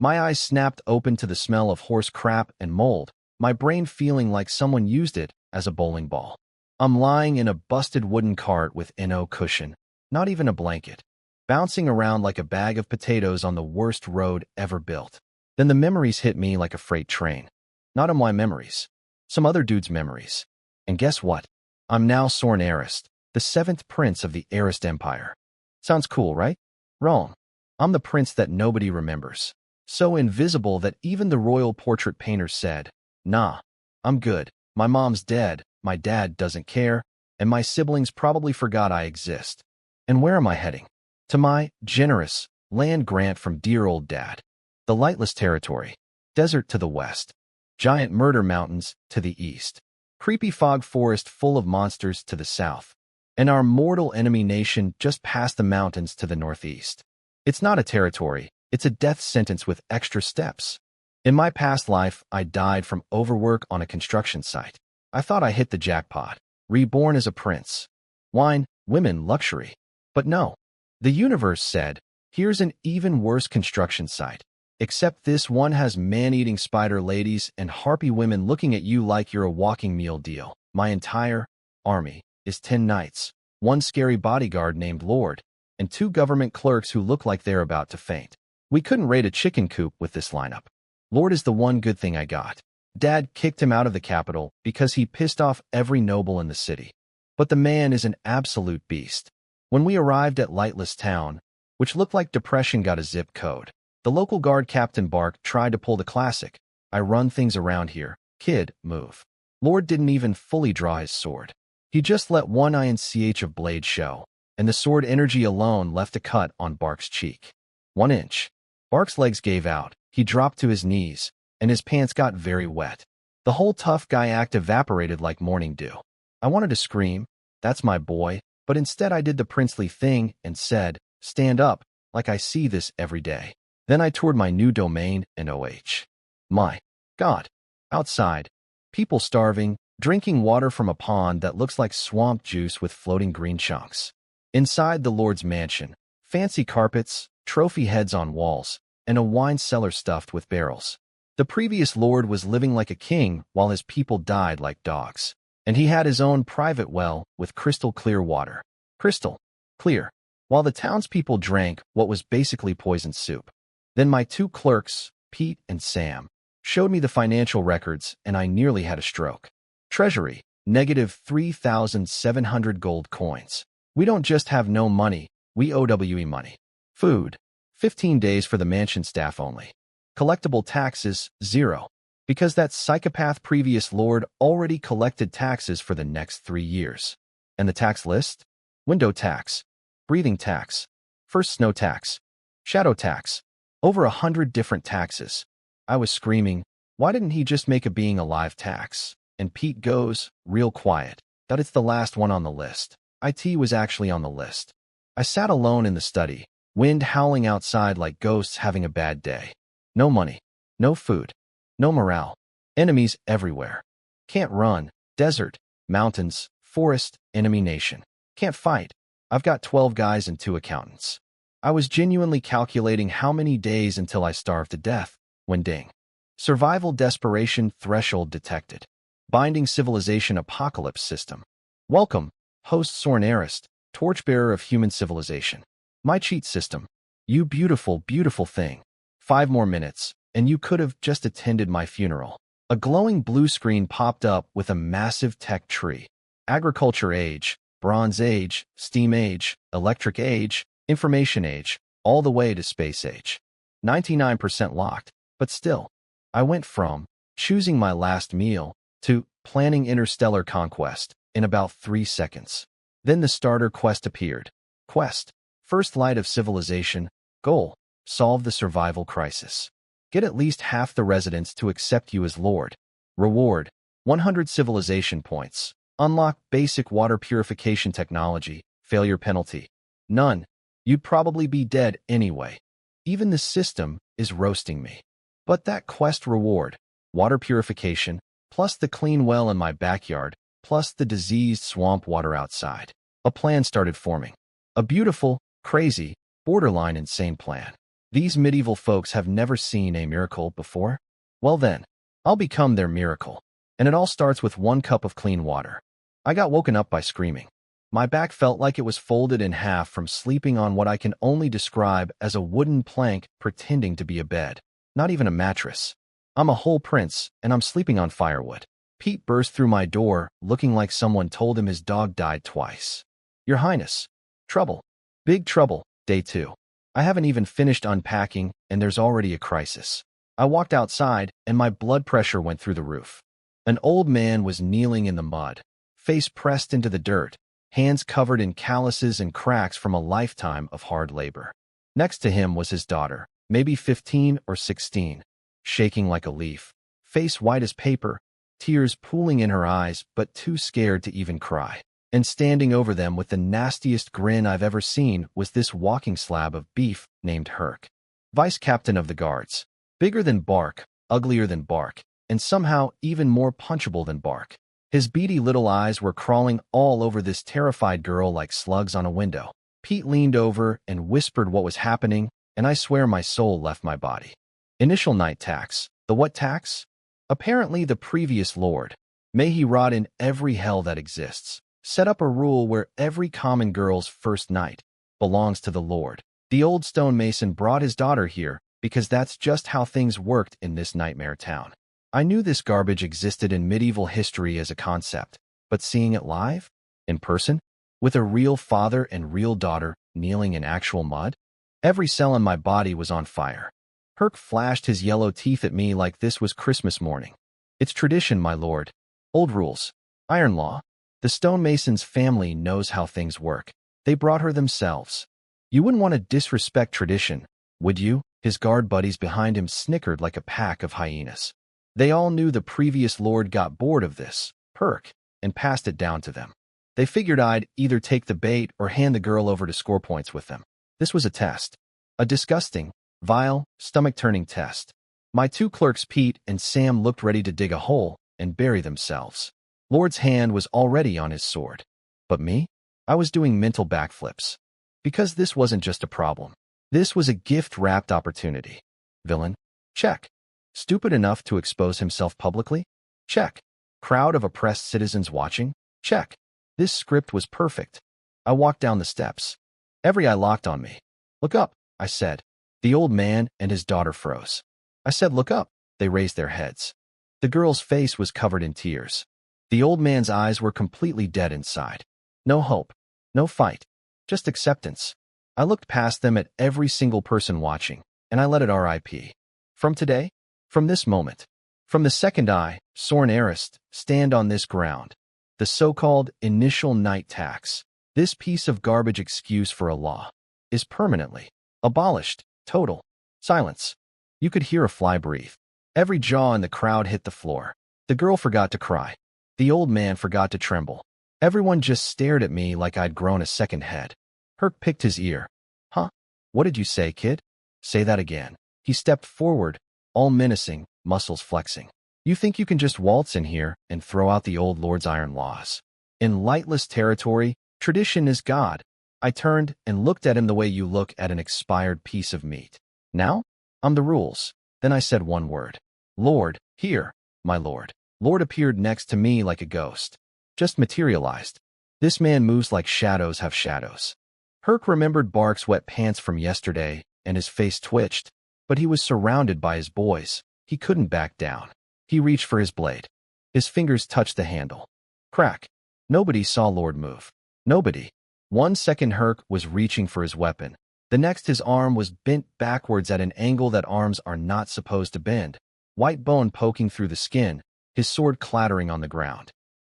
My eyes snapped open to the smell of horse crap and mold, my brain feeling like someone used it as a bowling ball. I'm lying in a busted wooden cart with no cushion, not even a blanket, bouncing around like a bag of potatoes on the worst road ever built. Then the memories hit me like a freight train. Not my memories. Some other dude's memories. And guess what? I'm now Sorn Arist, the 7th prince of the Arist Empire. Sounds cool, right? Wrong. I'm the prince that nobody remembers. So invisible that even the royal portrait painter said, "Nah, I'm good. My mom's dead, my dad doesn't care, and my siblings probably forgot I exist." And where am I heading? To my generous land grant from dear old dad. The lightless territory. Desert to the west. Giant murder mountains to the east. Creepy fog forest full of monsters to the south. And our mortal enemy nation just past the mountains to the northeast. It's not a territory, it's a death sentence with extra steps. In my past life, I died from overwork on a construction site. I thought I hit the jackpot, reborn as a prince. Wine, women, luxury. But no. The universe said, here's an even worse construction site. Except this one has man-eating spider ladies and harpy women looking at you like you're a walking meal deal. My entire army is 10 knights, 1 scary bodyguard named Lord, and 2 government clerks who look like they're about to faint. We couldn't raid a chicken coop with this lineup. Lord is the one good thing I got. Dad kicked him out of the capital because he pissed off every noble in the city. But the man is an absolute beast. When we arrived at Lightless Town, which looked like depression got a zip code, the local guard Captain Bark tried to pull the classic, "I run things around here, kid, move." Lord didn't even fully draw his sword. He just let 1 inch of blade show, and the sword energy alone left a cut on Bark's cheek. 1 inch. Bark's legs gave out, he dropped to his knees, and his pants got very wet. The whole tough guy act evaporated like morning dew. I wanted to scream, "That's my boy," but instead I did the princely thing and said, "Stand up," like I see this every day. Then I toured my new domain in OH. My God. Outside, people starving, drinking water from a pond that looks like swamp juice with floating green chunks. Inside the Lord's mansion, fancy carpets, trophy heads on walls, and a wine cellar stuffed with barrels. The previous Lord was living like a king while his people died like dogs. And he had his own private well with crystal clear water. Crystal clear. While the townspeople drank what was basically poison soup. Then my 2 clerks, Pete and Sam, showed me the financial records and I nearly had a stroke. Treasury, negative 3,700 gold coins. We don't just have no money, we OWE money. Food, 15 days for the mansion staff only. Collectible taxes, 0. Because that psychopath previous Lord already collected taxes for the next 3 years. And the tax list? Window tax, breathing tax, first snow tax, shadow tax. Over 100 different taxes. I was screaming, why didn't he just make a being alive tax? And Pete goes, real quiet, that it's the last one on the list. IT was actually on the list. I sat alone in the study, wind howling outside like ghosts having a bad day. No money, no food, no morale, enemies everywhere. Can't run, desert, mountains, forest, enemy nation. Can't fight. I've got 12 guys and 2 accountants. I was genuinely calculating how many days until I starved to death, when ding. Survival desperation threshold detected. Binding civilization apocalypse system. Welcome, host Sorn Arist, torchbearer of human civilization. My cheat system. You beautiful, beautiful thing. 5 more minutes, and you could have just attended my funeral. A glowing blue screen popped up with a massive tech tree. Agriculture age, Bronze age, steam age, electric age, information age, all the way to space age. 99% locked, but still. I went from choosing my last meal to planning interstellar conquest in about 3 seconds. Then the starter quest appeared. Quest, first light of civilization, goal, solve the survival crisis. Get at least half the residents to accept you as Lord. Reward, 100 civilization points. Unlock basic water purification technology. Failure penalty, none. You'd probably be dead anyway. Even the system is roasting me. But that quest reward, water purification, plus the clean well in my backyard, plus the diseased swamp water outside. A plan started forming. A beautiful, crazy, borderline insane plan. These medieval folks have never seen a miracle before? Well then, I'll become their miracle. And it all starts with 1 cup of clean water. I got woken up by screaming. My back felt like it was folded in half from sleeping on what I can only describe as a wooden plank pretending to be a bed. Not even a mattress. I'm a whole prince, and I'm sleeping on firewood. Pete burst through my door, looking like someone told him his dog died twice. Your Highness. Trouble. Big trouble. Day 2. I haven't even finished unpacking, and there's already a crisis. I walked outside, and my blood pressure went through the roof. An old man was kneeling in the mud, face pressed into the dirt, hands covered in calluses and cracks from a lifetime of hard labor. Next to him was his daughter, maybe 15 or 16, shaking like a leaf, face white as paper, tears pooling in her eyes but too scared to even cry. And standing over them with the nastiest grin I've ever seen was this walking slab of beef named Herc, vice captain of the guards. Bigger than Bark, uglier than Bark, and somehow even more punchable than Bark. His beady little eyes were crawling all over this terrified girl like slugs on a window. Pete leaned over and whispered what was happening, and I swear my soul left my body. Initial night tax. The what tax? Apparently the previous lord, may he rot in every hell that exists, set up a rule where every common girl's first night belongs to the lord. The old stonemason brought his daughter here because that's just how things worked in this nightmare town. I knew this garbage existed in medieval history as a concept, but seeing it live, in person, with a real father and real daughter kneeling in actual mud, every cell in my body was on fire. Herc flashed his yellow teeth at me like this was Christmas morning. It's tradition, my lord. Old rules. Iron law. The stonemason's family knows how things work. They brought her themselves. You wouldn't want to disrespect tradition, would you? His guard buddies behind him snickered like a pack of hyenas. They all knew the previous lord got bored of this, Herc, and passed it down to them. They figured I'd either take the bait or hand the girl over to score points with them. This was a test. A disgusting, vile, stomach-turning test. My 2 clerks, Pete and Sam, looked ready to dig a hole and bury themselves. Lord's hand was already on his sword. But me? I was doing mental backflips. Because this wasn't just a problem. This was a gift-wrapped opportunity. Villain? Check. Stupid enough to expose himself publicly? Check. Crowd of oppressed citizens watching? Check. This script was perfect. I walked down the steps. Every eye locked on me. Look up, I said. The old man and his daughter froze. I said, look up. They raised their heads. The girl's face was covered in tears. The old man's eyes were completely dead inside. No hope. No fight. Just acceptance. I looked past them at every single person watching, and I let it RIP. From today? From this moment, from the second I, Sorn Arist, stand on this ground, the so-called initial night tax, this piece of garbage excuse for a law, is permanently abolished. Total silence. You could hear a fly breathe. Every jaw in the crowd hit the floor. The girl forgot to cry. The old man forgot to tremble. Everyone just stared at me like I'd grown a second head. Herc picked his ear. Huh? What did you say, kid? Say that again. He stepped forward, all menacing, muscles flexing. You think you can just waltz in here and throw out the old lord's iron laws? In lightless territory, tradition is God. I turned and looked at him the way you look at an expired piece of meat. Now? I'm the rules. Then I said one word. Lord, here, my lord. Lord appeared next to me like a ghost. Just materialized. This man moves like shadows have shadows. Herc remembered Bark's wet pants from yesterday, and his face twitched. But he was surrounded by his boys. He couldn't back down. He reached for his blade. His fingers touched the handle. Crack. Nobody saw Lord move. Nobody. 1 second Herc was reaching for his weapon. The next his arm was bent backwards at an angle that arms are not supposed to bend. White bone poking through the skin, his sword clattering on the ground.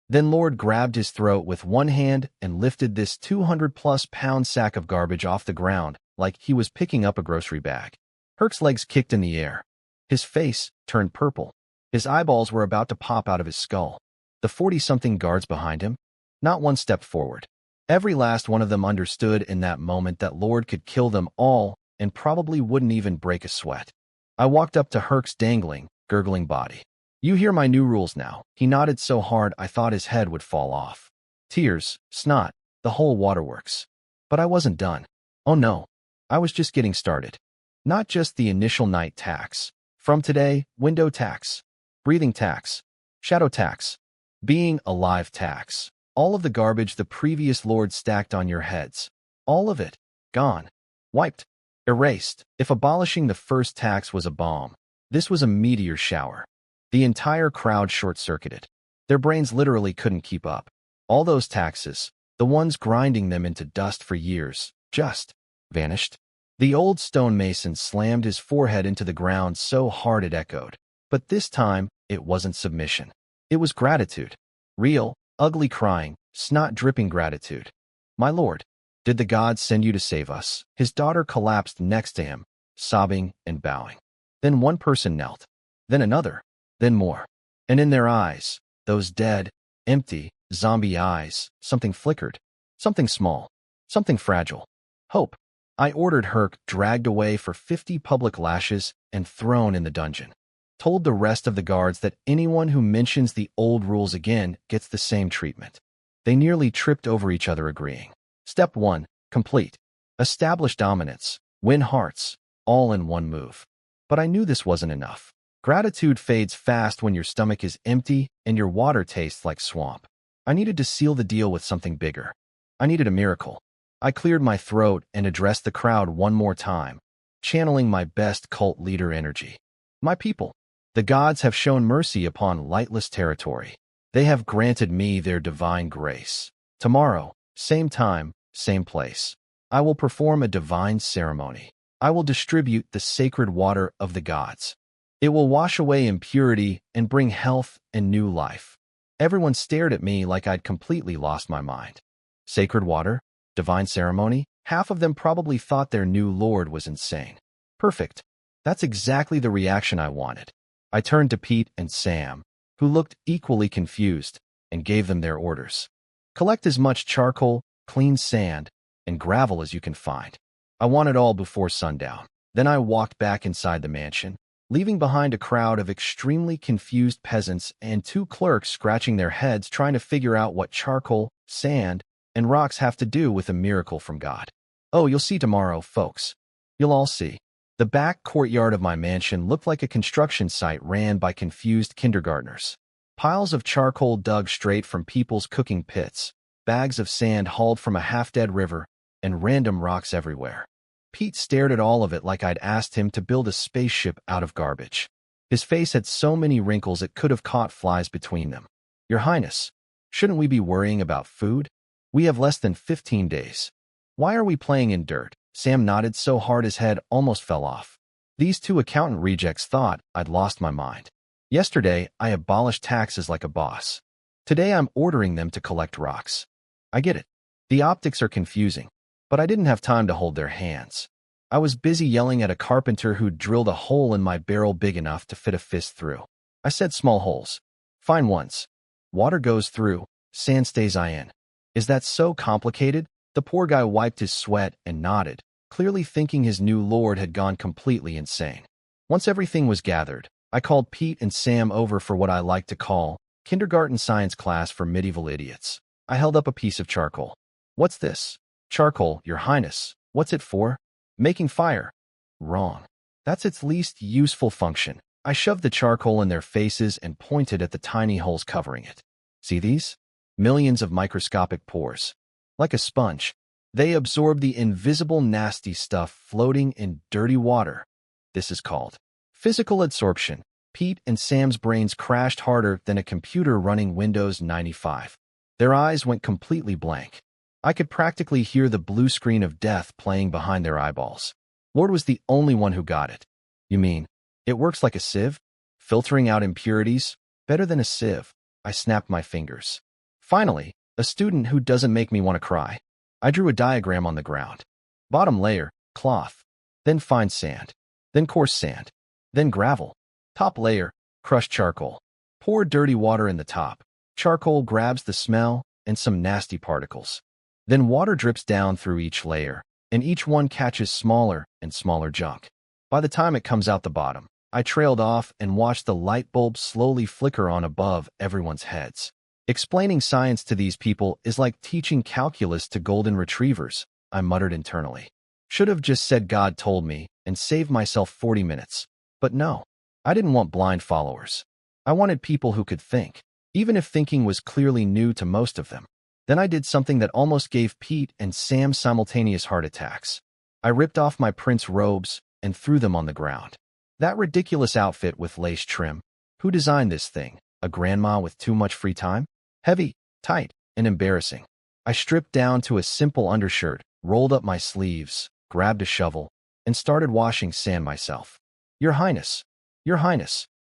Then Lord grabbed his throat with one hand and lifted this 200-plus pound sack of garbage off the ground like he was picking up a grocery bag. Herc's legs kicked in the air. His face turned purple. His eyeballs were about to pop out of his skull. The 40-something guards behind him, not one stepped forward. Every last one of them understood in that moment that Lord could kill them all and probably wouldn't even break a sweat. I walked up to Herc's dangling, gurgling body. You hear my new rules now. He nodded so hard I thought his head would fall off. Tears, snot, the whole waterworks. But I wasn't done. Oh no. I was just getting started. Not just the initial night tax. From today, window tax, breathing tax, shadow tax, being alive tax. All of the garbage the previous lord stacked on your heads. All of it. Gone. Wiped. Erased. If abolishing the first tax was a bomb, this was a meteor shower. The entire crowd short-circuited. Their brains literally couldn't keep up. All those taxes, the ones grinding them into dust for years, just vanished. The old stonemason slammed his forehead into the ground so hard it echoed. But this time, it wasn't submission. It was gratitude. Real, ugly crying, snot-dripping gratitude. My lord, did the gods send you to save us? His daughter collapsed next to him, sobbing and bowing. Then one person knelt. Then another. Then more. And in their eyes, those dead, empty, zombie eyes, something flickered. Something small. Something fragile. Hope. I ordered Herc dragged away for 50 public lashes and thrown in the dungeon. Told the rest of the guards that anyone who mentions the old rules again gets the same treatment. They nearly tripped over each other agreeing. Step 1. Complete. Establish dominance. Win hearts. All in one move. But I knew this wasn't enough. Gratitude fades fast when your stomach is empty and your water tastes like swamp. I needed to seal the deal with something bigger. I needed a miracle. I cleared my throat and addressed the crowd one more time, channeling my best cult leader energy. My people, the gods have shown mercy upon lightless territory. They have granted me their divine grace. Tomorrow, same time, same place, I will perform a divine ceremony. I will distribute the sacred water of the gods. It will wash away impurity and bring health and new life. Everyone stared at me like I'd completely lost my mind. Sacred water? Divine ceremony? Half of them probably thought their new lord was insane. Perfect. That's exactly the reaction I wanted. I turned to Pete and Sam, who looked equally confused, and gave them their orders. Collect as much charcoal, clean sand, and gravel as you can find. I want it all before sundown. Then I walked back inside the mansion, leaving behind a crowd of extremely confused peasants and 2 clerks scratching their heads trying to figure out what charcoal, sand, and rocks have to do with a miracle from God. Oh, you'll see tomorrow, folks. You'll all see. The back courtyard of my mansion looked like a construction site ran by confused kindergartners. Piles of charcoal dug straight from people's cooking pits, bags of sand hauled from a half-dead river, and random rocks everywhere. Pete stared at all of it like I'd asked him to build a spaceship out of garbage. His face had so many wrinkles it could have caught flies between them. Your Highness, shouldn't we be worrying about food? We have less than 15 days. Why are we playing in dirt? Sam nodded so hard his head almost fell off. These 2 accountant rejects thought I'd lost my mind. Yesterday, I abolished taxes like a boss. Today, I'm ordering them to collect rocks. I get it. The optics are confusing, but I didn't have time to hold their hands. I was busy yelling at a carpenter who'd drilled a hole in my barrel big enough to fit a fist through. I said small holes. Fine ones. Water goes through, sand stays in. Is that so complicated? The poor guy wiped his sweat and nodded, clearly thinking his new lord had gone completely insane. Once everything was gathered, I called Pete and Sam over for what I like to call kindergarten science class for medieval idiots. I held up a piece of charcoal. What's this? Charcoal, Your Highness. What's it for? Making fire. Wrong. That's its least useful function. I shoved the charcoal in their faces and pointed at the tiny holes covering it. See these? Millions of microscopic pores. Like a sponge, they absorb the invisible nasty stuff floating in dirty water. This is called physical adsorption. Pete and Sam's brains crashed harder than a computer running Windows 95. Their eyes went completely blank. I could practically hear the blue screen of death playing behind their eyeballs. Lord was the only one who got it. You mean, it works like a sieve? Filtering out impurities? Better than a sieve. I snapped my fingers. Finally, a student who doesn't make me want to cry. I drew a diagram on the ground. Bottom layer, cloth. Then fine sand. Then coarse sand. Then gravel. Top layer, crushed charcoal. Pour dirty water in the top. Charcoal grabs the smell and some nasty particles. Then water drips down through each layer, and each one catches smaller and smaller junk. By the time it comes out the bottom, I trailed off and watched the light bulb slowly flicker on above everyone's heads. Explaining science to these people is like teaching calculus to golden retrievers, I muttered internally. Should have just said God told me and saved myself 40 minutes. But no, I didn't want blind followers. I wanted people who could think, even if thinking was clearly new to most of them. Then I did something that almost gave Pete and Sam simultaneous heart attacks. I ripped off my prince robes and threw them on the ground. That ridiculous outfit with lace trim. Who designed this thing? A grandma with too much free time? Heavy, tight, and embarrassing. I stripped down to a simple undershirt, rolled up my sleeves, grabbed a shovel, and started washing sand myself. Your Highness,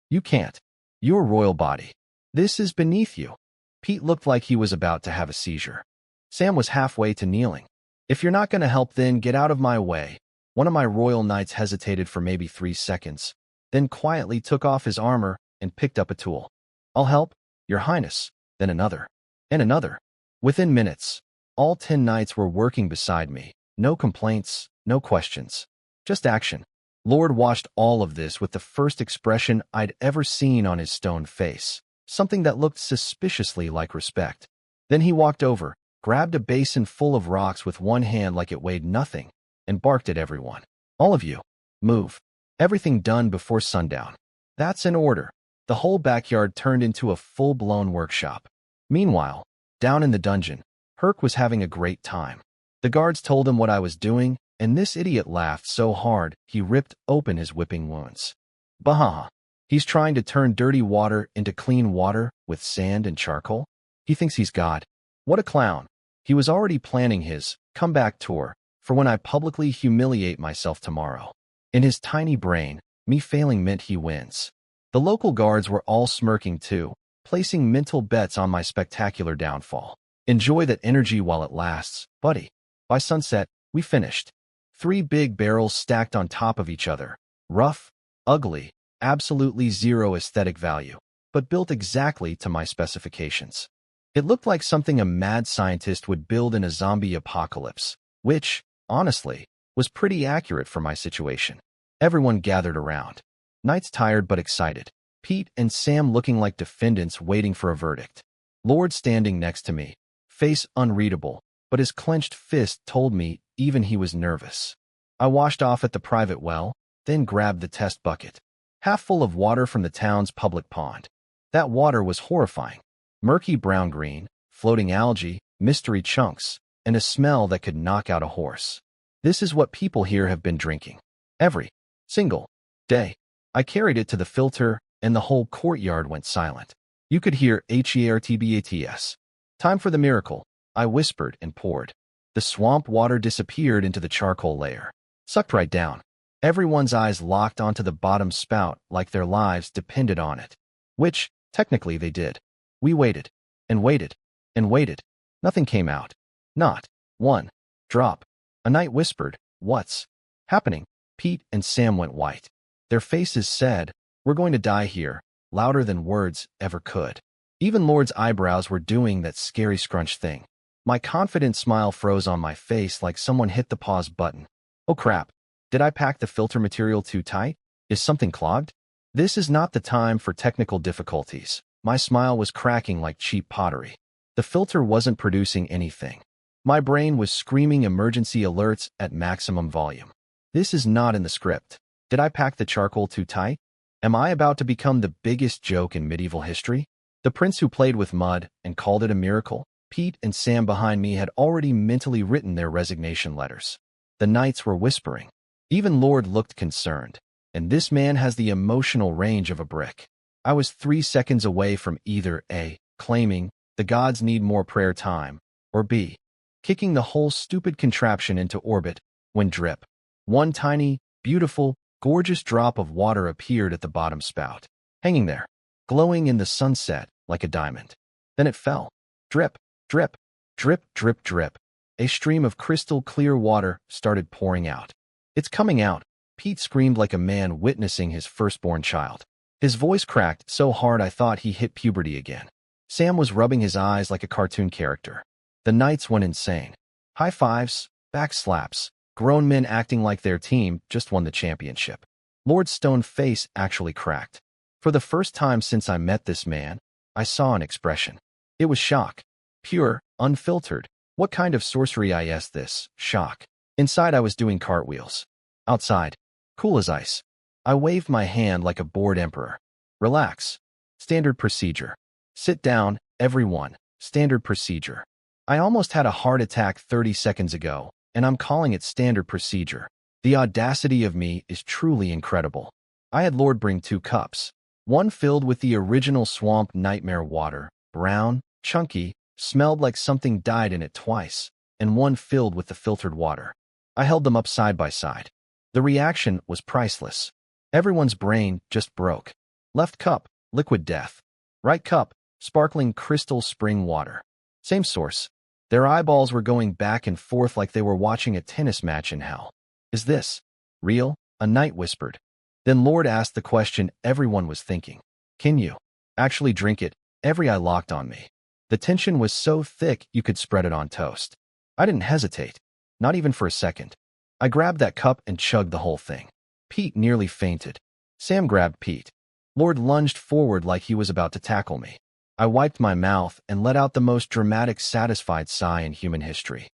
you can't. Your royal body. This is beneath you. Pete looked like he was about to have a seizure. Sam was halfway to kneeling. If you're not going to help, then get out of my way. One of my royal knights hesitated for maybe 3 seconds, then quietly took off his armor and picked up a tool. I'll help, Your Highness. Then another. And another. Within minutes, all 10 knights were working beside me. No complaints, no questions. Just action. Lord watched all of this with the first expression I'd ever seen on his stone face, something that looked suspiciously like respect. Then he walked over, grabbed a basin full of rocks with one hand like it weighed nothing, and barked at everyone. All of you, move. Everything done before sundown. That's an order. The whole backyard turned into a full-blown workshop. Meanwhile, down in the dungeon, Herc was having a great time. The guards told him what I was doing, and this idiot laughed so hard he ripped open his whipping wounds. Bahaha. He's trying to turn dirty water into clean water with sand and charcoal? He thinks he's God. What a clown. He was already planning his comeback tour for when I publicly humiliate myself tomorrow. In his tiny brain, me failing meant he wins. The local guards were all smirking too, placing mental bets on my spectacular downfall. Enjoy that energy while it lasts, buddy. By sunset, we finished. 3 big barrels stacked on top of each other. Rough, ugly, absolutely zero aesthetic value, but built exactly to my specifications. It looked like something a mad scientist would build in a zombie apocalypse, which, honestly, was pretty accurate for my situation. Everyone gathered around. Knights tired but excited. Pete and Sam looking like defendants waiting for a verdict. Lord standing next to me, face unreadable, but his clenched fist told me even he was nervous. I washed off at the private well, then grabbed the test bucket, half full of water from the town's public pond. That water was horrifying. Murky brown-green, floating algae, mystery chunks, and a smell that could knock out a horse. This is what people here have been drinking. Every single day. I carried it to the filter, and the whole courtyard went silent. You could hear hertbats. Time for the miracle, I whispered and poured. The swamp water disappeared into the charcoal layer, sucked right down. Everyone's eyes locked onto the bottom spout like their lives depended on it. Which, technically, they did. We waited, and waited, and waited. Nothing came out. Not one drop. A knight whispered, "What's happening?" Pete and Sam went white. Their faces said, "We're going to die here," louder than words ever could. Even Lord's eyebrows were doing that scary scrunch thing. My confident smile froze on my face like someone hit the pause button. Oh crap. Did I pack the filter material too tight? Is something clogged? This is not the time for technical difficulties. My smile was cracking like cheap pottery. The filter wasn't producing anything. My brain was screaming emergency alerts at maximum volume. This is not in the script. Did I pack the charcoal too tight? Am I about to become the biggest joke in medieval history? The prince who played with mud and called it a miracle? Pete and Sam behind me had already mentally written their resignation letters. The knights were whispering. Even Lord looked concerned. And this man has the emotional range of a brick. I was 3 seconds away from either A, claiming the gods need more prayer time, or B, kicking the whole stupid contraption into orbit, when drip. One tiny, beautiful, gorgeous drop of water appeared at the bottom spout, hanging there, glowing in the sunset like a diamond. Then it fell. Drip, drip, drip, drip, drip. A stream of crystal clear water started pouring out. "It's coming out," Pete screamed like a man witnessing his firstborn child. His voice cracked so hard I thought he hit puberty again. Sam was rubbing his eyes like a cartoon character. The knights went insane. High fives, back slaps, grown men acting like their team just won the championship. Lord's stone face actually cracked. For the first time since I met this man, I saw an expression. It was shock. Pure, unfiltered. What kind of sorcery is this? Shock. Inside, I was doing cartwheels. Outside, cool as ice. I waved my hand like a bored emperor. Relax. Standard procedure. Sit down, everyone. Standard procedure. I almost had a heart attack 30 seconds ago, and I'm calling it standard procedure. The audacity of me is truly incredible. I had Lord bring 2 cups. One filled with the original swamp nightmare water, brown, chunky, smelled like something died in it twice, and one filled with the filtered water. I held them up side by side. The reaction was priceless. Everyone's brain just broke. Left cup, liquid death. Right cup, sparkling crystal spring water. Same source. Their eyeballs were going back and forth like they were watching a tennis match in hell. Is this real? A knight whispered. Then Lord asked the question everyone was thinking. Can you actually drink it? Every eye locked on me. The tension was so thick you could spread it on toast. I didn't hesitate, not even for a second. I grabbed that cup and chugged the whole thing. Pete nearly fainted. Sam grabbed Pete. Lord lunged forward like he was about to tackle me. I wiped my mouth and let out the most dramatic, satisfied sigh in human history.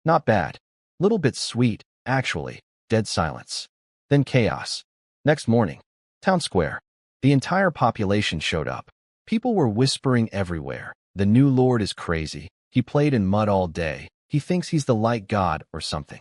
Not bad. Little bit sweet, actually. Dead silence. Then chaos. Next morning, town square. The entire population showed up. People were whispering everywhere. The new Lord is crazy. He played in mud all day. He thinks he's the light god or something.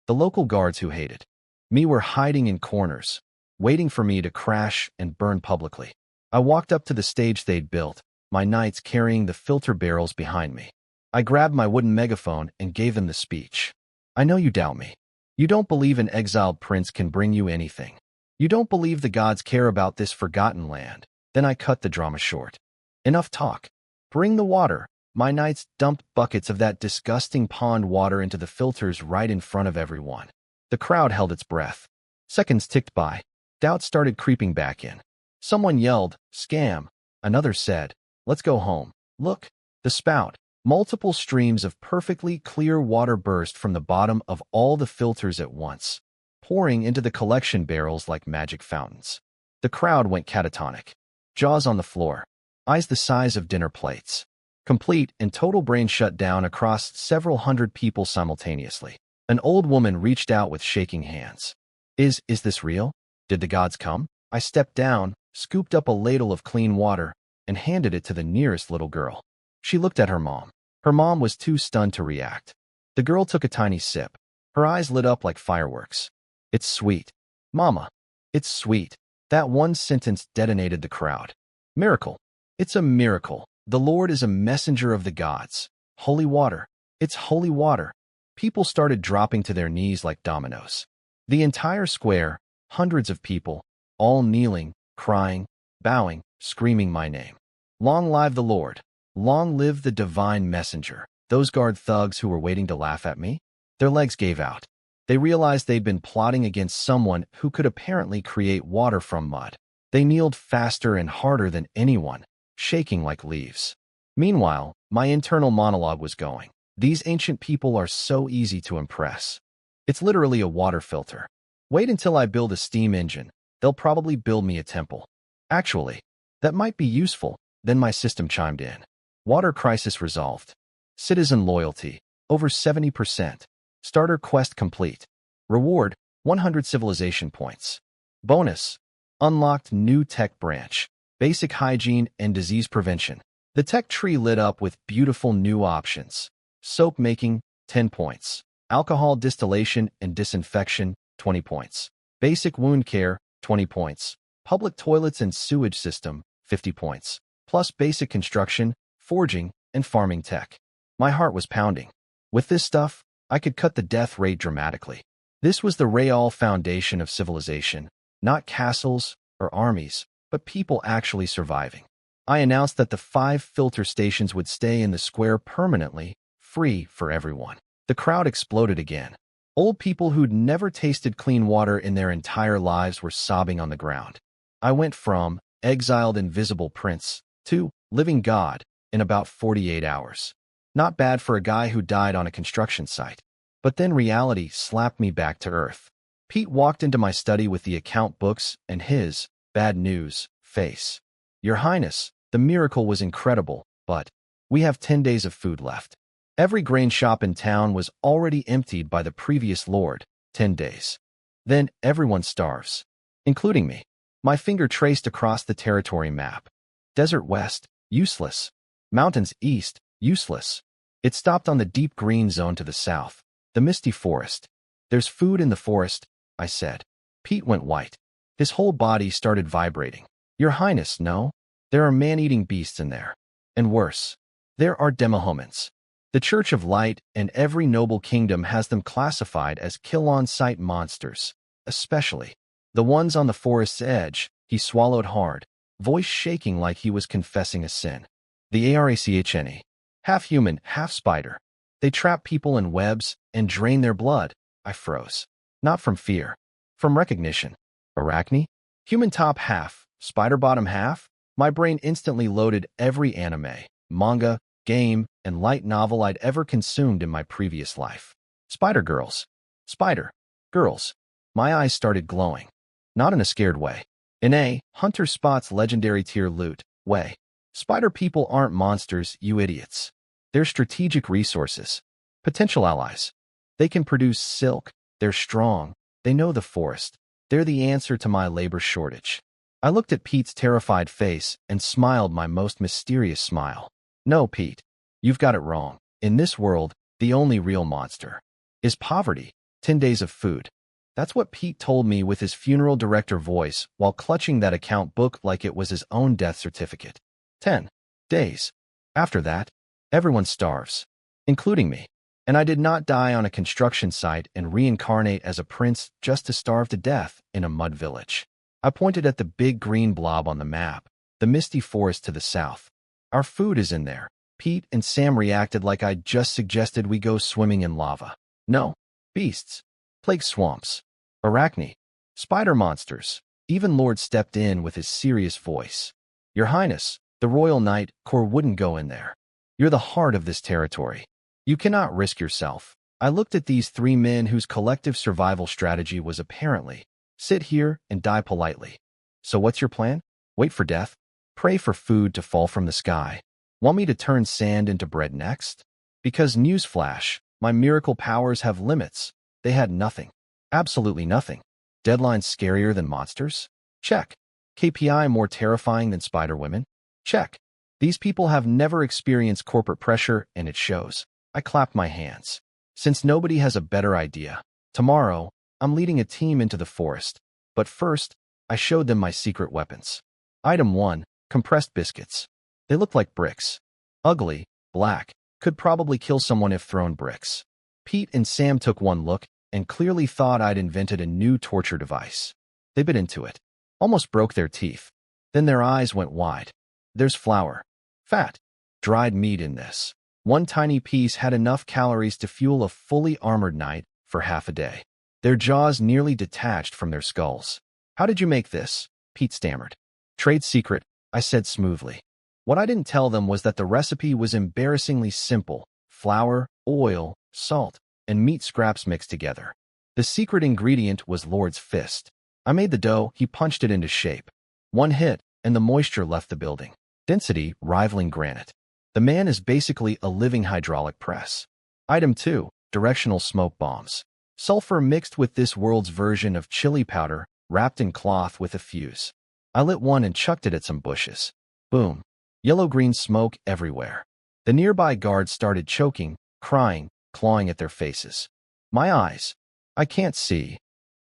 The local guards who hated me were hiding in corners, waiting for me to crash and burn publicly. I walked up to the stage they'd built, my knights carrying the filter barrels behind me. I grabbed my wooden megaphone and gave them the speech. I know you doubt me. You don't believe an exiled prince can bring you anything. You don't believe the gods care about this forgotten land. Then I cut the drama short. Enough talk. Bring the water. My knights dumped buckets of that disgusting pond water into the filters right in front of everyone. The crowd held its breath. Seconds ticked by. Doubt started creeping back in. Someone yelled, "Scam." Another said, "Let's go home." Look, the spout. Multiple streams of perfectly clear water burst from the bottom of all the filters at once, pouring into the collection barrels like magic fountains. The crowd went catatonic. Jaws on the floor. Eyes the size of dinner plates. Complete and total brain shut down across several hundred people simultaneously. An old woman reached out with shaking hands. Is this real? Did the gods come? I stepped down, scooped up a ladle of clean water, and handed it to the nearest little girl. She looked at her mom. Her mom was too stunned to react. The girl took a tiny sip. Her eyes lit up like fireworks. It's sweet. Mama. It's sweet. That one sentence detonated the crowd. Miracle. It's a miracle. The Lord is a messenger of the gods. Holy water. It's holy water. People started dropping to their knees like dominoes. The entire square, hundreds of people, all kneeling, crying, bowing, screaming my name. Long live the Lord. Long live the divine messenger. Those guard thugs who were waiting to laugh at me, their legs gave out. They realized they'd been plotting against someone who could apparently create water from mud. They kneeled faster and harder than anyone, shaking like leaves. Meanwhile, my internal monologue was going. These ancient people are so easy to impress. It's literally a water filter. Wait until I build a steam engine. They'll probably build me a temple. Actually, that might be useful. Then my system chimed in. Water crisis resolved. Citizen loyalty, over 70%. Starter quest complete. Reward, 100 civilization points. Bonus, unlocked new tech branch. Basic hygiene and disease prevention. The tech tree lit up with beautiful new options. Soap making, 10 points. Alcohol distillation and disinfection, 20 points. Basic wound care, 20 points. Public toilets and sewage system, 50 points. Plus basic construction, forging, and farming tech. My heart was pounding. With this stuff, I could cut the death rate dramatically. This was the real foundation of civilization, not castles or armies, but people actually surviving. I announced that the 5 filter stations would stay in the square permanently, free for everyone. The crowd exploded again. Old people who'd never tasted clean water in their entire lives were sobbing on the ground. I went from exiled invisible prince to living god in about 48 hours. Not bad for a guy who died on a construction site. But then reality slapped me back to earth. Pete walked into my study with the account books and his bad news face. Your Highness, the miracle was incredible, but we have 10 days of food left. Every grain shop in town was already emptied by the previous lord, 10 days. Then everyone starves, including me. My finger traced across the territory map. Desert west, useless. Mountains east, useless. It stopped on the deep green zone to the south, the misty forest. There's food in the forest, I said. Pete went white. His whole body started vibrating. Your Highness, no. There are man-eating beasts in there. And worse, there are demohomins. The Church of Light and every noble kingdom has them classified as kill-on-sight monsters, especially the ones on the forest's edge. He swallowed hard, voice shaking like he was confessing a sin. The Arachne, half human, half spider. They trap people in webs and drain their blood. I froze. Not from fear, from recognition. Arachne? Human top half, spider bottom half? My brain instantly loaded every anime, manga, game, and light novel I'd ever consumed in my previous life. Spider girls. Spider girls. My eyes started glowing. Not in a scared way. In a hunter spots legendary tier loot way. Spider people aren't monsters, you idiots. They're strategic resources. Potential allies. They can produce silk. They're strong. They know the forest. They're the answer to my labor shortage. I looked at Pete's terrified face and smiled my most mysterious smile. No, Pete. You've got it wrong. In this world, the only real monster is poverty. 10 days of food. That's what Pete told me with his funeral director voice while clutching that account book like it was his own death certificate. 10 days. After that, everyone starves, including me. And I did not die on a construction site and reincarnate as a prince just to starve to death in a mud village. I pointed at the big green blob on the map, the misty forest to the south. Our food is in there. Pete and Sam reacted like I'd just suggested we go swimming in lava. No. Beasts. Plague swamps. Arachne. Spider monsters. Even Lord stepped in with his serious voice. Your Highness, the Royal Knight Corps wouldn't go in there. You're the heart of this territory. You cannot risk yourself. I looked at these three men whose collective survival strategy was apparently, sit here and die politely. So what's your plan? Wait for death? Pray for food to fall from the sky? Want me to turn sand into bread next? Because newsflash, my miracle powers have limits. They had nothing. Absolutely nothing. Deadlines scarier than monsters? Check. KPI more terrifying than spider women? Check. These people have never experienced corporate pressure, and it shows. I clapped my hands. Since nobody has a better idea, tomorrow, I'm leading a team into the forest. But first, I showed them my secret weapons. Item 1, compressed biscuits. They look like bricks. Ugly, black, could probably kill someone if thrown bricks. Pete and Sam took one look and clearly thought I'd invented a new torture device. They bit into it, almost broke their teeth. Then their eyes went wide. There's flour, fat, dried meat in this. One tiny piece had enough calories to fuel a fully armored knight for half a day. Their jaws nearly detached from their skulls. How did you make this? Pete stammered. Trade secret, I said smoothly. What I didn't tell them was that the recipe was embarrassingly simple. Flour, oil, salt, and meat scraps mixed together. The secret ingredient was Lord's fist. I made the dough, he punched it into shape. One hit, and the moisture left the building. Density rivaling granite. The man is basically a living hydraulic press. Item 2, directional smoke bombs. Sulfur mixed with this world's version of chili powder, wrapped in cloth with a fuse. I lit one and chucked it at some bushes. Boom. Yellow-green smoke everywhere. The nearby guards started choking, crying, clawing at their faces. My eyes. I can't see.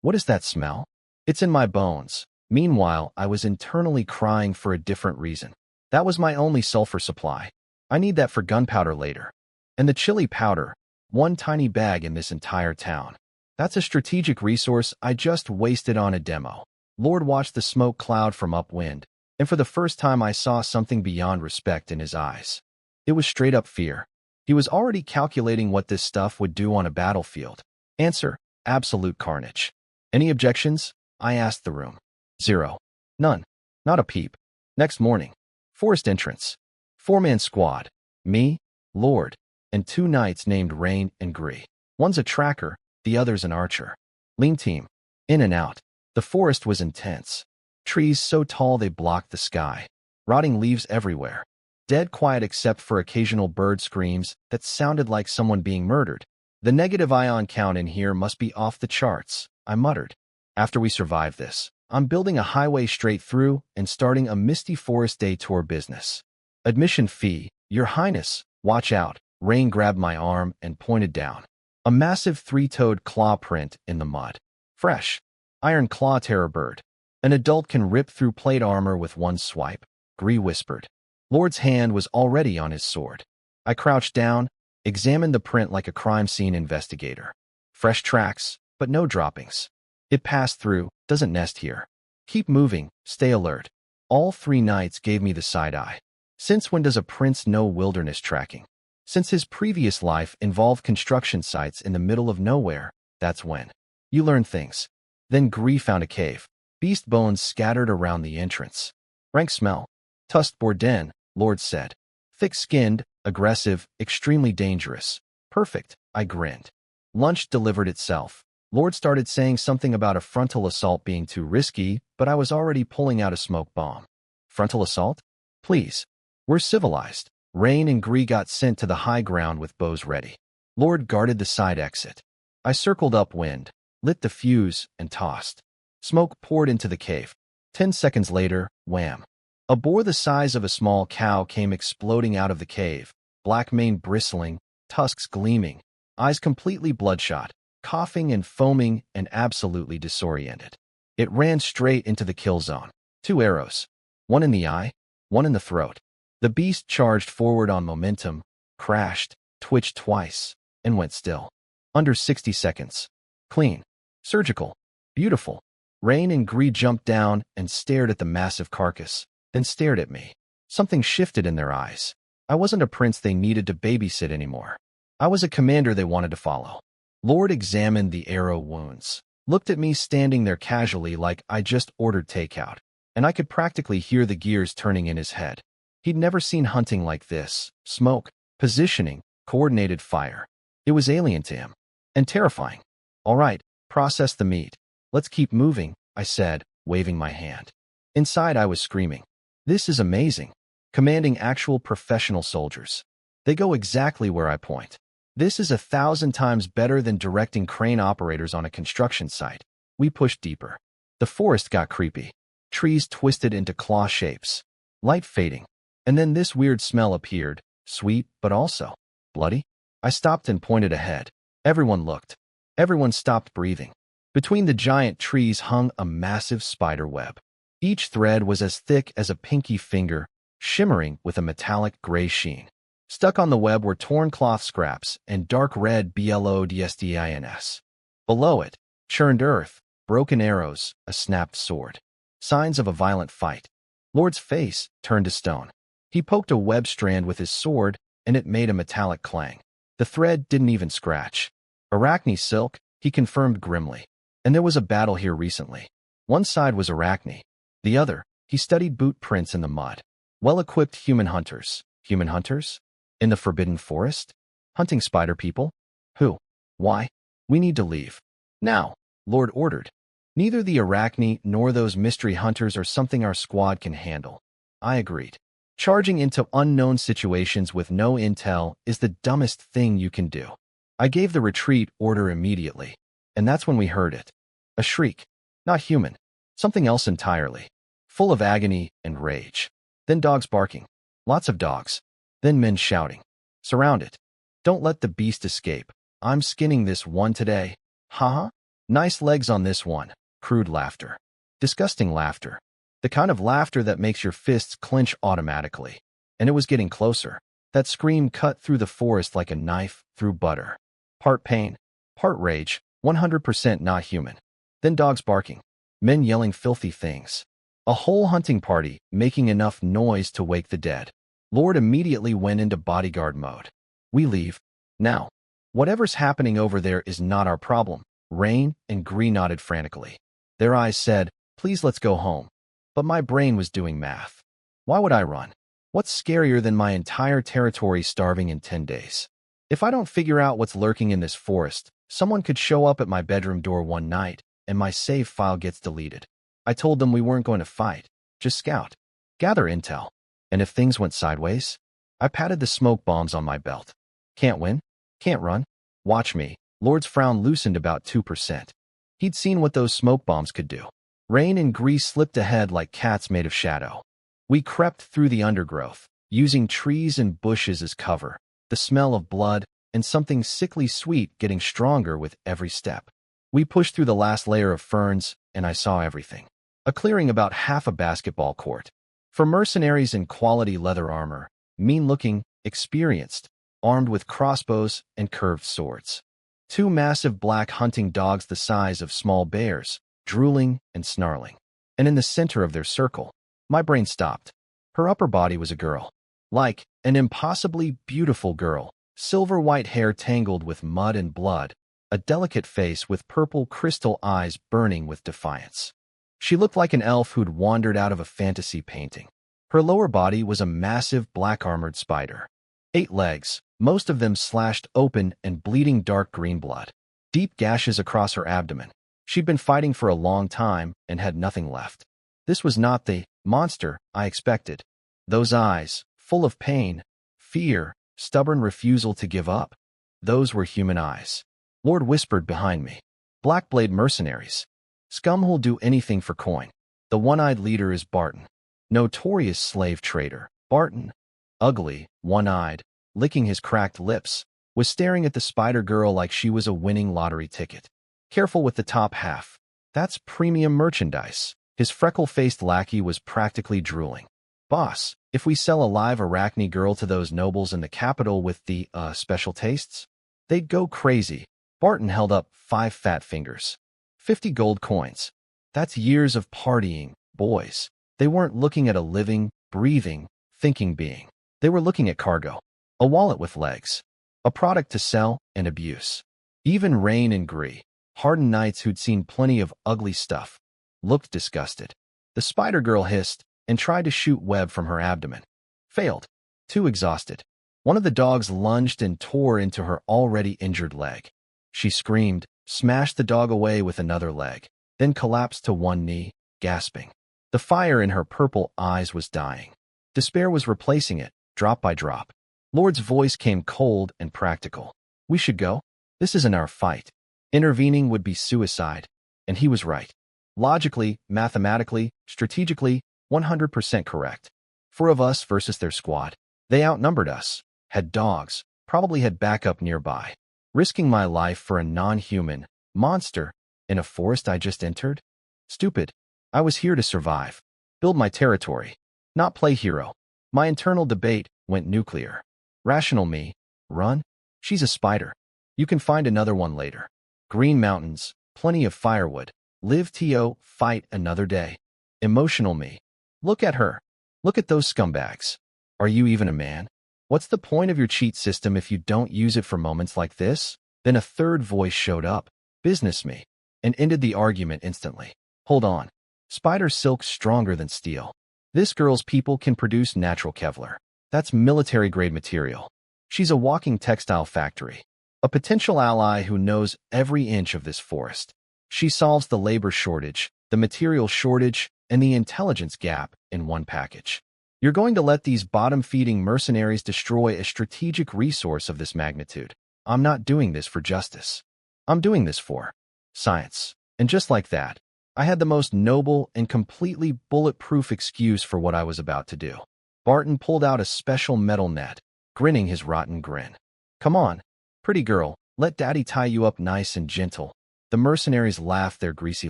What is that smell? It's in my bones. Meanwhile, I was internally crying for a different reason. That was my only sulfur supply. I need that for gunpowder later. And the chili powder, one tiny bag in this entire town. That's a strategic resource I just wasted on a demo. Lord watched the smoke cloud from upwind, and for the first time I saw something beyond respect in his eyes. It was straight up fear. He was already calculating what this stuff would do on a battlefield. Answer, absolute carnage. Any objections? I asked the room. 0. None. Not a peep. Next morning. Forest entrance. 4-man squad. Me, Lord, and 2 knights named Rain and Gree. One's a tracker, the other's an archer. Lean team. In and out. The forest was intense. Trees so tall they blocked the sky. Rotting leaves everywhere. dead quiet except for occasional bird screams that sounded like someone being murdered. The negative ion count in here must be off the charts, I muttered. After we survive this, I'm building a highway straight through and starting a Misty Forest Day tour business. Admission fee, Your Highness, watch out. Rain grabbed my arm and pointed down. A massive three-toed claw print in the mud. Fresh. Iron claw terror bird. An adult can rip through plate armor with one swipe, Gree whispered. Lord's hand was already on his sword. I crouched down, examined the print like a crime scene investigator. Fresh tracks, but no droppings. It passed through, doesn't nest here. Keep moving, stay alert. All 3 knights gave me the side eye. Since when does a prince know wilderness tracking? Since his previous life involved construction sites in the middle of nowhere, that's when. You learn things. Then Gree found a cave. Beast bones scattered around the entrance. Rank smell. Tusked Borden, Lord said. Thick-skinned, aggressive, extremely dangerous. Perfect, I grinned. Lunch delivered itself. Lord started saying something about a frontal assault being too risky, but I was already pulling out a smoke bomb. Frontal assault? Please. We're civilized. Rain and Gree got sent to the high ground with bows ready. Lord guarded the side exit. I circled upwind, lit the fuse, and tossed. Smoke poured into the cave. 10 seconds later, wham. A boar the size of a small cow came exploding out of the cave, black mane bristling, tusks gleaming, eyes completely bloodshot, coughing and foaming and absolutely disoriented. It ran straight into the kill zone. 2 arrows. One in the eye, one in the throat. The beast charged forward on momentum, crashed, twitched twice, and went still. Under 60 seconds. Clean. Surgical. Beautiful. Rain and Gree jumped down and stared at the massive carcass, then stared at me. Something shifted in their eyes. I wasn't a prince they needed to babysit anymore. I was a commander they wanted to follow. Lord examined the arrow wounds, looked at me standing there casually like I just ordered takeout, and I could practically hear the gears turning in his head. He'd never seen hunting like this. Smoke, positioning, coordinated fire. It was alien to him. And terrifying. All right, process the meat. Let's keep moving, I said, waving my hand. Inside I was screaming. This is amazing. Commanding actual professional soldiers. They go exactly where I point. This is 1,000 times better than directing crane operators on a construction site. We pushed deeper. The forest got creepy. Trees twisted into claw shapes. Light fading. And then this weird smell appeared, sweet but also bloody. I stopped and pointed ahead. Everyone looked. Everyone stopped breathing. Between the giant trees hung a massive spider web. Each thread was as thick as a pinky finger, shimmering with a metallic gray sheen. Stuck on the web were torn cloth scraps and dark red bloodsdins. Below it, churned earth, broken arrows, a snapped sword. Signs of a violent fight. Lord's face turned to stone. He poked a web strand with his sword, and it made a metallic clang. The thread didn't even scratch. Arachne silk, he confirmed grimly. And there was a battle here recently. One side was Arachne. The other, he studied boot prints in the mud. Well-equipped human hunters. Human hunters? In the Forbidden Forest? Hunting spider people? Who? Why? We need to leave. Now, Lord ordered. Neither the Arachne nor those mystery hunters are something our squad can handle. I agreed. Charging into unknown situations with no intel is the dumbest thing you can do. I gave the retreat order immediately, and that's when we heard it. A shriek. Not human. Something else entirely. Full of agony and rage. Then dogs barking. Lots of dogs. Then men shouting. Surround it. Don't let the beast escape. I'm skinning this one today. Haha. Nice legs on this one. Crude laughter. Disgusting laughter. The kind of laughter that makes your fists clench automatically. And it was getting closer. That scream cut through the forest like a knife through butter. Part pain, part rage, 100% not human. Then dogs barking. Men yelling filthy things. A whole hunting party making enough noise to wake the dead. Lord immediately went into bodyguard mode. We leave. Now. Whatever's happening over there is not our problem. Rain and Gree nodded frantically. Their eyes said, please let's go home. But my brain was doing math. Why would I run? What's scarier than my entire territory starving in 10 days? If I don't figure out what's lurking in this forest, someone could show up at my bedroom door one night, and my save file gets deleted. I told them we weren't going to fight, just scout. Gather intel. And if things went sideways? I patted the smoke bombs on my belt. Can't win? Can't run? Watch me. Lord's frown loosened about 2%. He'd seen what those smoke bombs could do. Rain and grease slipped ahead like cats made of shadow. We crept through the undergrowth, using trees and bushes as cover, the smell of blood and something sickly sweet getting stronger with every step. We pushed through the last layer of ferns, and I saw everything. A clearing about half a basketball court. For mercenaries in quality leather armor, mean-looking, experienced, armed with crossbows and curved swords. Two massive black hunting dogs the size of small bears, drooling and snarling. And in the center of their circle, my brain stopped. Her upper body was a girl. Like an impossibly beautiful girl, silver-white hair tangled with mud and blood, a delicate face with purple crystal eyes burning with defiance. She looked like an elf who'd wandered out of a fantasy painting. Her lower body was a massive black-armored spider. 8 legs, most of them slashed open and bleeding dark green blood. Deep gashes across her abdomen. She'd been fighting for a long time and had nothing left. This was not the monster I expected. Those eyes, full of pain, fear, stubborn refusal to give up. Those were human eyes. Lord whispered behind me. Blackblade mercenaries. Scum who'll do anything for coin. The one-eyed leader is Barton. Notorious slave trader. Barton, ugly, one-eyed, licking his cracked lips, was staring at the spider girl like she was a winning lottery ticket. Careful with the top half. That's premium merchandise. His freckle-faced lackey was practically drooling. Boss, if we sell a live Arachne girl to those nobles in the capital with the, special tastes, they'd go crazy. Barton held up 5 fat fingers. 50 gold coins. That's years of partying, boys. They weren't looking at a living, breathing, thinking being. They were looking at cargo. A wallet with legs. A product to sell and abuse. Even Rain and Gree, hardened knights who'd seen plenty of ugly stuff, looked disgusted. The spider girl hissed and tried to shoot web from her abdomen. Failed. Too exhausted. One of the dogs lunged and tore into her already injured leg. She screamed, smashed the dog away with another leg, then collapsed to one knee, gasping. The fire in her purple eyes was dying. Despair was replacing it, drop by drop. Lord's voice came cold and practical. We should go. This isn't our fight. Intervening would be suicide. And he was right. Logically, mathematically, strategically, 100% correct. 4 of us versus their squad. They outnumbered us, had dogs, probably had backup nearby. Risking my life for a non-human monster in a forest I just entered? Stupid. I was here to survive. Build my territory. Not play hero. My internal debate went nuclear. Rational me. Run? She's a spider. You can find another one later. Green mountains, plenty of firewood. Live to fight another day. Emotional me. Look at her. Look at those scumbags. Are you even a man? What's the point of your cheat system if you don't use it for moments like this? Then a third voice showed up. Business me. And ended the argument instantly. Hold on. Spider silk's stronger than steel. This girl's people can produce natural Kevlar. That's military-grade material. She's a walking textile factory. A potential ally who knows every inch of this forest. She solves the labor shortage, the material shortage, and the intelligence gap in one package. You're going to let these bottom-feeding mercenaries destroy a strategic resource of this magnitude. I'm not doing this for justice. I'm doing this for science. And just like that, I had the most noble and completely bulletproof excuse for what I was about to do. Barton pulled out a special metal net, grinning his rotten grin. Come on, pretty girl, let daddy tie you up nice and gentle. The mercenaries laughed their greasy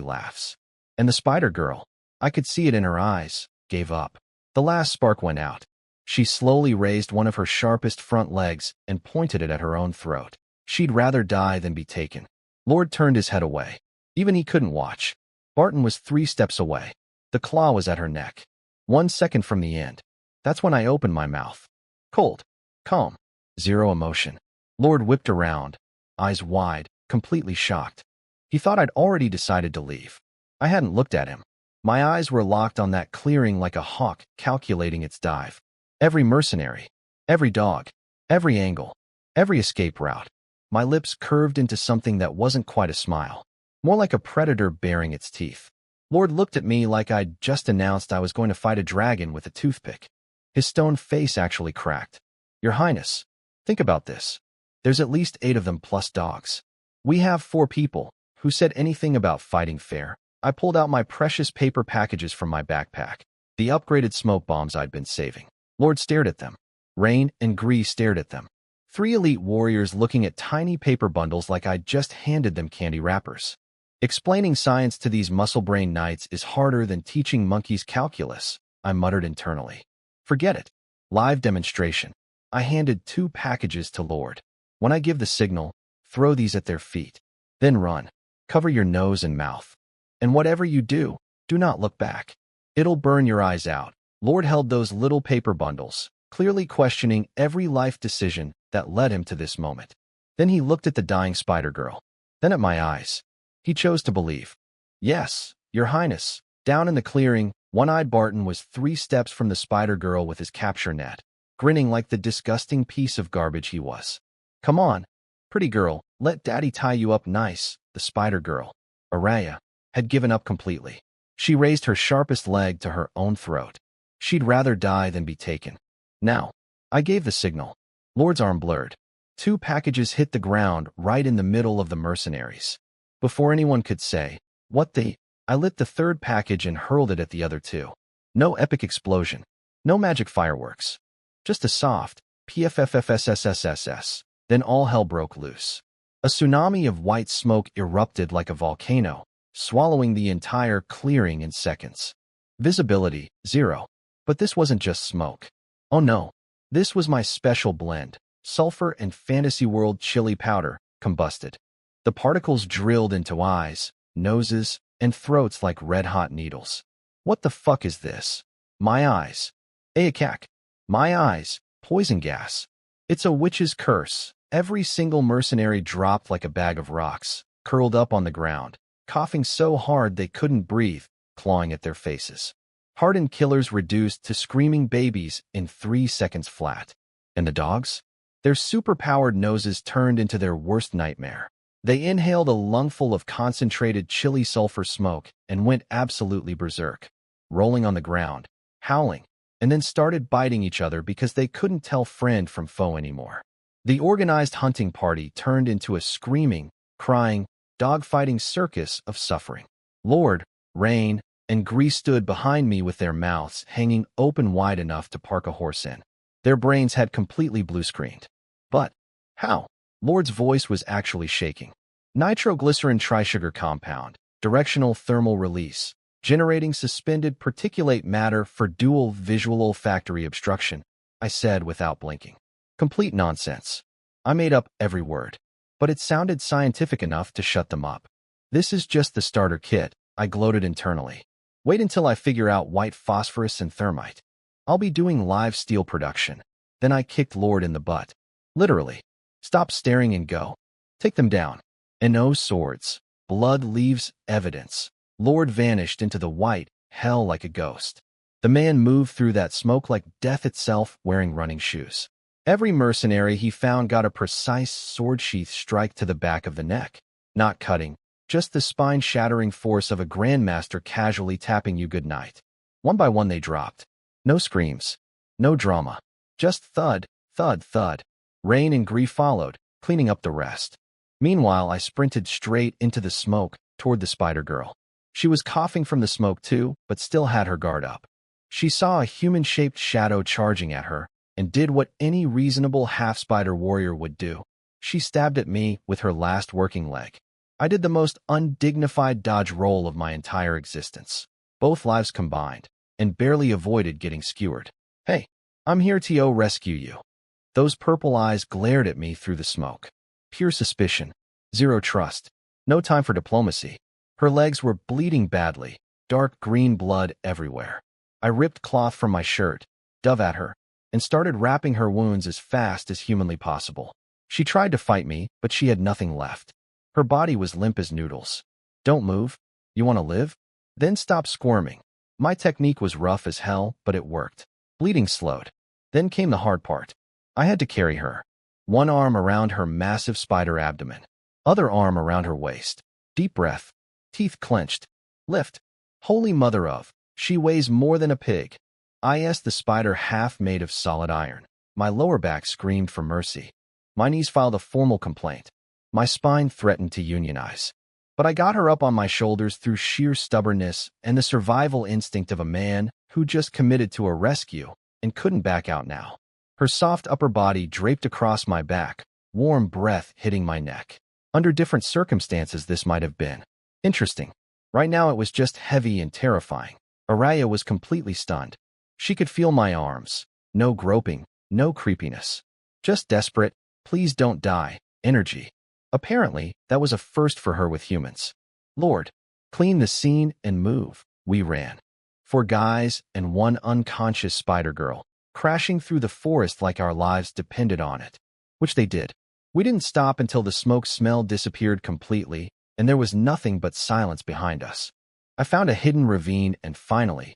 laughs. And the spider girl, I could see it in her eyes, gave up. The last spark went out. She slowly raised one of her sharpest front legs and pointed it at her own throat. She'd rather die than be taken. Lord turned his head away. Even he couldn't watch. Barton was 3 steps away. The claw was at her neck. 1 second from the end. That's when I opened my mouth. Cold. Calm. Zero emotion. Lord whipped around, eyes wide, completely shocked. He thought I'd already decided to leave. I hadn't looked at him. My eyes were locked on that clearing like a hawk calculating its dive. Every mercenary, every dog, every angle, every escape route. My lips curved into something that wasn't quite a smile, more like a predator baring its teeth. Lord looked at me like I'd just announced I was going to fight a dragon with a toothpick. His stone face actually cracked. Your Highness, think about this. There's at least 8 of them plus dogs. We have 4 people. Who said anything about fighting fair? I pulled out my precious paper packages from my backpack, the upgraded smoke bombs I'd been saving. Lord stared at them. Rain and Gree stared at them. 3 elite warriors looking at tiny paper bundles like I'd just handed them candy wrappers. Explaining science to these muscle-brain knights is harder than teaching monkeys calculus, I muttered internally. Forget it. Live demonstration. I handed 2 packages to Lord. When I give the signal, throw these at their feet. Then run. Cover your nose and mouth. And whatever you do, do not look back. It'll burn your eyes out. Lord held those little paper bundles, clearly questioning every life decision that led him to this moment. Then he looked at the dying spider girl. Then at my eyes. He chose to believe. Yes, Your Highness. Down in the clearing, one-eyed Barton was 3 steps from the spider girl with his capture net, grinning like the disgusting piece of garbage he was. Come on, pretty girl, let daddy tie you up nice. The spider girl, Araya, had given up completely. She raised her sharpest leg to her own throat. She'd rather die than be taken. Now, I gave the signal. Lord's arm blurred. 2 packages hit the ground right in the middle of the mercenaries. Before anyone could say, "What the?" I lit the 3rd package and hurled it at the other 2. No epic explosion. No magic fireworks. Just a soft PFFFSSSSS. Then all hell broke loose. A tsunami of white smoke erupted like a volcano, swallowing the entire clearing in seconds. Visibility, 0. But this wasn't just smoke. Oh no. This was my special blend, sulfur and fantasy world chili powder, combusted. The particles drilled into eyes, noses, and throats like red-hot needles. What the fuck is this? My eyes. Ayakak. My eyes. Poison gas. It's a witch's curse. Every single mercenary dropped like a bag of rocks, curled up on the ground, coughing so hard they couldn't breathe, clawing at their faces. Hardened killers reduced to screaming babies in 3 seconds flat. And the dogs? Their superpowered noses turned into their worst nightmare. They inhaled a lungful of concentrated chili sulfur smoke and went absolutely berserk, rolling on the ground, howling, and then started biting each other because they couldn't tell friend from foe anymore. The organized hunting party turned into a screaming, crying, dog-fighting circus of suffering. Lord, Rain, and Gree stood behind me with their mouths hanging open wide enough to park a horse in. Their brains had completely blue-screened. But how? Lord's voice was actually shaking. Nitroglycerin trisugar compound, directional thermal release, generating suspended particulate matter for dual visual olfactory obstruction, I said without blinking. Complete nonsense. I made up every word, but it sounded scientific enough to shut them up. This is just the starter kit, I gloated internally. Wait until I figure out white phosphorus and thermite. I'll be doing live steel production. Then I kicked Lord in the butt. Literally. Stop staring and go. Take them down. And no swords. Blood leaves evidence. Lord vanished into the white hell like a ghost. The man moved through that smoke like death itself, wearing running shoes. Every mercenary he found got a precise sword sheath strike to the back of the neck. Not cutting, just the spine-shattering force of a grandmaster casually tapping you good night. One by one they dropped. No screams. No drama. Just thud, thud, thud. Rain and Gree followed, cleaning up the rest. Meanwhile, I sprinted straight into the smoke toward the spider girl. She was coughing from the smoke too, but still had her guard up. She saw a human-shaped shadow charging at her, and did what any reasonable half-spider warrior would do. She stabbed at me with her last working leg. I did the most undignified dodge roll of my entire existence, both lives combined, and barely avoided getting skewered. Hey, I'm here to rescue you. Those purple eyes glared at me through the smoke. Pure suspicion. Zero trust. No time for diplomacy. Her legs were bleeding badly, dark green blood everywhere. I ripped cloth from my shirt, dove at her, and started wrapping her wounds as fast as humanly possible. She tried to fight me, but she had nothing left. Her body was limp as noodles. Don't move. You want to live? Then stop squirming. My technique was rough as hell, but it worked. Bleeding slowed. Then came the hard part. I had to carry her. One arm around her massive spider abdomen. Other arm around her waist. Deep breath. Teeth clenched. Lift. Holy mother of. She weighs more than a pig. I asked the spider half made of solid iron. My lower back screamed for mercy. My knees filed a formal complaint. My spine threatened to unionize. But I got her up on my shoulders through sheer stubbornness and the survival instinct of a man who just committed to a rescue and couldn't back out now. Her soft upper body draped across my back, warm breath hitting my neck. Under different circumstances, this might have been interesting. Right now, it was just heavy and terrifying. Araya was completely stunned. She could feel my arms. No groping, no creepiness. Just desperate, please don't die, energy. Apparently, that was a first for her with humans. Lord, clean the scene and move. We ran. 4 guys and 1 unconscious spider girl, crashing through the forest like our lives depended on it. Which they did. We didn't stop until the smoke smell disappeared completely, and there was nothing but silence behind us. I found a hidden ravine and finally,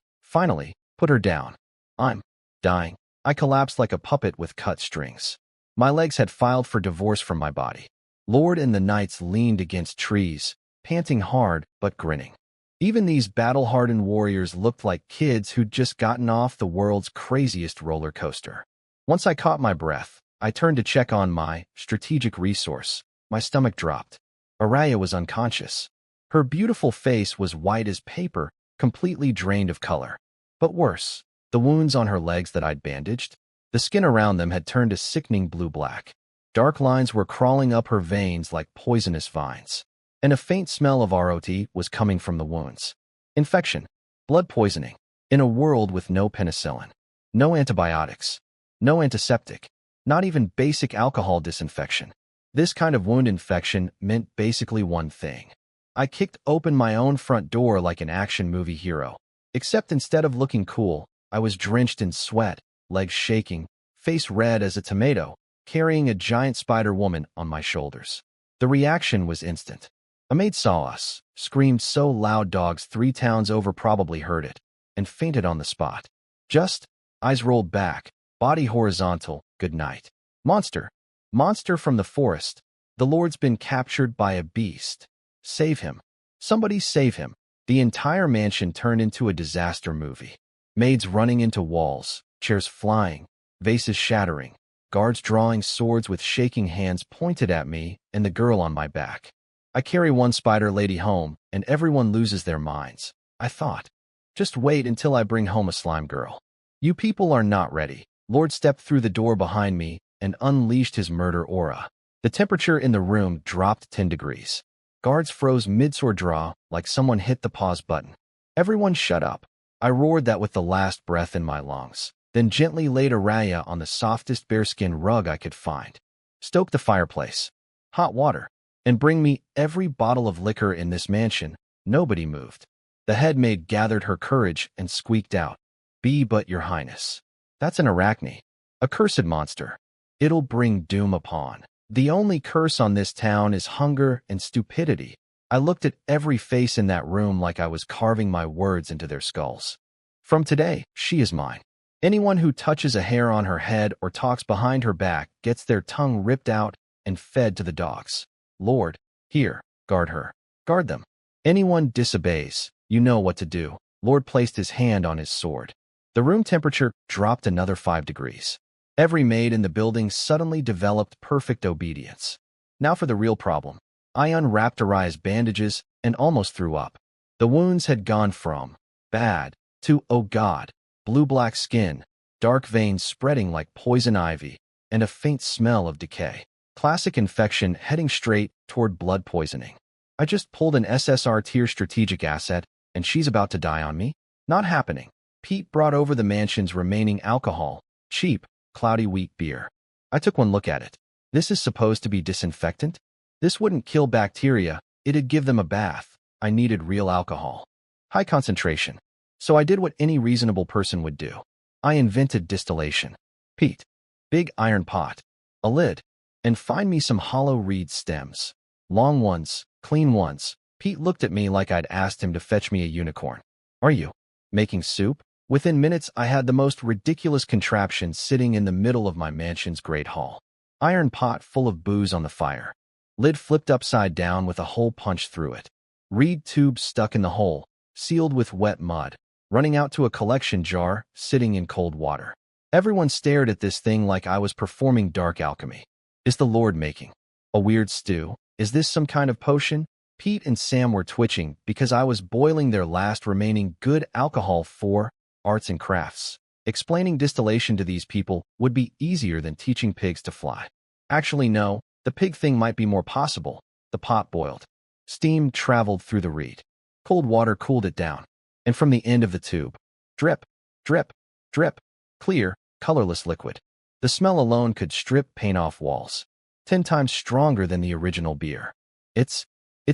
put her down. I'm dying. I collapsed like a puppet with cut strings. My legs had filed for divorce from my body. Lord and the knights leaned against trees, panting hard but grinning. Even these battle-hardened warriors looked like kids who'd just gotten off the world's craziest roller coaster. Once I caught my breath, I turned to check on my strategic resource. My stomach dropped. Araya was unconscious. Her beautiful face was white as paper, completely drained of color. But worse, the wounds on her legs that I'd bandaged, the skin around them had turned a sickening blue-black. Dark lines were crawling up her veins like poisonous vines, and a faint smell of rot was coming from the wounds. Infection, blood poisoning, in a world with no penicillin, no antibiotics, no antiseptic, not even basic alcohol disinfection. This kind of wound infection meant basically one thing. I kicked open my own front door like an action movie hero. Except instead of looking cool, I was drenched in sweat, legs shaking, face red as a tomato, carrying a giant spider woman on my shoulders. The reaction was instant. A maid saw us, screamed so loud dogs 3 towns over probably heard it, and fainted on the spot. Just, eyes rolled back, body horizontal, good night. Monster. Monster from the forest. The Lord's been captured by a beast. Save him. Somebody save him. The entire mansion turned into a disaster movie. Maids running into walls, chairs flying, vases shattering, guards drawing swords with shaking hands pointed at me and the girl on my back. I carry one spider lady home, and everyone loses their minds. I thought. Just wait until I bring home a slime girl. You people are not ready. Lord stepped through the door behind me and unleashed his murder aura. The temperature in the room dropped 10 degrees. Guards froze mid-sword draw like someone hit the pause button. Everyone shut up. I roared that with the last breath in my lungs, then gently laid Araya on the softest bearskin rug I could find. Stoke the fireplace. Hot water. And bring me every bottle of liquor in this mansion. Nobody moved. The head maid gathered her courage and squeaked out, "Be but your highness. That's an arachne. A cursed monster. It'll bring doom upon. The only curse on this town is hunger and stupidity." I looked at every face in that room like I was carving my words into their skulls. From today, she is mine. Anyone who touches a hair on her head or talks behind her back gets their tongue ripped out and fed to the dogs. Lord, here, guard her. Guard them. Anyone disobeys, you know what to do. Lord placed his hand on his sword. The room temperature dropped another 5 degrees. Every maid in the building suddenly developed perfect obedience. Now for the real problem. I unwrapped Araya's bandages and almost threw up. The wounds had gone from bad to, oh God, blue-black skin, dark veins spreading like poison ivy, and a faint smell of decay. Classic infection heading straight toward blood poisoning. I just pulled an SSR tier strategic asset, and she's about to die on me? Not happening. Pete brought over the mansion's remaining alcohol, cheap, cloudy wheat beer. I took one look at it. This is supposed to be disinfectant? This wouldn't kill bacteria, it'd give them a bath. I needed real alcohol. High concentration. So I did what any reasonable person would do. I invented distillation. Pete. Big iron pot. A lid. And find me some hollow reed stems. Long ones, clean ones. Pete looked at me like I'd asked him to fetch me a unicorn. Are you making soup? Within minutes, I had the most ridiculous contraption sitting in the middle of my mansion's great hall. Iron pot full of booze on the fire. Lid flipped upside down with a hole punched through it. Reed tube stuck in the hole, sealed with wet mud. running out to a collection jar, sitting in cold water. Everyone stared at this thing like I was performing dark alchemy. Is the Lord making a weird stew? Is this some kind of potion? Pete and Sam were twitching because I was boiling their last remaining good alcohol for arts and crafts. Explaining distillation to these people would be easier than teaching pigs to fly. Actually, no, the pig thing might be more possible. The pot boiled. Steam traveled through the reed. Cold water cooled it down. And from the end of the tube, drip, drip, drip, clear, colorless liquid. The smell alone could strip paint off walls. 10 times stronger than the original beer. It's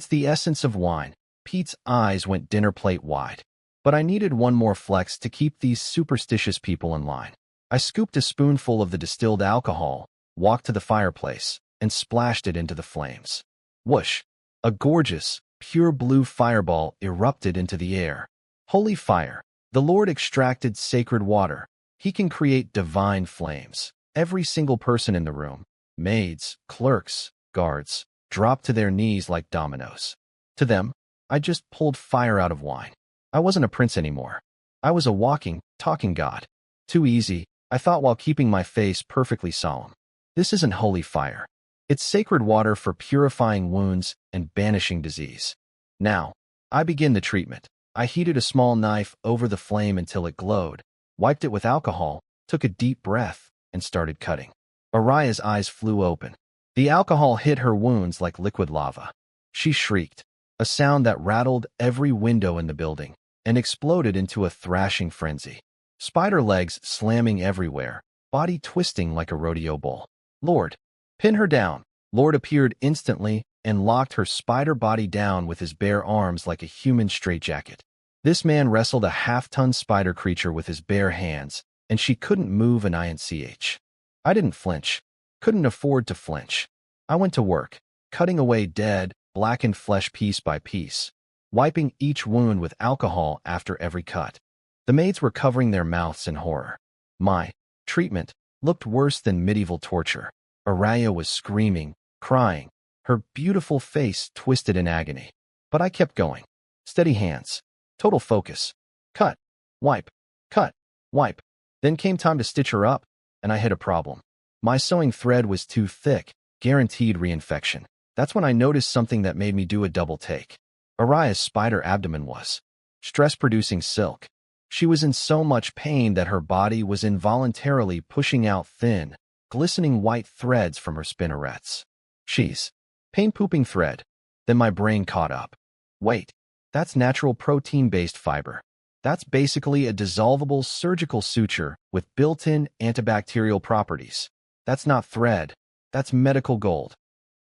the essence of wine. Pete's eyes went dinner plate wide. But I needed one more flex to keep these superstitious people in line. I scooped a spoonful of the distilled alcohol, walked to the fireplace, and splashed it into the flames. Whoosh! A gorgeous, pure blue fireball erupted into the air. Holy fire! The Lord extracted sacred water. He can create divine flames. Every single person in the room, maids, clerks, guards, dropped to their knees like dominoes. To them, I just pulled fire out of wine. I wasn't a prince anymore. I was a walking, talking god. Too easy, I thought while keeping my face perfectly solemn. This isn't holy fire. It's sacred water for purifying wounds and banishing disease. Now, I begin the treatment. I heated a small knife over the flame until it glowed, wiped it with alcohol, took a deep breath, and started cutting. Araya's eyes flew open. The alcohol hit her wounds like liquid lava. She shrieked, a sound that rattled every window in the building, and exploded into a thrashing frenzy. Spider legs slamming everywhere, body twisting like a rodeo bull. Lord, pin her down. Lord appeared instantly and locked her spider body down with his bare arms like a human straitjacket. This man wrestled a half-ton spider creature with his bare hands, and she couldn't move an inch. I didn't flinch, couldn't afford to flinch. I went to work, cutting away dead, blackened flesh piece by piece, wiping each wound with alcohol after every cut. The maids were covering their mouths in horror. My treatment looked worse than medieval torture. Araya was screaming, crying, her beautiful face twisted in agony. But I kept going. Steady hands. Total focus. Cut. Wipe. Cut. Wipe. Then came time to stitch her up, and I hit a problem. My sewing thread was too thick, guaranteed reinfection. That's when I noticed something that made me do a double take. Araya's spider abdomen was stress-producing silk. She was in so much pain that her body was involuntarily pushing out thin, glistening white threads from her spinnerets. She's pain-pooping thread. Then my brain caught up. Wait, that's natural protein-based fiber. That's basically a dissolvable surgical suture with built-in antibacterial properties. That's not thread. That's medical gold.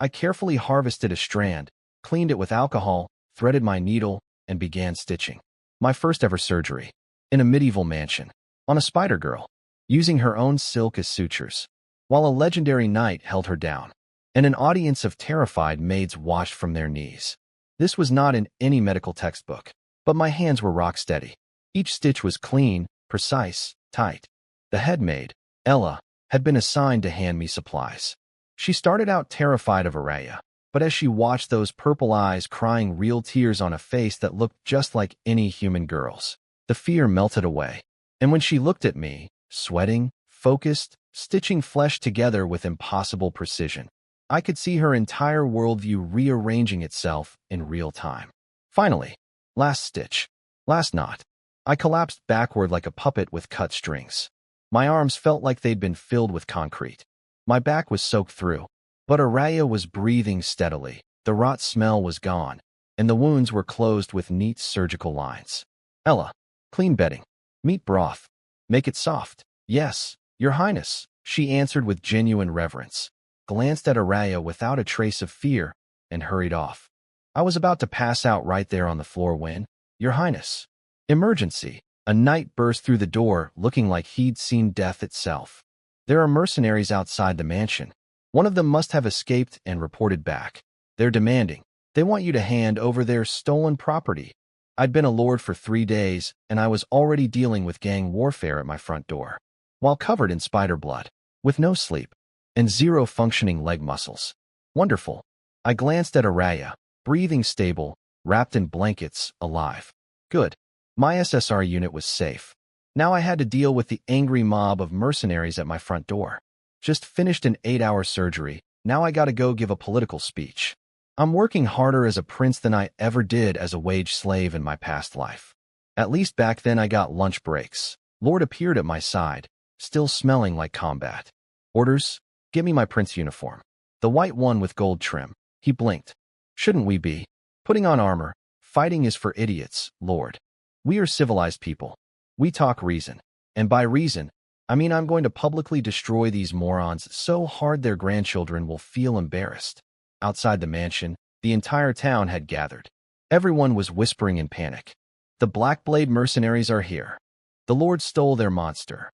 I carefully harvested a strand, cleaned it with alcohol, threaded my needle, and began stitching. My first ever surgery. In a medieval mansion. On a spider girl. Using her own silk as sutures. While a legendary knight held her down. And an audience of terrified maids watched from their knees. This was not in any medical textbook. But my hands were rock steady. Each stitch was clean, precise, tight. The head maid, Ella, had been assigned to hand me supplies. She started out terrified of Araya, but as she watched those purple eyes crying real tears on a face that looked just like any human girl's, the fear melted away. And when she looked at me, sweating, focused, stitching flesh together with impossible precision, I could see her entire worldview rearranging itself in real time. Finally, last stitch, last knot. I collapsed backward like a puppet with cut strings. My arms felt like they'd been filled with concrete. My back was soaked through, but Araya was breathing steadily. The rot smell was gone, and the wounds were closed with neat surgical lines. Ella, clean bedding, meat broth, make it soft. Yes, Your Highness, she answered with genuine reverence, glanced at Araya without a trace of fear, and hurried off. I was about to pass out right there on the floor when, Your Highness, emergency. A knight burst through the door looking like he'd seen death itself. There are mercenaries outside the mansion. One of them must have escaped and reported back. They're demanding. They want you to hand over their stolen property. I'd been a lord for 3 days, and I was already dealing with gang warfare at my front door, while covered in spider blood, with no sleep, and 0 functioning leg muscles. Wonderful. I glanced at Araya, breathing stable, wrapped in blankets, alive. Good. My SSR unit was safe. Now I had to deal with the angry mob of mercenaries at my front door. Just finished an 8-hour surgery. Now I gotta go give a political speech. I'm working harder as a prince than I ever did as a wage slave in my past life. At least back then I got lunch breaks. Lord appeared at my side, still smelling like combat. Orders? Give me my prince uniform. The white one with gold trim. He blinked. Shouldn't we be? Putting on armor. Fighting is for idiots, Lord. We are civilized people. We talk reason. And by reason, I mean I'm going to publicly destroy these morons so hard their grandchildren will feel embarrassed. Outside the mansion, the entire town had gathered. Everyone was whispering in panic. The Blackblade mercenaries are here. The Lord stole their monster.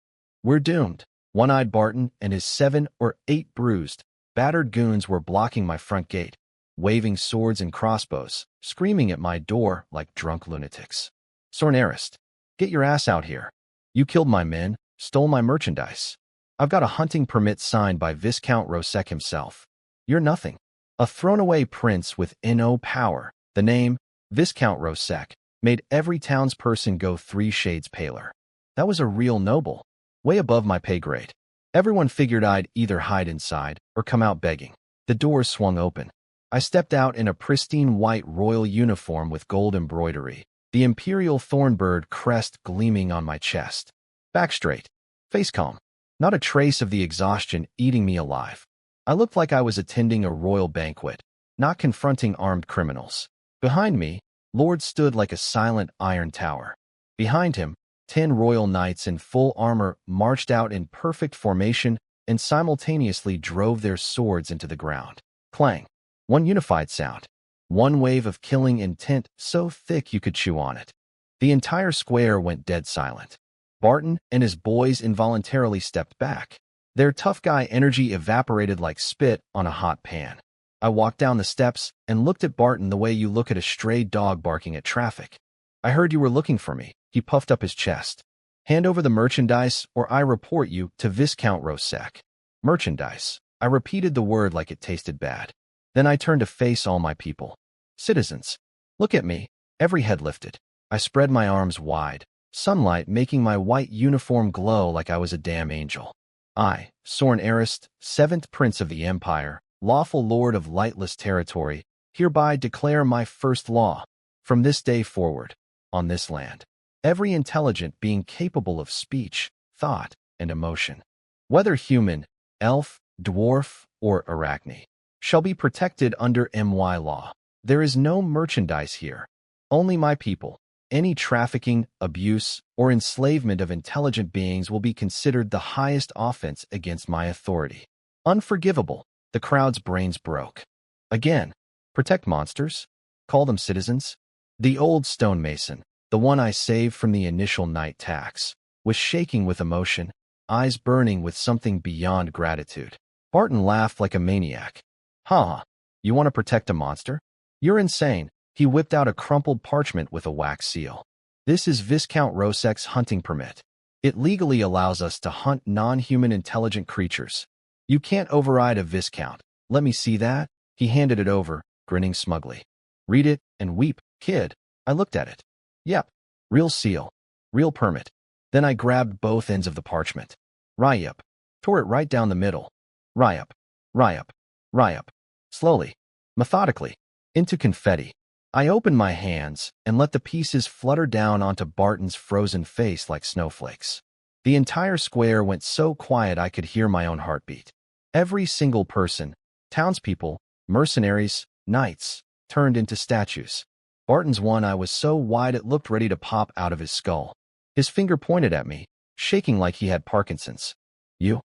We're doomed. One-eyed Barton and his 7 or 8 bruised, battered goons were blocking my front gate, waving swords and crossbows, screaming at my door like drunk lunatics. Sornarist, get your ass out here. You killed my men, stole my merchandise. I've got a hunting permit signed by Viscount Rosek himself. You're nothing. A thrown-away prince with no power. The name, Viscount Rosek, made every townsperson go 3 shades paler. That was a real noble, way above my pay grade. Everyone figured I'd either hide inside or come out begging. The doors swung open. I stepped out in a pristine white royal uniform with gold embroidery, the imperial thornbird crest gleaming on my chest. Back straight, face calm, not a trace of the exhaustion eating me alive. I looked like I was attending a royal banquet, not confronting armed criminals. Behind me, Lord stood like a silent iron tower. Behind him, 10 royal knights in full armor marched out in perfect formation and simultaneously drove their swords into the ground. Clang. One unified sound. One wave of killing intent so thick you could chew on it. The entire square went dead silent. Barton and his boys involuntarily stepped back. Their tough guy energy evaporated like spit on a hot pan. I walked down the steps and looked at Barton the way you look at a stray dog barking at traffic. I heard you were looking for me. He puffed up his chest. Hand over the merchandise or I report you to Viscount Rosek. Merchandise. I repeated the word like it tasted bad. Then I turned to face all my people. Citizens, look at me. Every head lifted. I spread my arms wide, sunlight making my white uniform glow like I was a damn angel. I, Sorn Arist, 7th Prince of the Empire, lawful lord of lightless territory, hereby declare my first law. From this day forward, on this land, every intelligent being capable of speech, thought, and emotion, whether human, elf, dwarf, or arachne, shall be protected under MY law. There is no merchandise here. Only my people. Any trafficking, abuse, or enslavement of intelligent beings will be considered the highest offense against my authority. Unforgivable. The crowd's brains broke. Again, protect monsters? Call them citizens? The old stonemason, the one I saved from the initial night tax, was shaking with emotion, eyes burning with something beyond gratitude. Barton laughed like a maniac. Huh, you want to protect a monster? You're insane. He whipped out a crumpled parchment with a wax seal. This is Viscount Rosek's hunting permit. It legally allows us to hunt non-human intelligent creatures. You can't override a Viscount. Let me see that. He handed it over, grinning smugly. Read it and weep, kid. I looked at it. Yep, real seal, real permit. Then I grabbed both ends of the parchment. Ryup. Tore it right down the middle. Ryup, Ryup, Ryup. Slowly, methodically, into confetti. I opened my hands and let the pieces flutter down onto Barton's frozen face like snowflakes. The entire square went so quiet I could hear my own heartbeat. Every single person, townspeople, mercenaries, knights, turned into statues. Barton's one eye was so wide it looked ready to pop out of his skull. His finger pointed at me, shaking like he had Parkinson's. You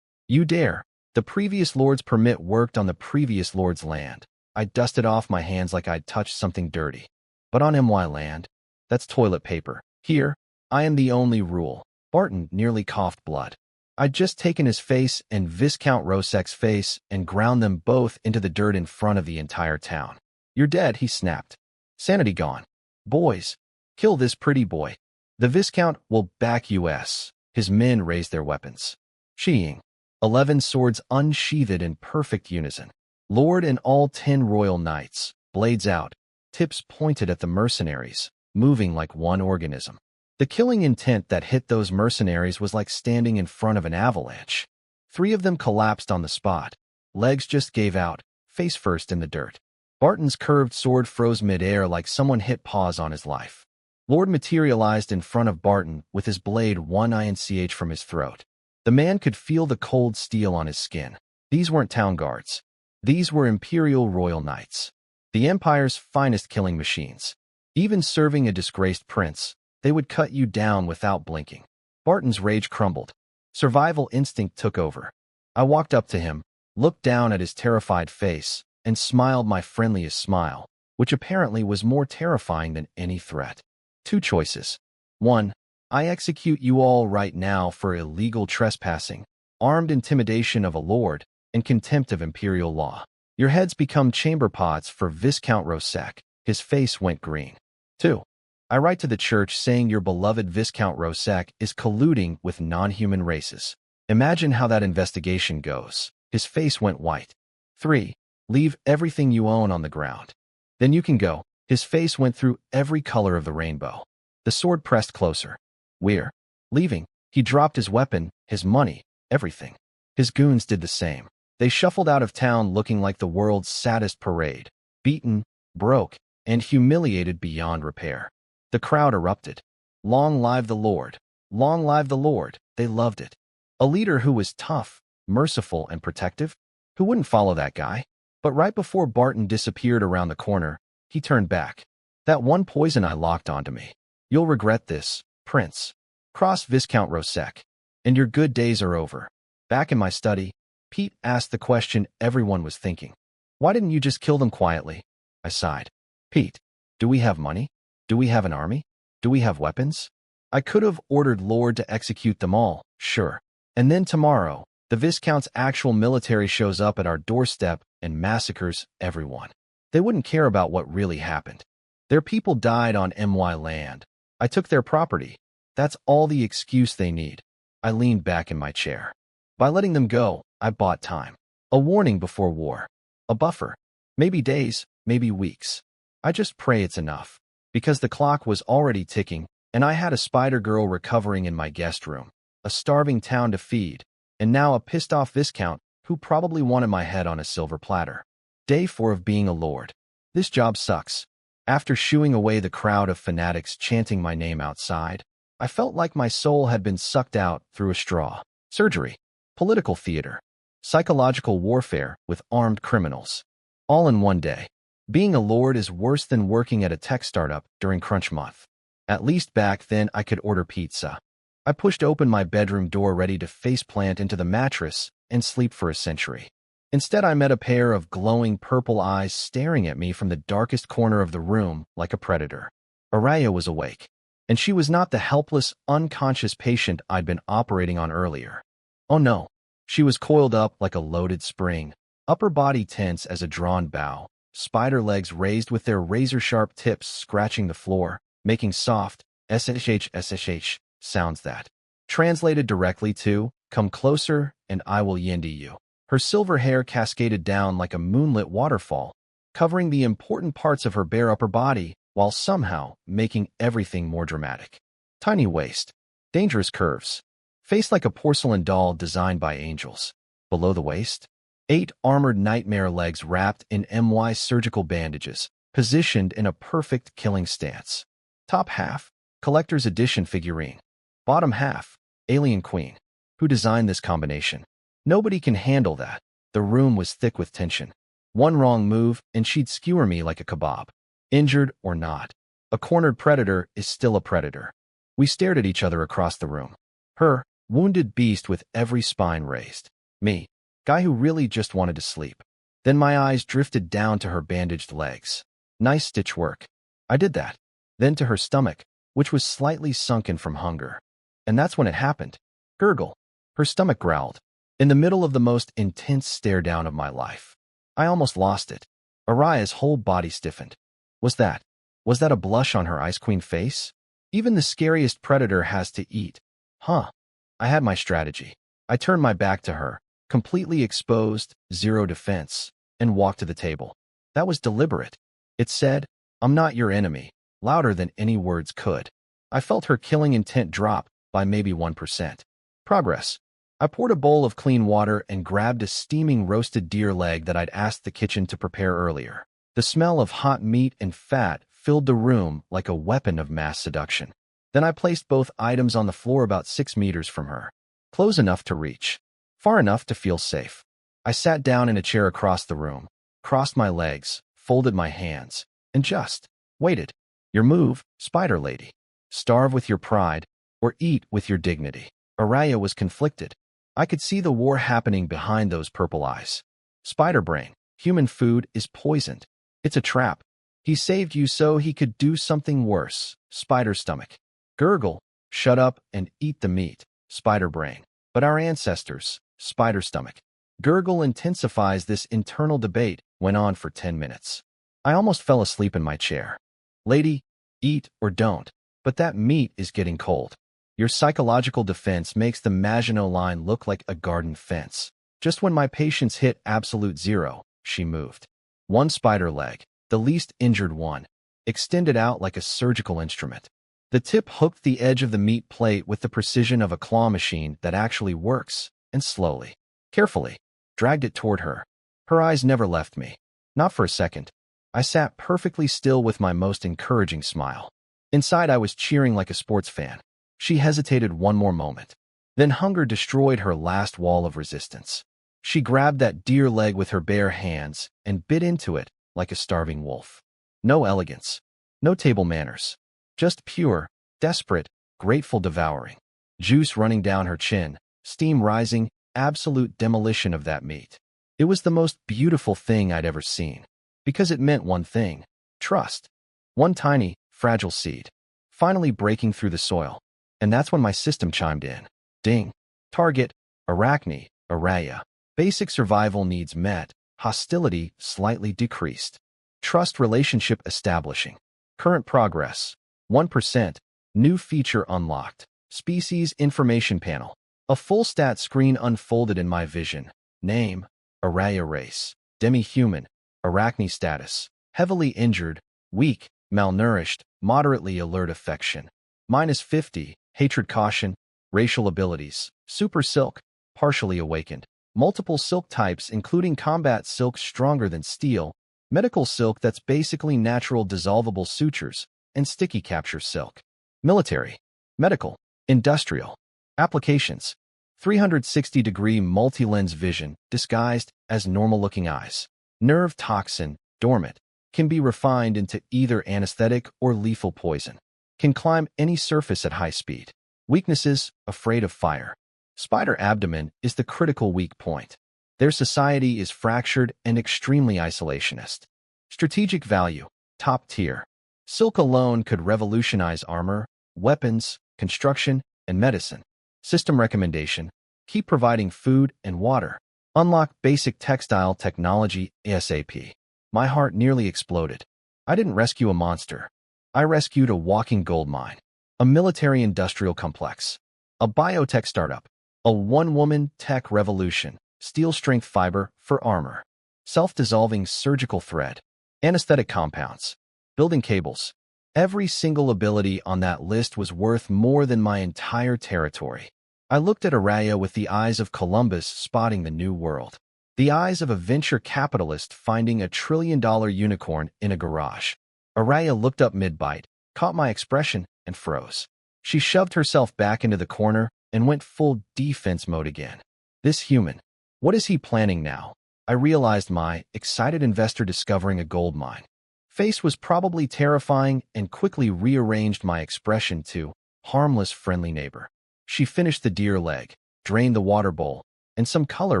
dare. The previous lord's permit worked on the previous lord's land. I dusted off my hands like I'd touched something dirty. But on MY land, that's toilet paper. Here, I am the only rule. Barton nearly coughed blood. I'd just taken his face and Viscount Rosek's face and ground them both into the dirt in front of the entire town. You're dead, he snapped. Sanity gone. Boys, kill this pretty boy. The Viscount will back us. His men raised their weapons. Sheeing. 11 swords unsheathed in perfect unison. Lord and all 10 royal knights, blades out, tips pointed at the mercenaries, moving like one organism. The killing intent that hit those mercenaries was like standing in front of an avalanche. 3 of them collapsed on the spot. Legs just gave out, face first in the dirt. Barton's curved sword froze midair like someone hit pause on his life. Lord materialized in front of Barton with his blade 1 inch from his throat. The man could feel the cold steel on his skin. These weren't town guards. These were Imperial Royal Knights. The Empire's finest killing machines. Even serving a disgraced prince, they would cut you down without blinking. Barton's rage crumbled. Survival instinct took over. I walked up to him, looked down at his terrified face, and smiled my friendliest smile, which apparently was more terrifying than any threat. 2 choices. 1. I execute you all right now for illegal trespassing, armed intimidation of a lord, and contempt of imperial law. Your heads become chamber pots for Viscount Rosek. His face went green. 2. I write to the church saying your beloved Viscount Rosek is colluding with non-human races. Imagine how that investigation goes. His face went white. 3. Leave everything you own on the ground. Then you can go. His face went through every color of the rainbow. The sword pressed closer. We're leaving. He dropped his weapon, his money, everything. His goons did the same. They shuffled out of town looking like the world's saddest parade, beaten, broke, and humiliated beyond repair. The crowd erupted. Long live the Lord! Long live the Lord! They loved it. A leader who was tough, merciful, and protective? Who wouldn't follow that guy? But right before Barton disappeared around the corner, he turned back. That one poison eye locked onto me. You'll regret this, Prince. Cross Viscount Rosek. And your good days are over. Back in my study, Pete asked the question everyone was thinking. Why didn't you just kill them quietly? I sighed. Pete, do we have money? Do we have an army? Do we have weapons? I could have ordered Lord to execute them all, sure. And then tomorrow, the Viscount's actual military shows up at our doorstep and massacres everyone. They wouldn't care about what really happened. Their people died on MY land. I took their property. That's all the excuse they need. I leaned back in my chair. By letting them go, I bought time. A warning before war. A buffer. Maybe days, maybe weeks. I just pray it's enough. Because the clock was already ticking, and I had a spider girl recovering in my guest room, a starving town to feed, and now a pissed-off Viscount who probably wanted my head on a silver platter. Day 4 of being a lord. This job sucks. After shooing away the crowd of fanatics chanting my name outside, I felt like my soul had been sucked out through a straw. Surgery. Political theater. Psychological warfare with armed criminals. All in one day. Being a lord is worse than working at a tech startup during crunch month. At least back then I could order pizza. I pushed open my bedroom door ready to faceplant into the mattress and sleep for a century. Instead, I met a pair of glowing purple eyes staring at me from the darkest corner of the room like a predator. Araya was awake, and she was not the helpless, unconscious patient I'd been operating on earlier. Oh no, she was coiled up like a loaded spring, upper body tense as a drawn bow, spider legs raised with their razor-sharp tips scratching the floor, making soft, SSH sounds that translated directly to, come closer and I will yendi you. Her silver hair cascaded down like a moonlit waterfall, covering the important parts of her bare upper body while somehow making everything more dramatic. Tiny waist, dangerous curves, face like a porcelain doll designed by angels. Below the waist, 8 armored nightmare legs wrapped in MY surgical bandages, positioned in a perfect killing stance. Top half, collector's edition figurine. Bottom half, alien queen. Who designed this combination? Nobody can handle that. The room was thick with tension. One wrong move, and she'd skewer me like a kebab. Injured or not, a cornered predator is still a predator. We stared at each other across the room. Her, wounded beast with every spine raised. Me, guy who really just wanted to sleep. Then my eyes drifted down to her bandaged legs. Nice stitch work. I did that. Then to her stomach, which was slightly sunken from hunger. And that's when it happened. Gurgle. Her stomach growled. In the middle of the most intense stare-down of my life. I almost lost it. Araya's whole body stiffened. Was that a blush on her Ice Queen face? Even the scariest predator has to eat. Huh. I had my strategy. I turned my back to her, completely exposed, zero defense, and walked to the table. That was deliberate. It said, I'm not your enemy. louder than any words could. I felt her killing intent drop by maybe 1%. Progress. I poured a bowl of clean water and grabbed a steaming roasted deer leg that I'd asked the kitchen to prepare earlier. The smell of hot meat and fat filled the room like a weapon of mass seduction. Then I placed both items on the floor about 6 meters from her, close enough to reach, far enough to feel safe. I sat down in a chair across the room, crossed my legs, folded my hands, and just waited. Your move, spider lady. Starve with your pride, or eat with your dignity. Araya was conflicted. I could see the war happening behind those purple eyes. Spider brain, human food is poisoned. It's a trap. He saved you so he could do something worse. Spider stomach. Gurgle, shut up and eat the meat. Spider brain. But our ancestors, spider stomach. Gurgle intensifies this internal debate, went on for 10 minutes. I almost fell asleep in my chair. Lady, eat or don't, but that meat is getting cold. Your psychological defense makes the Maginot Line look like a garden fence. Just when my patience hit absolute zero, she moved. One spider leg, the least injured one, extended out like a surgical instrument. The tip hooked the edge of the meat plate with the precision of a claw machine that actually works, and slowly, carefully, dragged it toward her. Her eyes never left me. Not for a second. I sat perfectly still with my most encouraging smile. Inside I was cheering like a sports fan. She hesitated one more moment. Then hunger destroyed her last wall of resistance. She grabbed that deer leg with her bare hands and bit into it like a starving wolf. No elegance. No table manners. Just pure, desperate, grateful devouring. Juice running down her chin, steam rising, absolute demolition of that meat. It was the most beautiful thing I'd ever seen. Because it meant one thing. Trust. One tiny, fragile seed. Finally breaking through the soil. And that's when my system chimed in. Ding. Target. Arachne. Araya. Basic survival needs met. Hostility slightly decreased. Trust relationship establishing. Current progress. 1%. New feature unlocked. Species information panel. A full stat screen unfolded in my vision. Name. Araya race. Demi-human. Arachne status. Heavily injured. Weak. Malnourished. Moderately alert affection. -50. Hatred caution. Racial abilities. Super silk. Partially awakened. Multiple silk types including combat silk stronger than steel, medical silk that's basically natural dissolvable sutures, and sticky capture silk. Military. Medical. Industrial. Applications. 360-degree multi-lens vision disguised as normal-looking eyes. Nerve toxin, dormant, can be refined into either anesthetic or lethal poison. Can climb any surface at high speed. Weaknesses, afraid of fire. Spider abdomen is the critical weak point. Their society is fractured and extremely isolationist. Strategic value, top tier. Silk alone could revolutionize armor, weapons, construction, and medicine. System recommendation, keep providing food and water. Unlock basic textile technology ASAP. My heart nearly exploded. I didn't rescue a monster. I rescued a walking gold mine. A military-industrial complex. A biotech startup. A one-woman tech revolution. Steel strength fiber for armor. Self-dissolving surgical thread. Anesthetic compounds. Building cables. Every single ability on that list was worth more than my entire territory. I looked at Araya with the eyes of Columbus spotting the new world. The eyes of a venture capitalist finding a trillion-dollar unicorn in a garage. Araya looked up mid-bite, caught my expression, and froze. She shoved herself back into the corner and went full defense mode again. This human. What is he planning now? I realized my excited investor discovering a gold mine. Face was probably terrifying and quickly rearranged my expression to harmless friendly neighbor. She finished the deer leg, drained the water bowl, and some color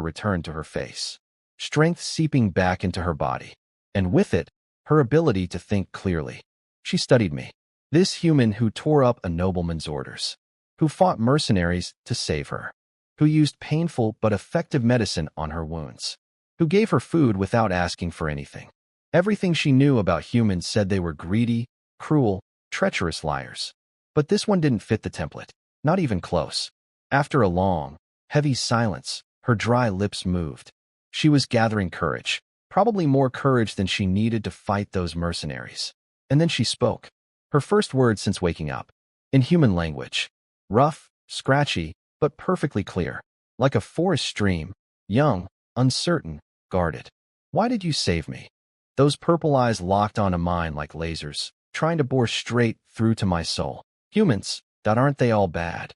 returned to her face. Strength seeping back into her body. And with it, her ability to think clearly. She studied me. This human who tore up a nobleman's orders. Who fought mercenaries to save her. Who used painful but effective medicine on her wounds. Who gave her food without asking for anything. Everything she knew about humans said they were greedy, cruel, treacherous liars. But this one didn't fit the template. Not even close. After a long, heavy silence, her dry lips moved. She was gathering courage. Probably more courage than she needed to fight those mercenaries. And then she spoke. Her first words since waking up. In human language. Rough, scratchy, but perfectly clear. Like a forest stream. Young, uncertain, guarded. Why did you save me? Those purple eyes locked onto mine like lasers, trying to bore straight through to my soul. Humans, that aren't they all bad?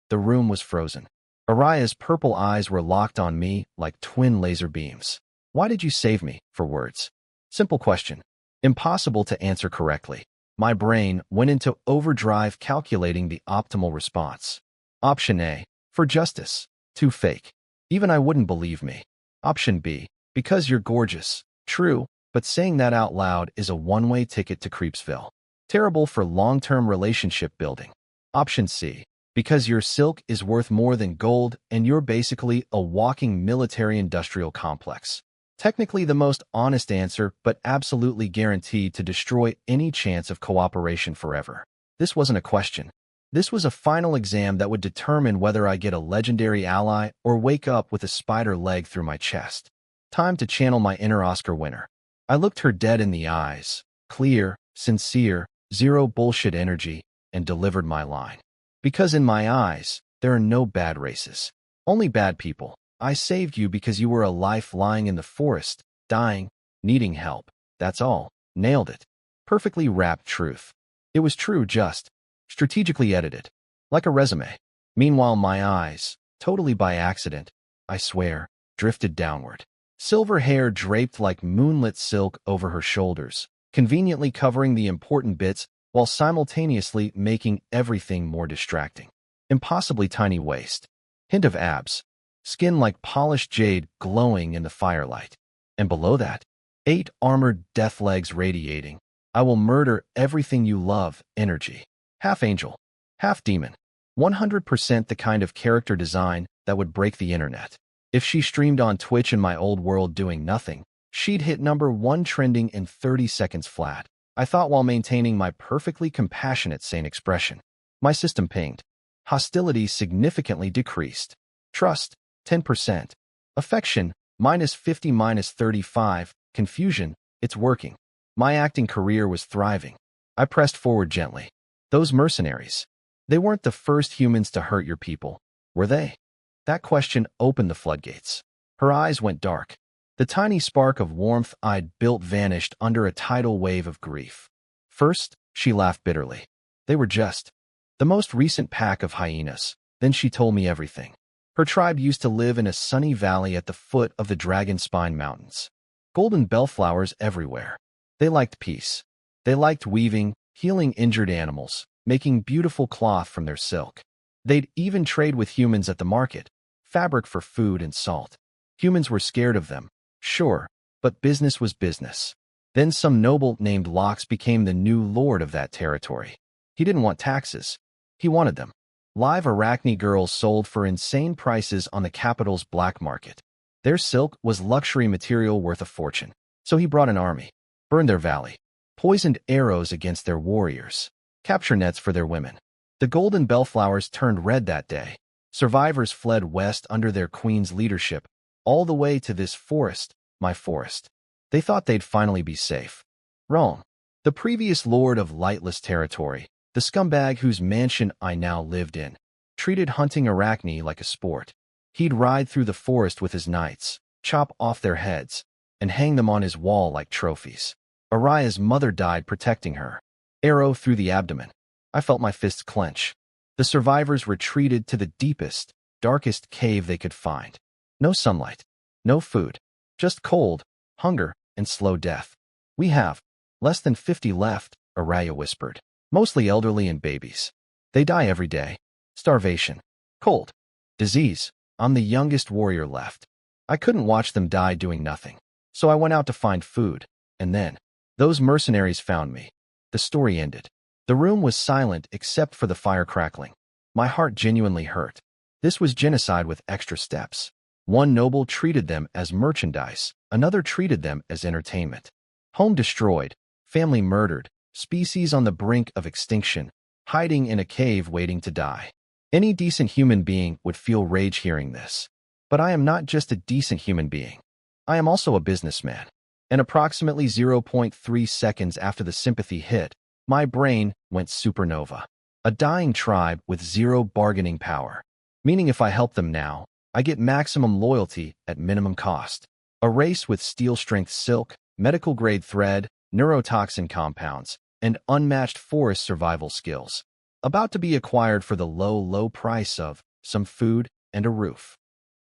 The room was frozen. Araya's purple eyes were locked on me like twin laser beams. Why did you save me? For words. Simple question. Impossible to answer correctly. My brain went into overdrive calculating the optimal response. Option A. For justice. Too fake. Even I wouldn't believe me. Option B. Because you're gorgeous. True, but saying that out loud is a one-way ticket to Creepsville. Terrible for long-term relationship building. Option C. Because your silk is worth more than gold and you're basically a walking military-industrial complex. Technically the most honest answer, but absolutely guaranteed to destroy any chance of cooperation forever. This wasn't a question. This was a final exam that would determine whether I get a legendary ally or wake up with a spider leg through my chest. Time to channel my inner Oscar winner. I looked her dead in the eyes, clear, sincere, zero bullshit energy, and delivered my line. Because in my eyes, there are no bad races. Only bad people. I saved you because you were a life lying in the forest, dying, needing help. That's all. Nailed it. Perfectly wrapped truth. It was true, just strategically edited. Like a resume. Meanwhile, my eyes, totally by accident, I swear, drifted downward. Silver hair draped like moonlit silk over her shoulders, conveniently covering the important bits while simultaneously making everything more distracting. Impossibly tiny waist. Hint of abs. Skin like polished jade glowing in the firelight. And below that, 8 armored death legs radiating. I will murder everything you love, energy. Half angel. Half demon. 100% the kind of character design that would break the internet. If she streamed on Twitch in my old world doing nothing, she'd hit #1 trending in 30 seconds flat. I thought while maintaining my perfectly compassionate, sane expression. My system pinged. Hostility significantly decreased. Trust, 10%. Affection, -50, -35. Confusion, it's working. My acting career was thriving. I pressed forward gently. Those mercenaries. They weren't the first humans to hurt your people, were they? That question opened the floodgates. Her eyes went dark. The tiny spark of warmth I'd built vanished under a tidal wave of grief. First, she laughed bitterly. They were just the most recent pack of hyenas. Then she told me everything. Her tribe used to live in a sunny valley at the foot of the Dragon Spine Mountains. Golden bellflowers everywhere. They liked peace. They liked weaving, healing injured animals, making beautiful cloth from their silk. They'd even trade with humans at the market, fabric for food and salt. Humans were scared of them. Sure, but business was business. Then some noble named Lox became the new lord of that territory. He didn't want taxes. He wanted them. Live Arachne girls sold for insane prices on the capital's black market. Their silk was luxury material worth a fortune. So he brought an army, burned their valley, poisoned arrows against their warriors, capture nets for their women. The golden bellflowers turned red that day. Survivors fled west under their queen's leadership, all the way to this forest, my forest. They thought they'd finally be safe. Wrong. The previous lord of lightless territory, the scumbag whose mansion I now lived in, treated hunting Arachne like a sport. He'd ride through the forest with his knights, chop off their heads, and hang them on his wall like trophies. Araya's mother died protecting her. Arrow through the abdomen. I felt my fists clench. The survivors retreated to the deepest, darkest cave they could find. No sunlight, no food, just cold, hunger, and slow death. We have less than 50 left, Araya whispered. Mostly elderly and babies. They die every day. Starvation, cold, disease. I'm the youngest warrior left. I couldn't watch them die doing nothing. So I went out to find food, and then those mercenaries found me. The story ended. The room was silent except for the fire crackling. My heart genuinely hurt. This was genocide with extra steps. One noble treated them as merchandise, another treated them as entertainment. Home destroyed, family murdered, species on the brink of extinction, hiding in a cave waiting to die. Any decent human being would feel rage hearing this. But I am not just a decent human being. I am also a businessman. And approximately 0.3 seconds after the sympathy hit, My brain went supernova. A dying tribe with zero bargaining power. Meaning if I help them now, I get maximum loyalty at minimum cost. A race with steel-strength silk, medical-grade thread, neurotoxin compounds, and unmatched forest survival skills. About to be acquired for the low, low price of some food and a roof.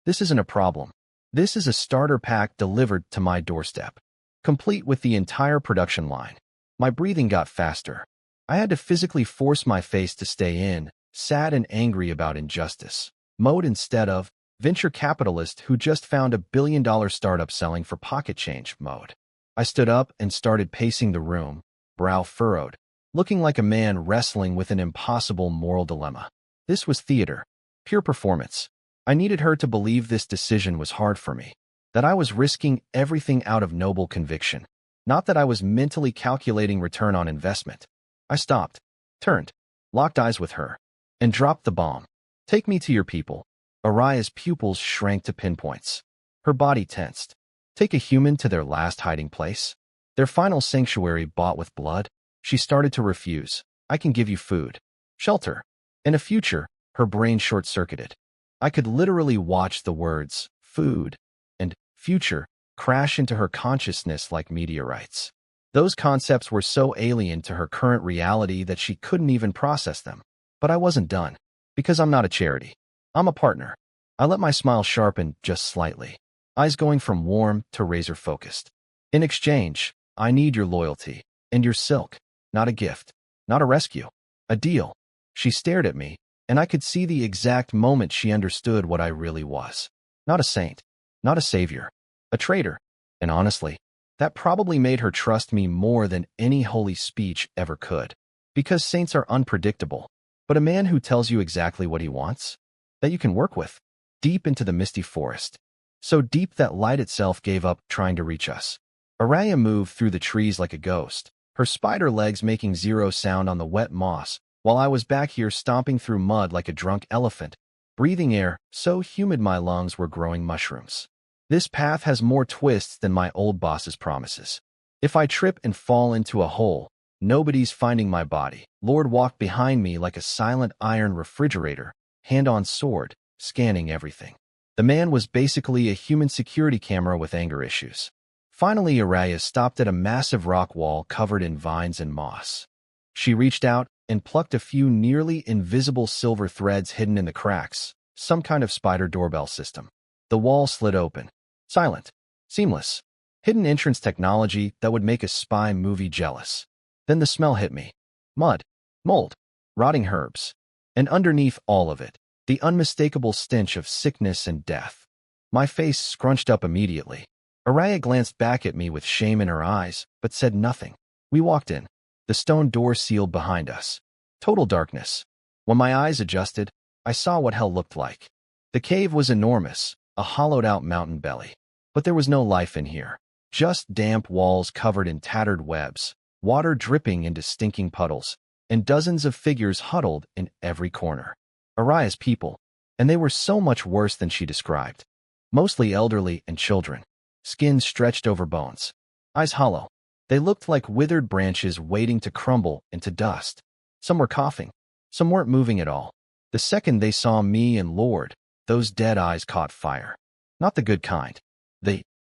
This isn't a problem. This is a starter pack delivered to my doorstep, complete with the entire production line. My breathing got faster. I had to physically force my face to stay in, sad and angry about injustice. Mode instead of venture capitalist who just found $1 billion startup selling for pocket change mode. I stood up and started pacing the room, brow furrowed, looking like a man wrestling with an impossible moral dilemma. This was theater, pure performance. I needed her to believe this decision was hard for me, that I was risking everything out of noble conviction, not that I was mentally calculating return on investment. I stopped, turned, locked eyes with her, and dropped the bomb. Take me to your people. Araya's pupils shrank to pinpoints. Her body tensed. Take a human to their last hiding place? Their final sanctuary bought with blood? She started to refuse. I can give you food, shelter, and a future. Her brain short-circuited. I could literally watch the words, food, and future, crash into her consciousness like meteorites. Those concepts were so alien to her current reality that she couldn't even process them. But I wasn't done, because I'm not a charity. I'm a partner. I let my smile sharpen just slightly, eyes going from warm to razor-focused. In exchange, I need your loyalty, and your silk, not a gift, not a rescue, a deal. She stared at me, and I could see the exact moment she understood what I really was. Not a saint, not a savior, a traitor. And honestly, that probably made her trust me more than any holy speech ever could. Because saints are unpredictable, but a man who tells you exactly what he wants, that you can work with, deep into the misty forest. So deep that light itself gave up trying to reach us. Araya moved through the trees like a ghost, her spider legs making zero sound on the wet moss, while I was back here stomping through mud like a drunk elephant, breathing air so humid my lungs were growing mushrooms. This path has more twists than my old boss's promises. If I trip and fall into a hole, nobody's finding my body. Lord walked behind me like a silent iron refrigerator, hand on sword, scanning everything. The man was basically a human security camera with anger issues. Finally, Araya stopped at a massive rock wall covered in vines and moss. She reached out and plucked a few nearly invisible silver threads hidden in the cracks, some kind of spider doorbell system. The wall slid open. Silent. Seamless. Hidden entrance technology that would make a spy movie jealous. Then the smell hit me. Mud. Mold. Rotting herbs. And underneath all of it, the unmistakable stench of sickness and death. My face scrunched up immediately. Araya glanced back at me with shame in her eyes, but said nothing. We walked in. The stone door sealed behind us. Total darkness. When my eyes adjusted, I saw what hell looked like. The cave was enormous, a hollowed-out mountain belly. But there was no life in here. Just damp walls covered in tattered webs, water dripping into stinking puddles, and dozens of figures huddled in every corner. Araya's people, and they were so much worse than she described. Mostly elderly and children. Skin stretched over bones. Eyes hollow. They looked like withered branches waiting to crumble into dust. Some were coughing. Some weren't moving at all. The second they saw me and Lord, those dead eyes caught fire. Not the good kind.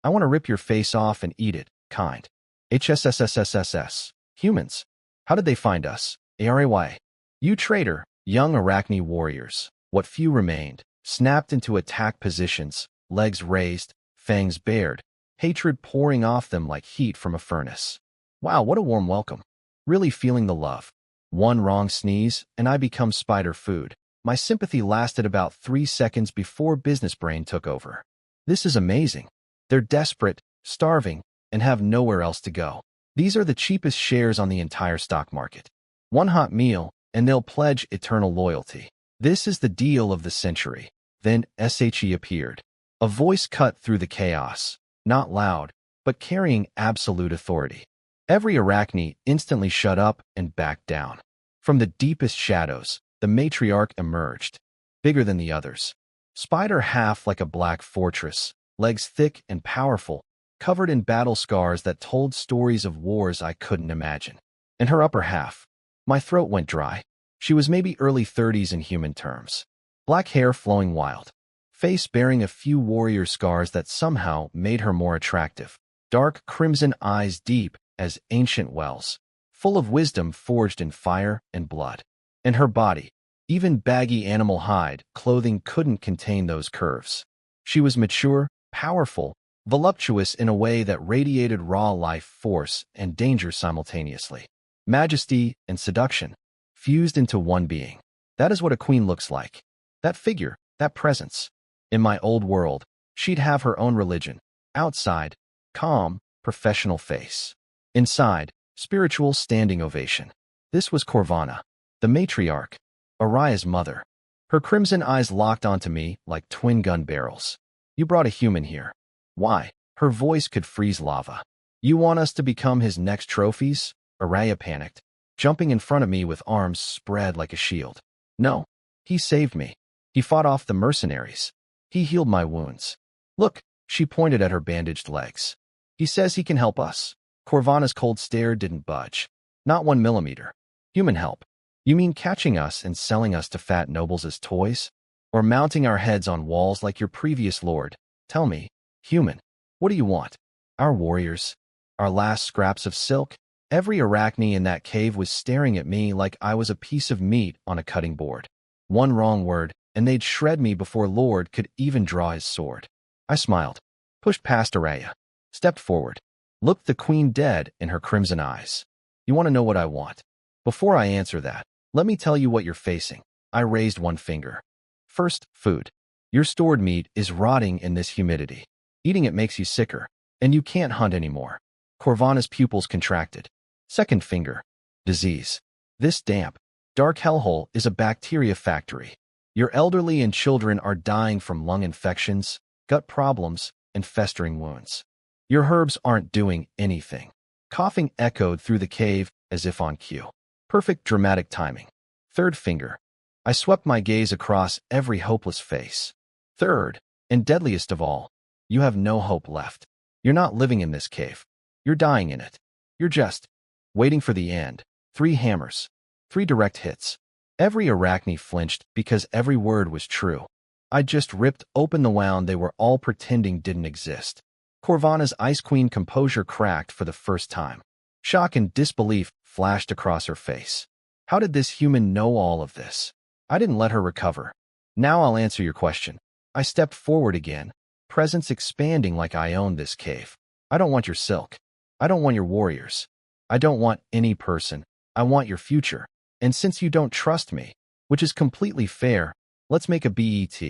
I want to rip your face off and eat it, kind. HSSSSSS. Humans. How did they find us? Aray. You traitor, young Arachne warriors, what few remained, snapped into attack positions, legs raised, fangs bared, hatred pouring off them like heat from a furnace. Wow, what a warm welcome. Really feeling the love. One wrong sneeze, and I become spider food. My sympathy lasted about 3 seconds before business brain took over. This is amazing. They're desperate, starving, and have nowhere else to go. These are the cheapest shares on the entire stock market. One hot meal, and they'll pledge eternal loyalty. This is the deal of the century. Then SHE appeared. A voice cut through the chaos, not loud, but carrying absolute authority. Every Arachne instantly shut up and backed down. From the deepest shadows, the matriarch emerged, bigger than the others. Spider half like a black fortress, legs thick and powerful, covered in battle scars that told stories of wars I couldn't imagine. in her upper half. My throat went dry. She was maybe early 30s in human terms. Black hair flowing wild. Face bearing a few warrior scars that somehow made her more attractive. Dark crimson eyes deep as ancient wells, full of wisdom forged in fire and blood. And her body, even baggy animal hide clothing couldn't contain those curves. She was mature, powerful, voluptuous in a way that radiated raw life force and danger simultaneously. Majesty and seduction, fused into one being. That is what a queen looks like. That figure, that presence. In my old world, she'd have her own religion. Outside, calm, professional face. Inside, spiritual standing ovation. This was Corvana, the matriarch, Araya's mother. Her crimson eyes locked onto me like twin gun barrels. You brought a human here. Why? Her voice could freeze lava. You want us to become his next trophies? Araya panicked, jumping in front of me with arms spread like a shield. No. He saved me. He fought off the mercenaries. He healed my wounds. Look, she pointed at her bandaged legs. He says he can help us. Corvana's cold stare didn't budge. Not 1 millimeter. Human help. You mean catching us and selling us to fat nobles as toys? Or mounting our heads on walls like your previous lord? Tell me, human, what do you want? Our warriors? Our last scraps of silk? Every arachne in that cave was staring at me like I was a piece of meat on a cutting board. One wrong word, and they'd shred me before Lord could even draw his sword. I smiled, pushed past Araya, stepped forward, looked the queen dead in her crimson eyes. You want to know what I want? Before I answer that, let me tell you what you're facing. I raised one finger. First, food. Your stored meat is rotting in this humidity. Eating it makes you sicker, and you can't hunt anymore. Corvana's pupils contracted. Second finger. Disease. This damp, dark hellhole is a bacteria factory. Your elderly and children are dying from lung infections, gut problems, and festering wounds. Your herbs aren't doing anything. Coughing echoed through the cave as if on cue. Perfect dramatic timing. Third finger. I swept my gaze across every hopeless face. Third, and deadliest of all, you have no hope left. You're not living in this cave. You're dying in it. You're just waiting for the end. 3 hammers. 3 direct hits. Every arachne flinched because every word was true. I just ripped open the wound they were all pretending didn't exist. Corvana's Ice Queen composure cracked for the first time. Shock and disbelief flashed across her face. How did this human know all of this? I didn't let her recover. Now I'll answer your question. I stepped forward again, presence expanding like I owned this cave. I don't want your silk. I don't want your warriors. I don't want any person. I want your future. And since you don't trust me, which is completely fair, let's make a bet,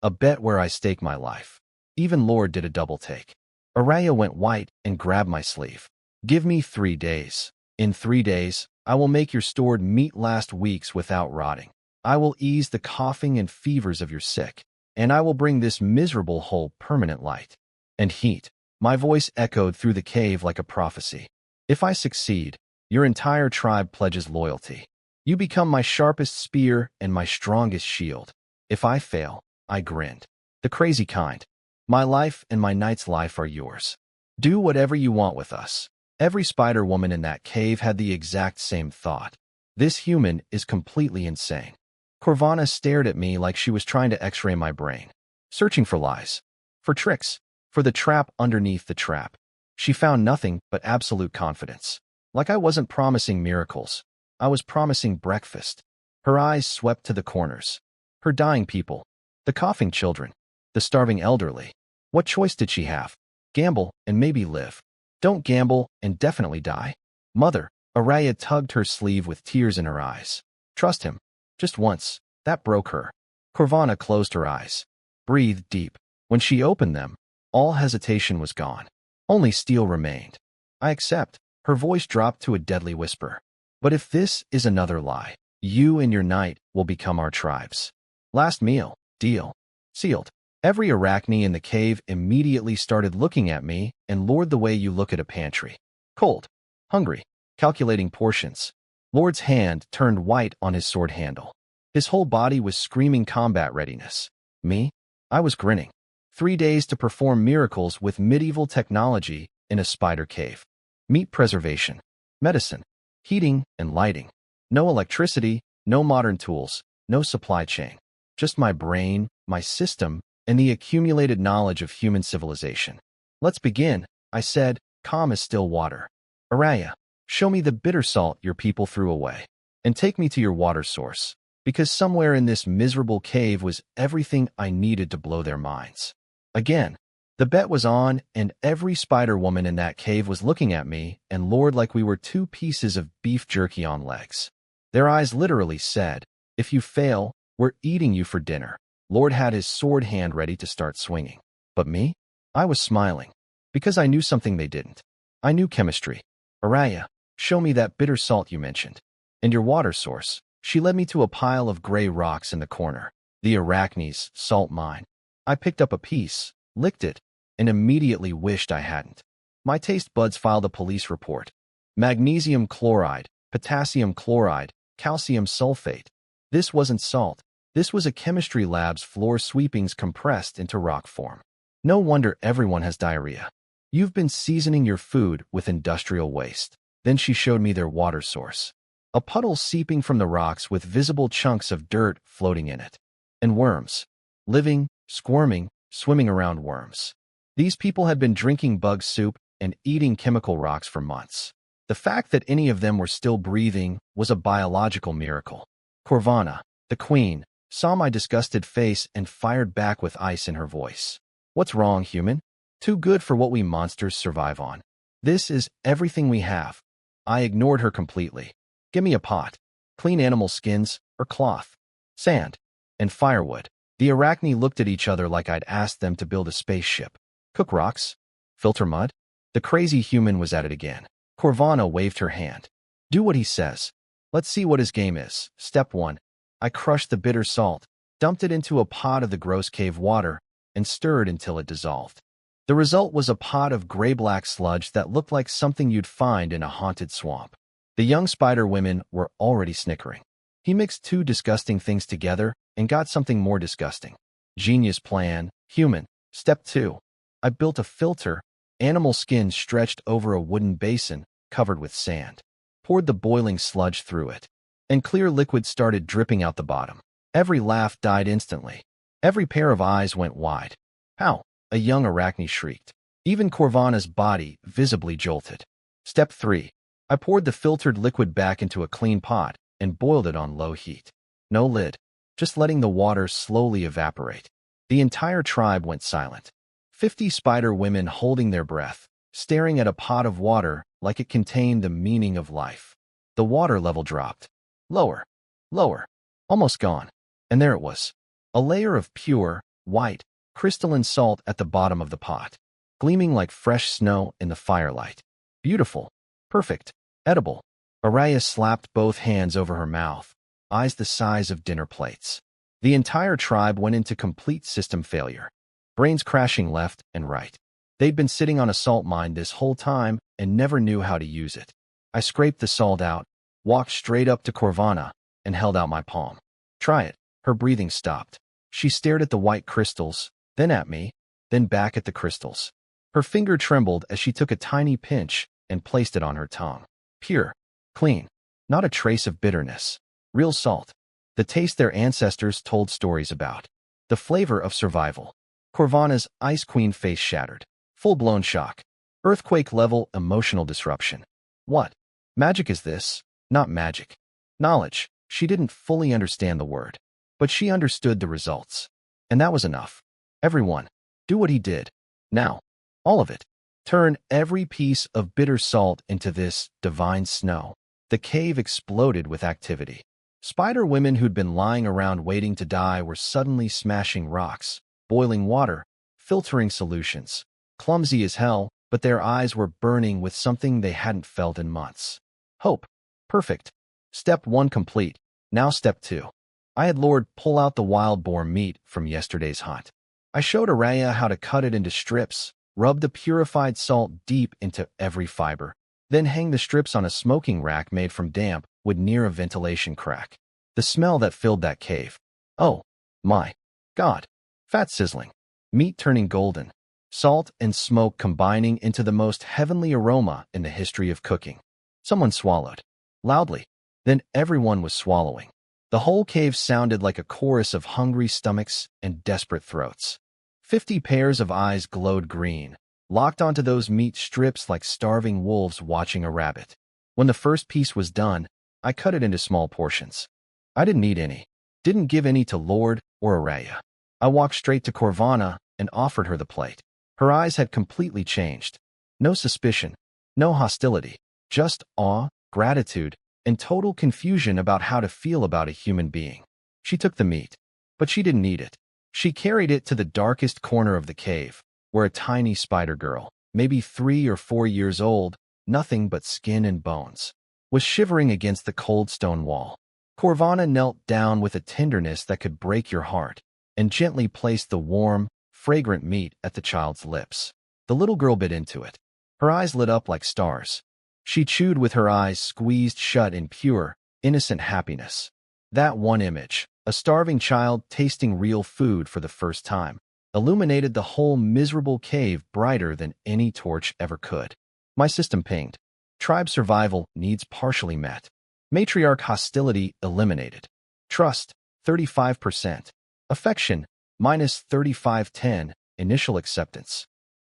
a bet where I stake my life. Even Lord did a double take. Araya went white and grabbed my sleeve. Give me 3 days. In 3 days, I will make your stored meat last weeks without rotting. I will ease the coughing and fevers of your sick, and I will bring this miserable hole permanent light and heat. My voice echoed through the cave like a prophecy. If I succeed, your entire tribe pledges loyalty. You become my sharpest spear and my strongest shield. If I fail, I grinned. The crazy kind. My life and my knight's life are yours. Do whatever you want with us. Every spider woman in that cave had the exact same thought. This human is completely insane. Corvana stared at me like she was trying to x-ray my brain, searching for lies, for tricks, for the trap underneath the trap. She found nothing but absolute confidence. Like I wasn't promising miracles. I was promising breakfast. Her eyes swept to the corners. Her dying people. The coughing children. The starving elderly. What choice did she have? Gamble and maybe live. Don't gamble and definitely die. Mother, Araya tugged her sleeve with tears in her eyes. Trust him. Just once. That broke her. Corvana closed her eyes. Breathed deep. When she opened them, all hesitation was gone. Only steel remained. I accept. Her voice dropped to a deadly whisper. But if this is another lie, you and your knight will become our tribes. Last meal. Deal. Sealed. Every arachne in the cave immediately started looking at me and Lord the way you look at a pantry. Cold. Hungry. Calculating portions. Lord's hand turned white on his sword handle. His whole body was screaming combat readiness. Me? I was grinning. 3 days to perform miracles with medieval technology in a spider cave. Meat preservation. Medicine. heating and lighting. No electricity, no modern tools, no supply chain. Just my brain, my system, and the accumulated knowledge of human civilization. Let's begin, I said, calm as still water. Araya, show me the bitter salt your people threw away, and take me to your water source, because somewhere in this miserable cave was everything I needed to blow their minds. Again, the bet was on, and every spider woman in that cave was looking at me and Lord like we were 2 pieces of beef jerky on legs. Their eyes literally said, if you fail, we're eating you for dinner. Lord had his sword hand ready to start swinging. But me? I was smiling, because I knew something they didn't. I knew chemistry. Araya, show me that bitter salt you mentioned. And your water source. She led me to a pile of gray rocks in the corner. The Arachne's salt mine. I picked up a piece, licked it, and immediately wished I hadn't. My taste buds filed a police report. Magnesium chloride, potassium chloride, calcium sulfate. This wasn't salt. This was a chemistry lab's floor sweepings compressed into rock form. No wonder everyone has diarrhea. You've been seasoning your food with industrial waste. Then she showed me their water source. A puddle seeping from the rocks with visible chunks of dirt floating in it. And worms. Living, squirming, swimming around worms. These people had been drinking bug soup and eating chemical rocks for months. The fact that any of them were still breathing was a biological miracle. Corvana, the queen, saw my disgusted face and fired back with ice in her voice. What's wrong, human? Too good for what we monsters survive on. This is everything we have. I ignored her completely. Give me a pot, clean animal skins, or cloth, sand, and firewood. The Arachne looked at each other like I'd asked them to build a spaceship. Cook rocks? Filter mud? The crazy human was at it again. Corvana waved her hand. Do what he says. Let's see what his game is. Step 1. I crushed the bitter salt, dumped it into a pot of the gross cave water, and stirred until it dissolved. The result was a pot of gray-black sludge that looked like something you'd find in a haunted swamp. The young spider women were already snickering. He mixed 2 disgusting things together and got something more disgusting. Genius plan, human. Step 2. I built a filter, animal skin stretched over a wooden basin covered with sand. Poured the boiling sludge through it, and clear liquid started dripping out the bottom. Every laugh died instantly. Every pair of eyes went wide. How? A young Arachne shrieked. Even Corvana's body visibly jolted. Step 3. I poured the filtered liquid back into a clean pot and boiled it on low heat. No lid, just letting the water slowly evaporate. The entire tribe went silent. 50 spider women holding their breath, staring at a pot of water like it contained the meaning of life. The water level dropped. Lower, lower, almost gone. And there it was. A layer of pure, white, crystalline salt at the bottom of the pot, gleaming like fresh snow in the firelight. Beautiful, perfect, edible. Araya slapped both hands over her mouth, eyes the size of dinner plates. The entire tribe went into complete system failure. Brains crashing left and right. They'd been sitting on a salt mine this whole time and never knew how to use it. I scraped the salt out, walked straight up to Corvana, and held out my palm. Try it. Her breathing stopped. She stared at the white crystals, then at me, then back at the crystals. Her finger trembled as she took a tiny pinch and placed it on her tongue. Pure, clean, not a trace of bitterness. Real salt. The taste their ancestors told stories about. The flavor of survival. Corvana's Ice Queen face shattered. Full-blown shock. Earthquake-level emotional disruption. What? Magic is this? Not magic. Knowledge. She didn't fully understand the word, but she understood the results. And that was enough. Everyone, do what he did. Now. All of it. Turn every piece of bitter salt into this divine snow. The cave exploded with activity. Spider women who'd been lying around waiting to die were suddenly smashing rocks, boiling water, filtering solutions. Clumsy as hell, but their eyes were burning with something they hadn't felt in months. Hope. Perfect. Step 1 complete. Now step 2. I had Lord pull out the wild boar meat from yesterday's hunt. I showed Araya how to cut it into strips, rub the purified salt deep into every fiber, then hang the strips on a smoking rack made from damp wood near a ventilation crack. The smell that filled that cave. Oh, my God. Fat sizzling. Meat turning golden. Salt and smoke combining into the most heavenly aroma in the history of cooking. Someone swallowed. loudly. Then everyone was swallowing. The whole cave sounded like a chorus of hungry stomachs and desperate throats. 50 pairs of eyes glowed green, locked onto those meat strips like starving wolves watching a rabbit. When the first piece was done, I cut it into small portions. I didn't eat any. Didn't give any to Lord or Araya. I walked straight to Corvana and offered her the plate. Her eyes had completely changed. No suspicion, no hostility, just awe, gratitude, and total confusion about how to feel about a human being. She took the meat, but she didn't eat it. She carried it to the darkest corner of the cave, where a tiny spider girl, maybe 3 or 4 years old, nothing but skin and bones, was shivering against the cold stone wall. Corvana knelt down with a tenderness that could break your heart and gently placed the warm, fragrant meat at the child's lips. The little girl bit into it. Her eyes lit up like stars. She chewed with her eyes squeezed shut in pure, innocent happiness. That one image, a starving child tasting real food for the first time, illuminated the whole miserable cave brighter than any torch ever could. My system pinged. Tribe survival needs partially met. Matriarch hostility eliminated. Trust, 35%. Affection, minus 3510. Initial acceptance.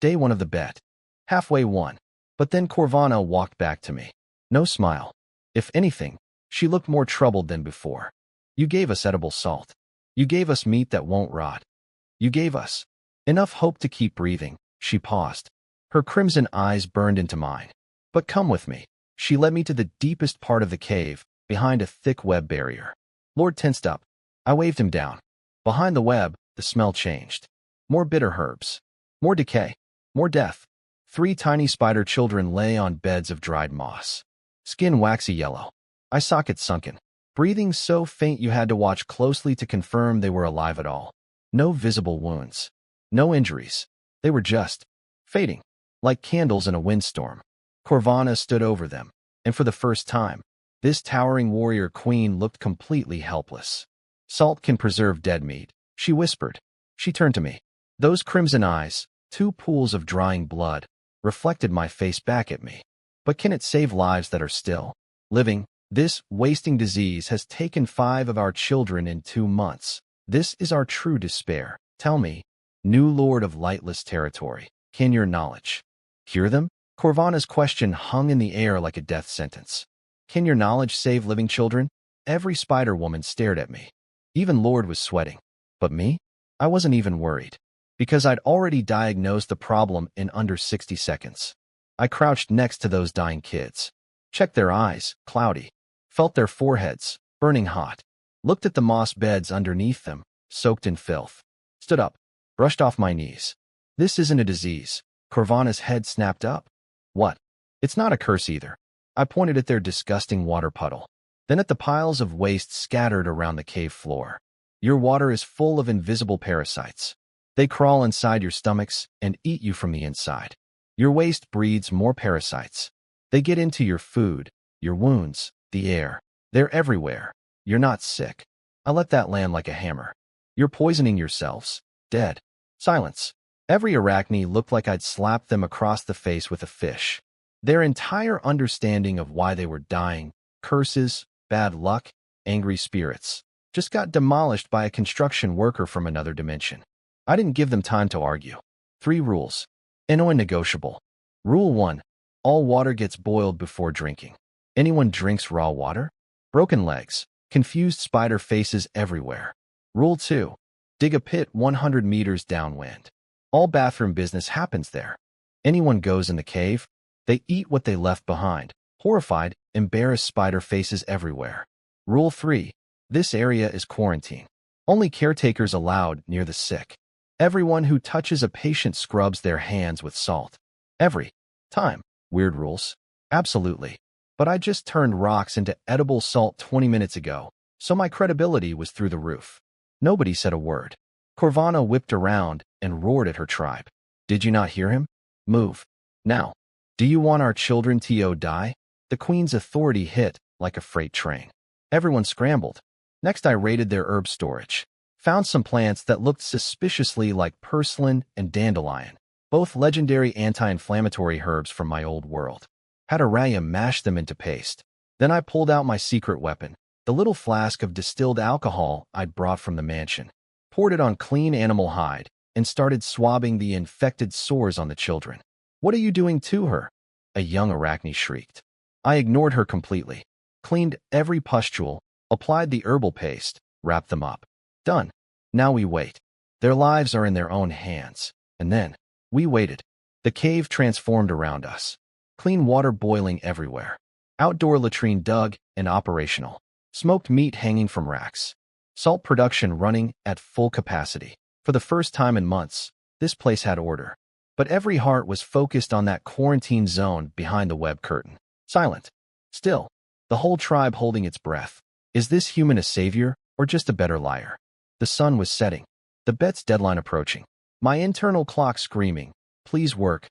Day 1 of the bet. Halfway won. But then Corvana walked back to me. No smile. If anything, she looked more troubled than before. You gave us edible salt. You gave us meat that won't rot. You gave us enough hope to keep breathing. She paused. Her crimson eyes burned into mine. But come with me. She led me to the deepest part of the cave, behind a thick web barrier. Lord tensed up. I waved him down. Behind the web, the smell changed. More bitter herbs. More decay. More death. 3 tiny spider children lay on beds of dried moss. Skin waxy yellow. Eye sockets sunken. Breathing so faint you had to watch closely to confirm they were alive at all. No visible wounds. No injuries. They were just fading, like candles in a windstorm. Corvana stood over them, and for the first time, this towering warrior queen looked completely helpless. Salt can preserve dead meat, she whispered. She turned to me. Those crimson eyes, 2 pools of drying blood, reflected my face back at me. But can it save lives that are still living? This wasting disease has taken 5 of our children in 2 months. This is our true despair. Tell me, new lord of lightless territory, can your knowledge cure them? Corvana's question hung in the air like a death sentence. Can your knowledge save living children? Every spider woman stared at me. Even Lord was sweating. But me? I wasn't even worried. Because I'd already diagnosed the problem in under 60 seconds. I crouched next to those dying kids. Checked their eyes, cloudy. Felt their foreheads, burning hot. Looked at the moss beds underneath them, soaked in filth. Stood up, brushed off my knees. This isn't a disease. Corvana's head snapped up. What? It's not a curse either. I pointed at their disgusting water puddle. Then at the piles of waste scattered around the cave floor. Your water is full of invisible parasites. They crawl inside your stomachs and eat you from the inside. Your waste breeds more parasites. They get into your food, your wounds, the air. They're everywhere. You're not sick. I let that land like a hammer. You're poisoning yourselves. Dead. Silence. Every arachne looked like I'd slapped them across the face with a fish. Their entire understanding of why they were dying, curses, bad luck, angry spirits, just got demolished by a construction worker from another dimension. I didn't give them time to argue. 3 rules. Non-negotiable. Rule 1. All water gets boiled before drinking. Anyone drinks raw water? Broken legs. Confused spider faces everywhere. Rule 2. Dig a pit 100 meters downwind. All bathroom business happens there. Anyone goes in the cave, they eat what they left behind. Horrified, embarrassed spider faces everywhere. Rule 3. This area is quarantine. Only caretakers allowed near the sick. Everyone who touches a patient scrubs their hands with salt. Every time. Weird rules? Absolutely. But I just turned rocks into edible salt 20 minutes ago, so my credibility was through the roof. Nobody said a word. Corvana whipped around and roared at her tribe. Did you not hear him? Move. Now. Do you want our children to die? The queen's authority hit like a freight train. Everyone scrambled. Next I raided their herb storage. Found some plants that looked suspiciously like purslane and dandelion, both legendary anti-inflammatory herbs from my old world. Had Araya mash them into paste. Then I pulled out my secret weapon, the little flask of distilled alcohol I'd brought from the mansion, poured it on clean animal hide, and started swabbing the infected sores on the children. "What are you doing to her?" a young arachne shrieked. I ignored her completely, cleaned every pustule, applied the herbal paste, wrapped them up. Done. Now we wait. Their lives are in their own hands. And then, we waited. The cave transformed around us. Clean water boiling everywhere. Outdoor latrine dug and operational. Smoked meat hanging from racks. Salt production running at full capacity. For the first time in months, this place had order. But every heart was focused on that quarantine zone behind the web curtain. Silent. Still. The whole tribe holding its breath. Is this human a savior or just a better liar? The sun was setting. The bet's deadline approaching. My internal clock screaming, please work,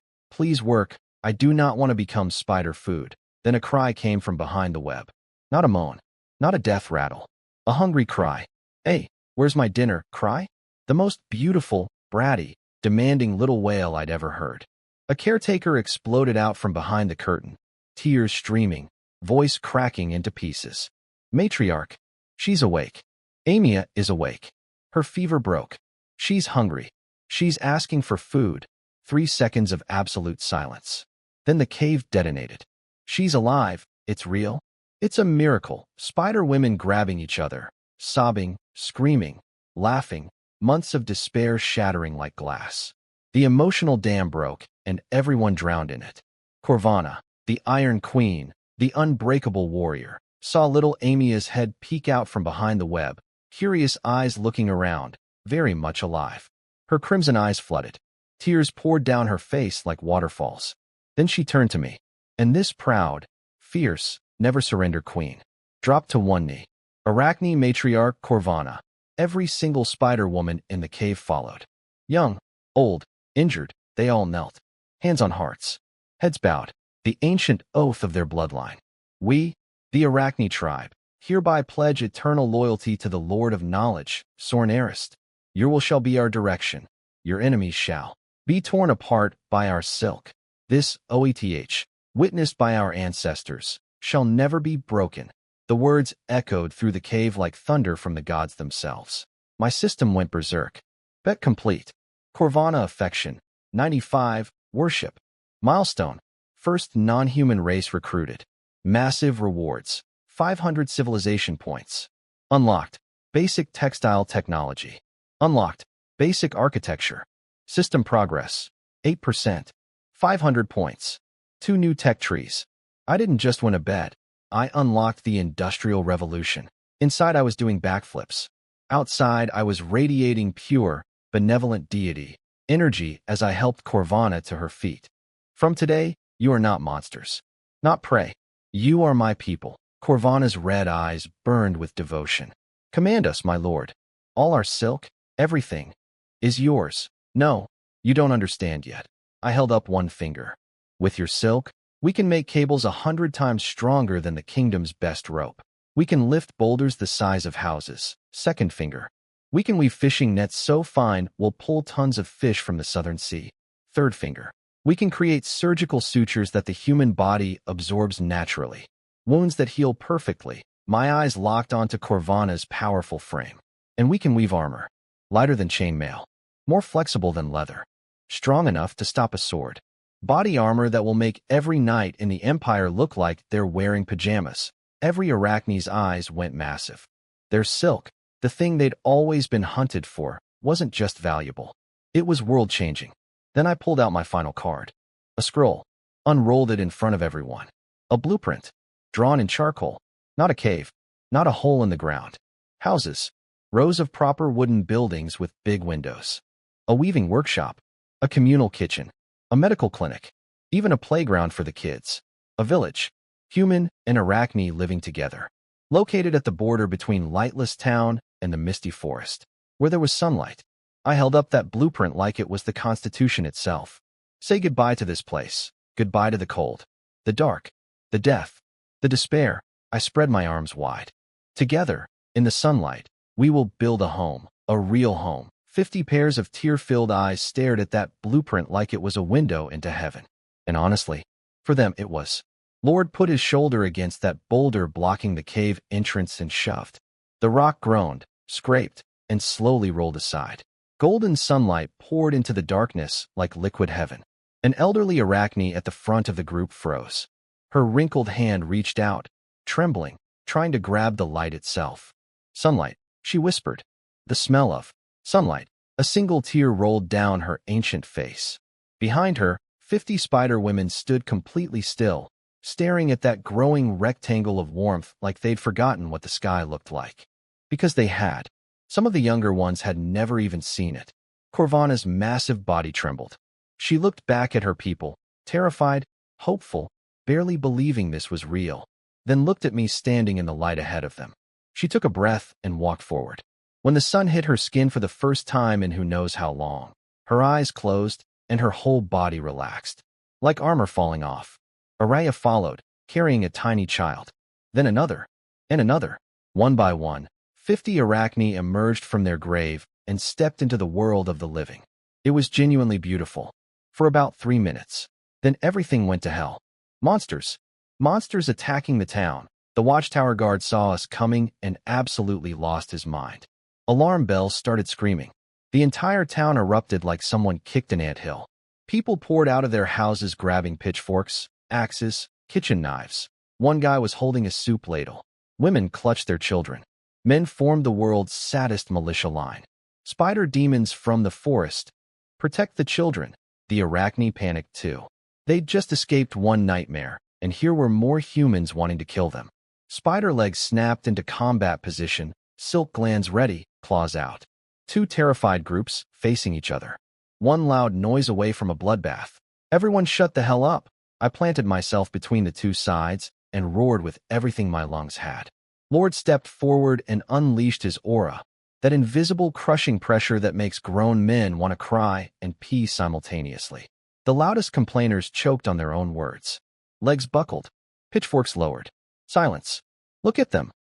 I do not want to become spider food. Then a cry came from behind the web. Not a moan, not a death rattle. A hungry cry. "Hey, where's my dinner?" Cry? The most beautiful, bratty, demanding little wail I'd ever heard. A caretaker exploded out from behind the curtain, tears streaming, voice cracking into pieces. "Matriarch, she's awake. Amia is awake. Her fever broke. She's hungry. She's asking for food." 3 seconds of absolute silence. Then the cave detonated. "She's alive. It's real. It's a miracle." Spider women grabbing each other, sobbing, screaming, laughing, months of despair shattering like glass. The emotional dam broke, and everyone drowned in it. Corvana, the Iron Queen, the unbreakable warrior, saw little Amia's head peek out from behind the web, curious eyes looking around, very much alive. Her crimson eyes flooded. Tears poured down her face like waterfalls. Then she turned to me, and this proud, fierce, never-surrender queen dropped to one knee. Arachne matriarch Corvana. Every single spider woman in the cave followed. Young, old, injured, they all knelt. Hands on hearts. Heads bowed. The ancient oath of their bloodline. We, the Arachne tribe, hereby pledge eternal loyalty to the Lord of Knowledge, Sornarist. Your will shall be our direction. Your enemies shall be torn apart by our silk. This, OETH, witnessed by our ancestors, shall never be broken. The words echoed through the cave like thunder from the gods themselves. My system went berserk. Bet complete. Corvana affection. 95. Worship. Milestone. First non-human race recruited. Massive rewards. 500 civilization points. Unlocked. Basic textile technology. Unlocked. Basic architecture. System progress. 8%. 500 points. 2 new tech trees. I didn't just win a bet. I unlocked the Industrial Revolution. Inside I was doing backflips. Outside I was radiating pure, benevolent deity energy as I helped Corvana to her feet. From today, you are not monsters. Not prey. You are my people. Corvana's red eyes burned with devotion. Command us, my lord. All our silk, everything, is yours. No, you don't understand yet. I held up one finger. With your silk, we can make cables 100 times stronger than the kingdom's best rope. We can lift boulders the size of houses. Second finger. We can weave fishing nets so fine we'll pull tons of fish from the southern sea. Third finger. We can create surgical sutures that the human body absorbs naturally. Wounds that heal perfectly. My eyes locked onto Corvana's powerful frame. And we can weave armor. Lighter than chainmail. More flexible than leather. Strong enough to stop a sword. Body armor that will make every knight in the Empire look like they're wearing pajamas. Every Arachne's eyes went massive. Their silk, the thing they'd always been hunted for, wasn't just valuable. It was world-changing. Then I pulled out my final card. A scroll. Unrolled it in front of everyone. A blueprint. Drawn in charcoal. Not a cave. Not a hole in the ground. Houses. Rows of proper wooden buildings with big windows. A weaving workshop. A communal kitchen. A medical clinic. Even a playground for the kids. A village. Human and Arachne living together. Located at the border between Lightless Town and the misty forest, where there was sunlight. I held up that blueprint like it was the Constitution itself. Say goodbye to this place. Goodbye to the cold. The dark. The death. The despair. I spread my arms wide. Together, in the sunlight, we will build a home. A real home. 50 pairs of tear-filled eyes stared at that blueprint like it was a window into heaven. And honestly, for them it was. Lord put his shoulder against that boulder blocking the cave entrance and shoved. The rock groaned, scraped, and slowly rolled aside. Golden sunlight poured into the darkness like liquid heaven. An elderly Arachne at the front of the group froze. Her wrinkled hand reached out, trembling, trying to grab the light itself. Sunlight, she whispered. The smell of sunlight. A single tear rolled down her ancient face. Behind her, 50 spider women stood completely still, staring at that growing rectangle of warmth like they'd forgotten what the sky looked like. Because they had. Some of the younger ones had never even seen it. Corvana's massive body trembled. She looked back at her people, terrified, hopeful, barely believing this was real, then looked at me standing in the light ahead of them. She took a breath and walked forward. When the sun hit her skin for the first time in who knows how long, her eyes closed and her whole body relaxed, like armor falling off. Araya followed, carrying a tiny child. Then another, and another. One by one, 50 Arachne emerged from their grave and stepped into the world of the living. It was genuinely beautiful. For about 3 minutes. Then everything went to hell. Monsters. Monsters attacking the town. The watchtower guard saw us coming and absolutely lost his mind. Alarm bells started screaming. The entire town erupted like someone kicked an anthill. People poured out of their houses grabbing pitchforks, axes, kitchen knives. One guy was holding a soup ladle. Women clutched their children. Men formed the world's saddest militia line. Spider demons from the forest. Protect the children. The Arachne panicked too. They'd just escaped one nightmare, and here were more humans wanting to kill them. Spider legs snapped into combat position, silk glands ready, claws out. Two terrified groups facing each other. One loud noise away from a bloodbath. Everyone shut the hell up. I planted myself between the two sides and roared with everything my lungs had. Lord stepped forward and unleashed his aura, that invisible crushing pressure that makes grown men want to cry and pee simultaneously. The loudest complainers choked on their own words. Legs buckled. Pitchforks lowered. Silence. Look at them.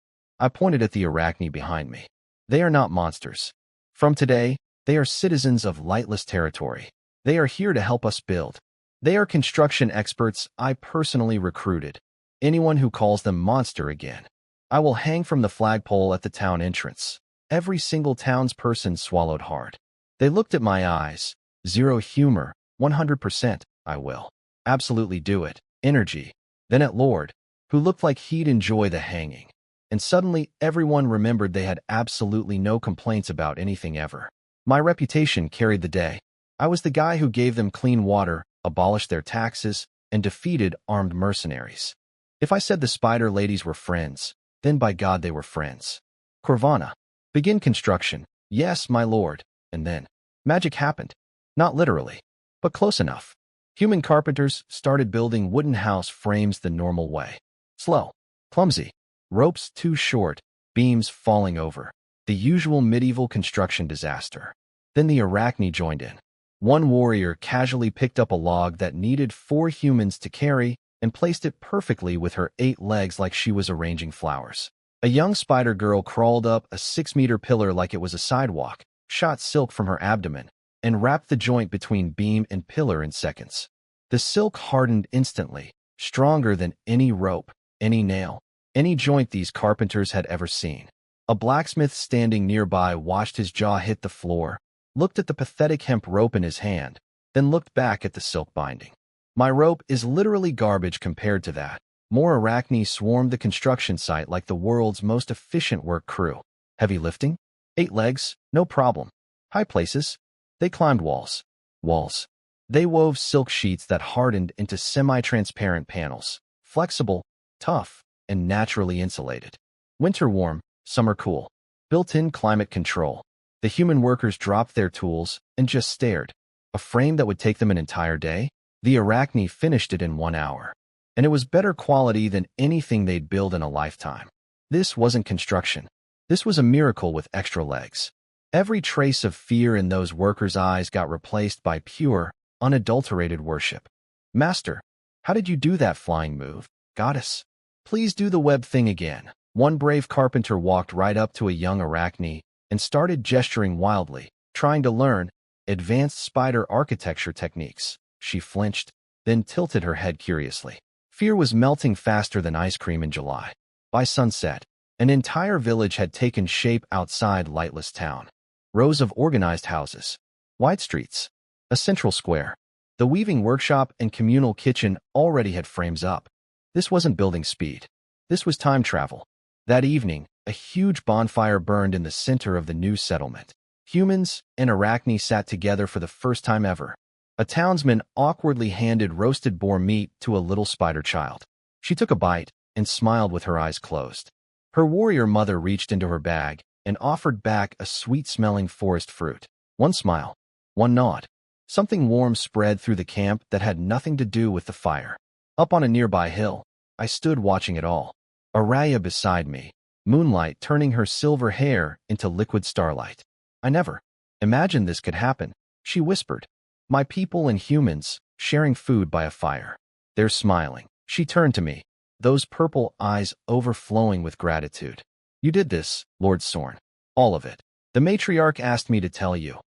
I pointed at the Arachne behind me. They are not monsters. From today, they are citizens of lightless territory. They are here to help us build. They are construction experts I personally recruited. Anyone who calls them monster again, I will hang from the flagpole at the town entrance. Every single townsperson swallowed hard. They looked at my eyes. Zero humor, 100%, I will. Absolutely do it. Energy. Then at Lord, who looked like he'd enjoy the hanging. And suddenly everyone remembered they had absolutely no complaints about anything ever. My reputation carried the day. I was the guy who gave them clean water, abolished their taxes, and defeated armed mercenaries. If I said the spider ladies were friends, then by God they were friends. Corvana. Begin construction. Yes, my lord. And then, magic happened. Not literally, but close enough. Human carpenters started building wooden house frames the normal way. Slow, clumsy, ropes too short, beams falling over. The usual medieval construction disaster. Then the Arachne joined in. One warrior casually picked up a log that needed 4 humans to carry and placed it perfectly with her 8 legs like she was arranging flowers. A young spider girl crawled up a 6-meter pillar like it was a sidewalk, shot silk from her abdomen, and wrapped the joint between beam and pillar in seconds. The silk hardened instantly, stronger than any rope, any nail, any joint these carpenters had ever seen. A blacksmith standing nearby watched his jaw hit the floor, looked at the pathetic hemp rope in his hand, then looked back at the silk binding. My rope is literally garbage compared to that. More Arachne swarmed the construction site like the world's most efficient work crew. Heavy lifting? 8 legs? No problem. High places? They climbed walls. Walls. They wove silk sheets that hardened into semi-transparent panels. Flexible, tough, and naturally insulated. Winter warm, summer cool. Built-in climate control. The human workers dropped their tools and just stared. A frame that would take them an entire day? The Arachne finished it in 1 hour. And it was better quality than anything they'd build in a lifetime. This wasn't construction. This was a miracle with extra legs. Every trace of fear in those workers' eyes got replaced by pure, unadulterated worship. Master, how did you do that flying move? Goddess, please do the web thing again. One brave carpenter walked right up to a young Arachne and started gesturing wildly, trying to learn advanced spider architecture techniques. She flinched, then tilted her head curiously. Fear was melting faster than ice cream in July. By sunset, an entire village had taken shape outside lightless town. Rows of organized houses, wide streets, a central square. The weaving workshop and communal kitchen already had frames up. This wasn't building speed. This was time travel. That evening, a huge bonfire burned in the center of the new settlement. Humans and Arachne sat together for the first time ever. A townsman awkwardly handed roasted boar meat to a little spider child. She took a bite and smiled with her eyes closed. Her warrior mother reached into her bag and offered back a sweet-smelling forest fruit. One smile, one nod. Something warm spread through the camp that had nothing to do with the fire. Up on a nearby hill, I stood watching it all. Araya beside me, moonlight turning her silver hair into liquid starlight. I never imagined this could happen, she whispered. My people and humans, sharing food by a fire. They're smiling. She turned to me, those purple eyes overflowing with gratitude. You did this, Lord Sorn. All of it. The matriarch asked me to tell you.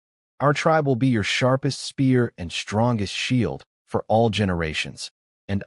Our tribe will be your sharpest spear and strongest shield for all generations. And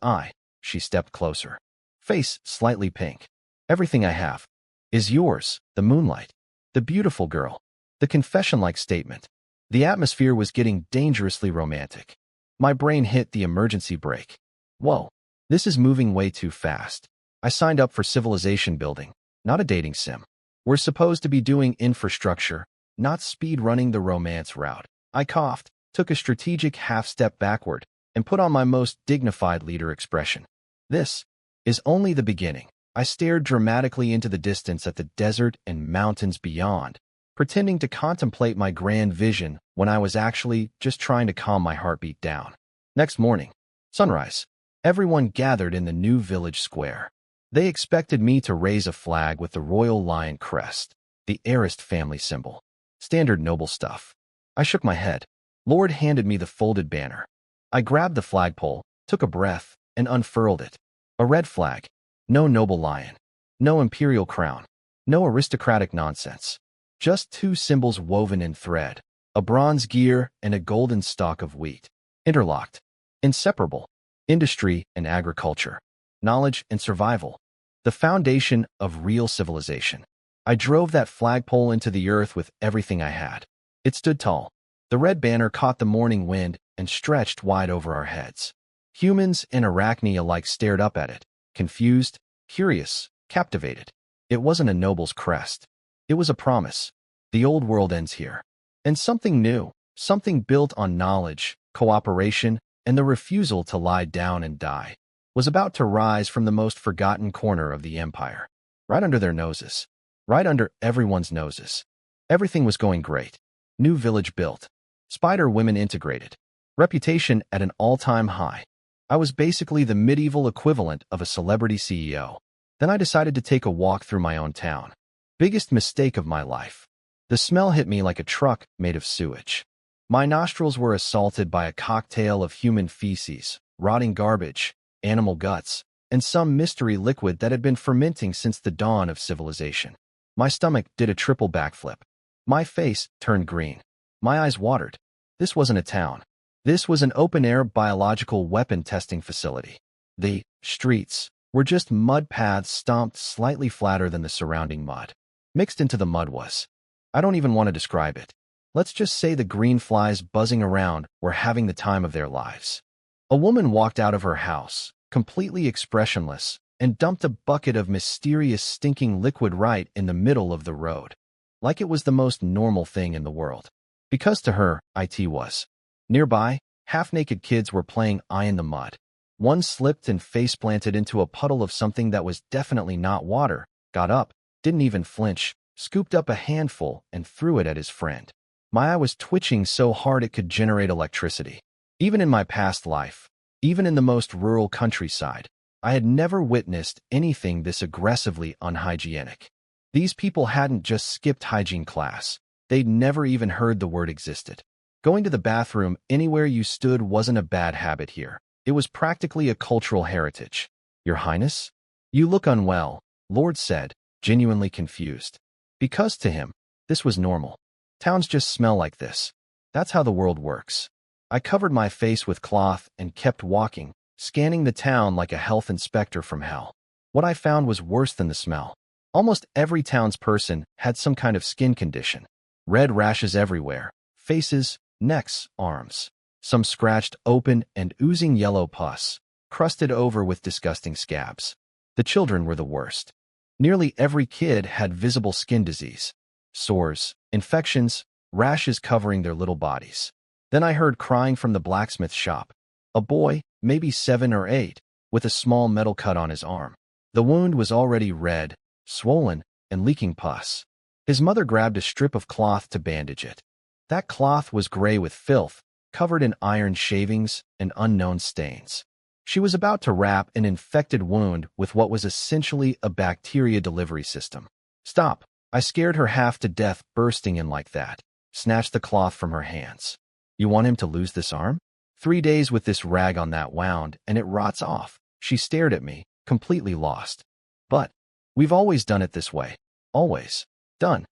she stepped closer. Face slightly pink. Everything I have is yours, the moonlight, the beautiful girl, the confession-like statement. The atmosphere was getting dangerously romantic. My brain hit the emergency brake. Whoa, this is moving way too fast. I signed up for civilization building, not a dating sim. We're supposed to be doing infrastructure, not speed-running the romance route. I coughed, took a strategic half-step backward, and put on my most dignified leader expression. This is only the beginning. I stared dramatically into the distance at the desert and mountains beyond, pretending to contemplate my grand vision when I was actually just trying to calm my heartbeat down. Next morning, sunrise, everyone gathered in the new village square. They expected me to raise a flag with the royal lion crest, the Arist family symbol. Standard noble stuff. I shook my head. Lord handed me the folded banner. I grabbed the flagpole, took a breath, and unfurled it. A red flag. No noble lion. No imperial crown. No aristocratic nonsense. Just two symbols woven in thread, a bronze gear and a golden stalk of wheat. Interlocked. Inseparable. Industry and agriculture. Knowledge and survival. The foundation of real civilization. I drove that flagpole into the earth with everything I had. It stood tall. The red banner caught the morning wind and stretched wide over our heads. Humans and Arachne alike stared up at it, confused, curious, captivated. It wasn't a noble's crest. It was a promise. The old world ends here. And something new, something built on knowledge, cooperation, and the refusal to lie down and die, was about to rise from the most forgotten corner of the empire. Right under their noses. Right under everyone's noses. Everything was going great. New village built. Spider women integrated. Reputation at an all-time high. I was basically the medieval equivalent of a celebrity CEO. Then I decided to take a walk through my own town. Biggest mistake of my life. The smell hit me like a truck made of sewage. My nostrils were assaulted by a cocktail of human feces, rotting garbage, animal guts, and some mystery liquid that had been fermenting since the dawn of civilization. My stomach did a triple backflip. My face turned green. My eyes watered. This wasn't a town. This was an open-air biological weapon testing facility. The streets were just mud paths stomped slightly flatter than the surrounding mud. Mixed into the mud was, I don't even want to describe it. Let's just say the green flies buzzing around were having the time of their lives. A woman walked out of her house, completely expressionless, and dumped a bucket of mysterious stinking liquid right in the middle of the road. Like it was the most normal thing in the world. Because to her, it was. Nearby, half-naked kids were playing eye in the mud. One slipped and face-planted into a puddle of something that was definitely not water, got up, didn't even flinch, scooped up a handful and threw it at his friend. My eye was twitching so hard it could generate electricity. Even in my past life, even in the most rural countryside, I had never witnessed anything this aggressively unhygienic. These people hadn't just skipped hygiene class. They'd never even heard the word existed. Going to the bathroom anywhere you stood wasn't a bad habit here. It was practically a cultural heritage. Your Highness? You look unwell, Lord said, genuinely confused. Because to him, this was normal. Towns just smell like this. That's how the world works. I covered my face with cloth and kept walking, scanning the town like a health inspector from hell. What I found was worse than the smell. Almost every townsperson had some kind of skin condition. Red rashes everywhere, faces, necks, arms. Some scratched open and oozing yellow pus, crusted over with disgusting scabs. The children were the worst. Nearly every kid had visible skin disease, sores, infections, rashes covering their little bodies. Then I heard crying from the blacksmith shop. A boy, maybe 7 or 8, with a small metal cut on his arm. The wound was already red, swollen, and leaking pus. His mother grabbed a strip of cloth to bandage it. That cloth was gray with filth, covered in iron shavings and unknown stains. She was about to wrap an infected wound with what was essentially a bacteria delivery system. Stop! I scared her half to death, bursting in like that. Snatched the cloth from her hands. You want him to lose this arm? 3 days with this rag on that wound, and it rots off. She stared at me, completely lost. But we've always done it this way. Always. Done.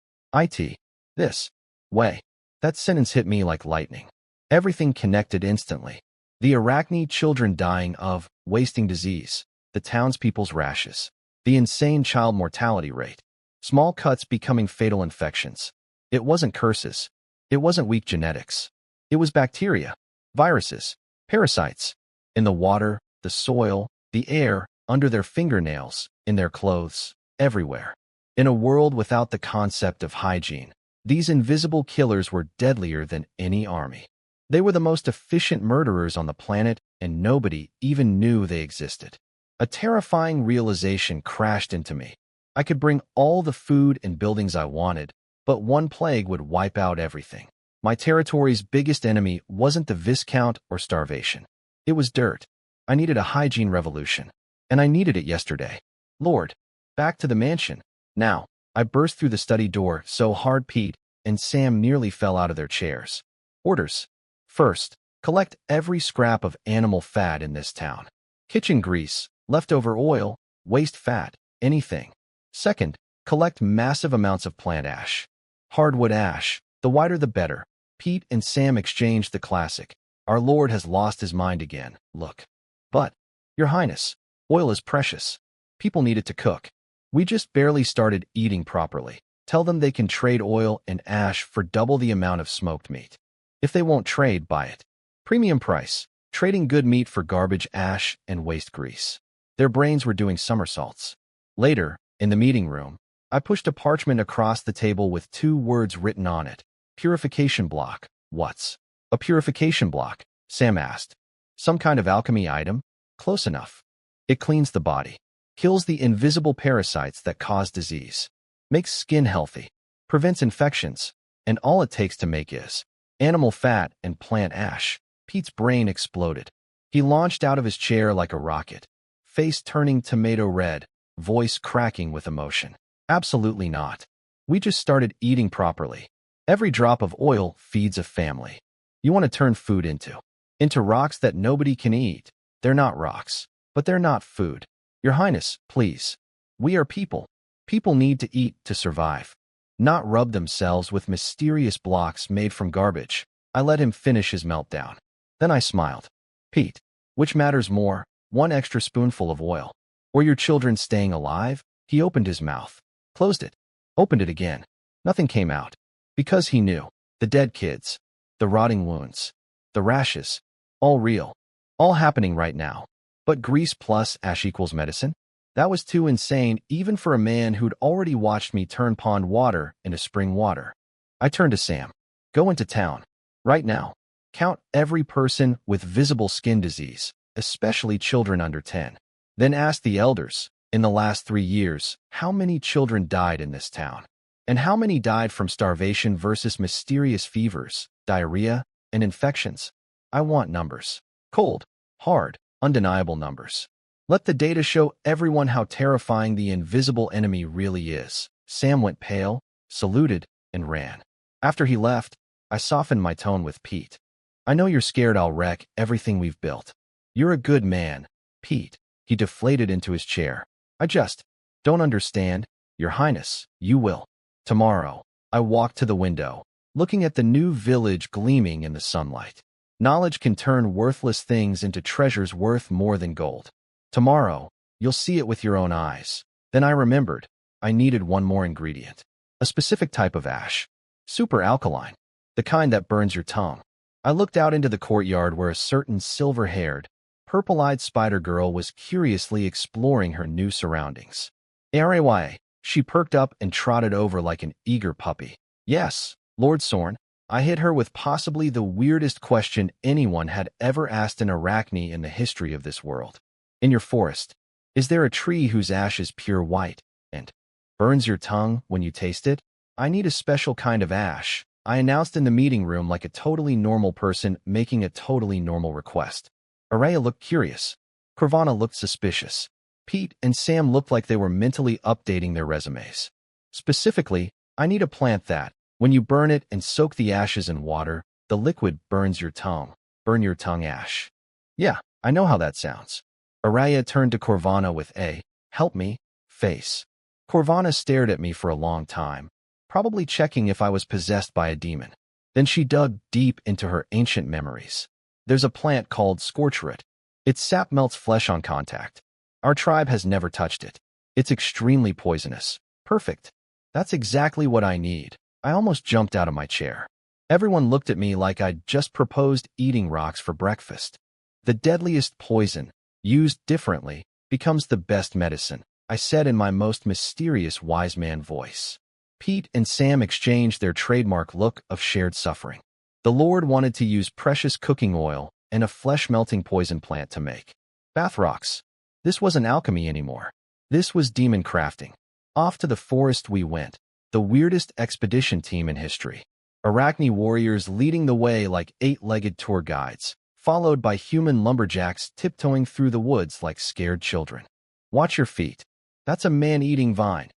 This way. That sentence hit me like lightning. Everything connected instantly. The Arachne children dying of wasting disease, the townspeople's rashes, the insane child mortality rate, small cuts becoming fatal infections. It wasn't curses. It wasn't weak genetics. It was bacteria, viruses, parasites, in the water, the soil, the air, under their fingernails, in their clothes, everywhere. In a world without the concept of hygiene, these invisible killers were deadlier than any army. They were the most efficient murderers on the planet, and nobody even knew they existed. A terrifying realization crashed into me. I could bring all the food and buildings I wanted, but one plague would wipe out everything. My territory's biggest enemy wasn't the Viscount or starvation. It was dirt. I needed a hygiene revolution, and I needed it yesterday. Lord, back to the mansion. Now, I burst through the study door so hard Pete and Sam nearly fell out of their chairs. Orders. First, collect every scrap of animal fat in this town. Kitchen grease, leftover oil, waste fat, anything. Second, collect massive amounts of plant ash. Hardwood ash, the whiter the better. Pete and Sam exchanged the classic. Our Lord has lost his mind again, look. But, Your Highness, oil is precious. People need it to cook. We just barely started eating properly. Tell them they can trade oil and ash for double the amount of smoked meat. If they won't trade, buy it. Premium price, trading good meat for garbage ash and waste grease. Their brains were doing somersaults. Later, in the meeting room, I pushed a parchment across the table with 2 words written on it. Purification block. What's a purification block? Sam asked. Some kind of alchemy item? Close enough. It cleans the body, kills the invisible parasites that cause disease, makes skin healthy, prevents infections, and all it takes to make is animal fat and plant ash. Pete's brain exploded. He launched out of his chair like a rocket, face turning tomato red, voice cracking with emotion. Absolutely not. We just started eating properly. Every drop of oil feeds a family. You want to turn food into rocks that nobody can eat. They're not rocks, but they're not food. Your Highness, please. We are people. People need to eat to survive, not rub themselves with mysterious blocks made from garbage. I let him finish his meltdown. Then I smiled. Pete, which matters more, 1 extra spoonful of oil, or your children staying alive? He opened his mouth, closed it, opened it again. Nothing came out. Because he knew. The dead kids, the rotting wounds, the rashes, all real, all happening right now. But grease plus ash equals medicine? That was too insane even for a man who'd already watched me turn pond water into spring water. I turned to Sam. Go into town. Right now. Count every person with visible skin disease, especially children under 10. Then ask the elders, in the last 3 years, how many children died in this town? And how many died from starvation versus mysterious fevers, diarrhea, and infections? I want numbers. Cold, hard, undeniable numbers. Let the data show everyone how terrifying the invisible enemy really is. Sam went pale, saluted, and ran. After he left, I softened my tone with Pete. I know you're scared I'll wreck everything we've built. You're a good man, Pete. He deflated into his chair. I just don't understand. Your Highness, you will. Tomorrow, I walked to the window, looking at the new village gleaming in the sunlight. Knowledge can turn worthless things into treasures worth more than gold. Tomorrow, you'll see it with your own eyes. Then I remembered, I needed one more ingredient. A specific type of ash. Super alkaline. The kind that burns your tongue. I looked out into the courtyard where a certain silver-haired, purple-eyed spider girl was curiously exploring her new surroundings. Araya, she perked up and trotted over like an eager puppy. Yes, Lord Sorn. I hit her with possibly the weirdest question anyone had ever asked an arachne in the history of this world. In your forest, is there a tree whose ash is pure white and burns your tongue when you taste it? I need a special kind of ash, I announced in the meeting room like a totally normal person making a totally normal request. Araya looked curious. Corvana looked suspicious. Pete and Sam looked like they were mentally updating their resumes. Specifically, I need a plant that, when you burn it and soak the ashes in water, the liquid burns your tongue. Burn your tongue ash. Yeah, I know how that sounds. Araya turned to Corvana with a, help me, face. Corvana stared at me for a long time, probably checking if I was possessed by a demon. Then she dug deep into her ancient memories. There's a plant called scorchroot. Its sap melts flesh on contact. Our tribe has never touched it. It's extremely poisonous. Perfect. That's exactly what I need. I almost jumped out of my chair. Everyone looked at me like I'd just proposed eating rocks for breakfast. The deadliest poison, used differently, becomes the best medicine, I said in my most mysterious wise man voice. Pete and Sam exchanged their trademark look of shared suffering. The Lord wanted to use precious cooking oil and a flesh-melting poison plant to make bath rocks. This wasn't alchemy anymore. This was demon crafting. Off to the forest we went, the weirdest expedition team in history. Arachne warriors leading the way like 8-legged tour guides, followed by human lumberjacks tiptoeing through the woods like scared children. Watch your feet. That's a man-eating vine.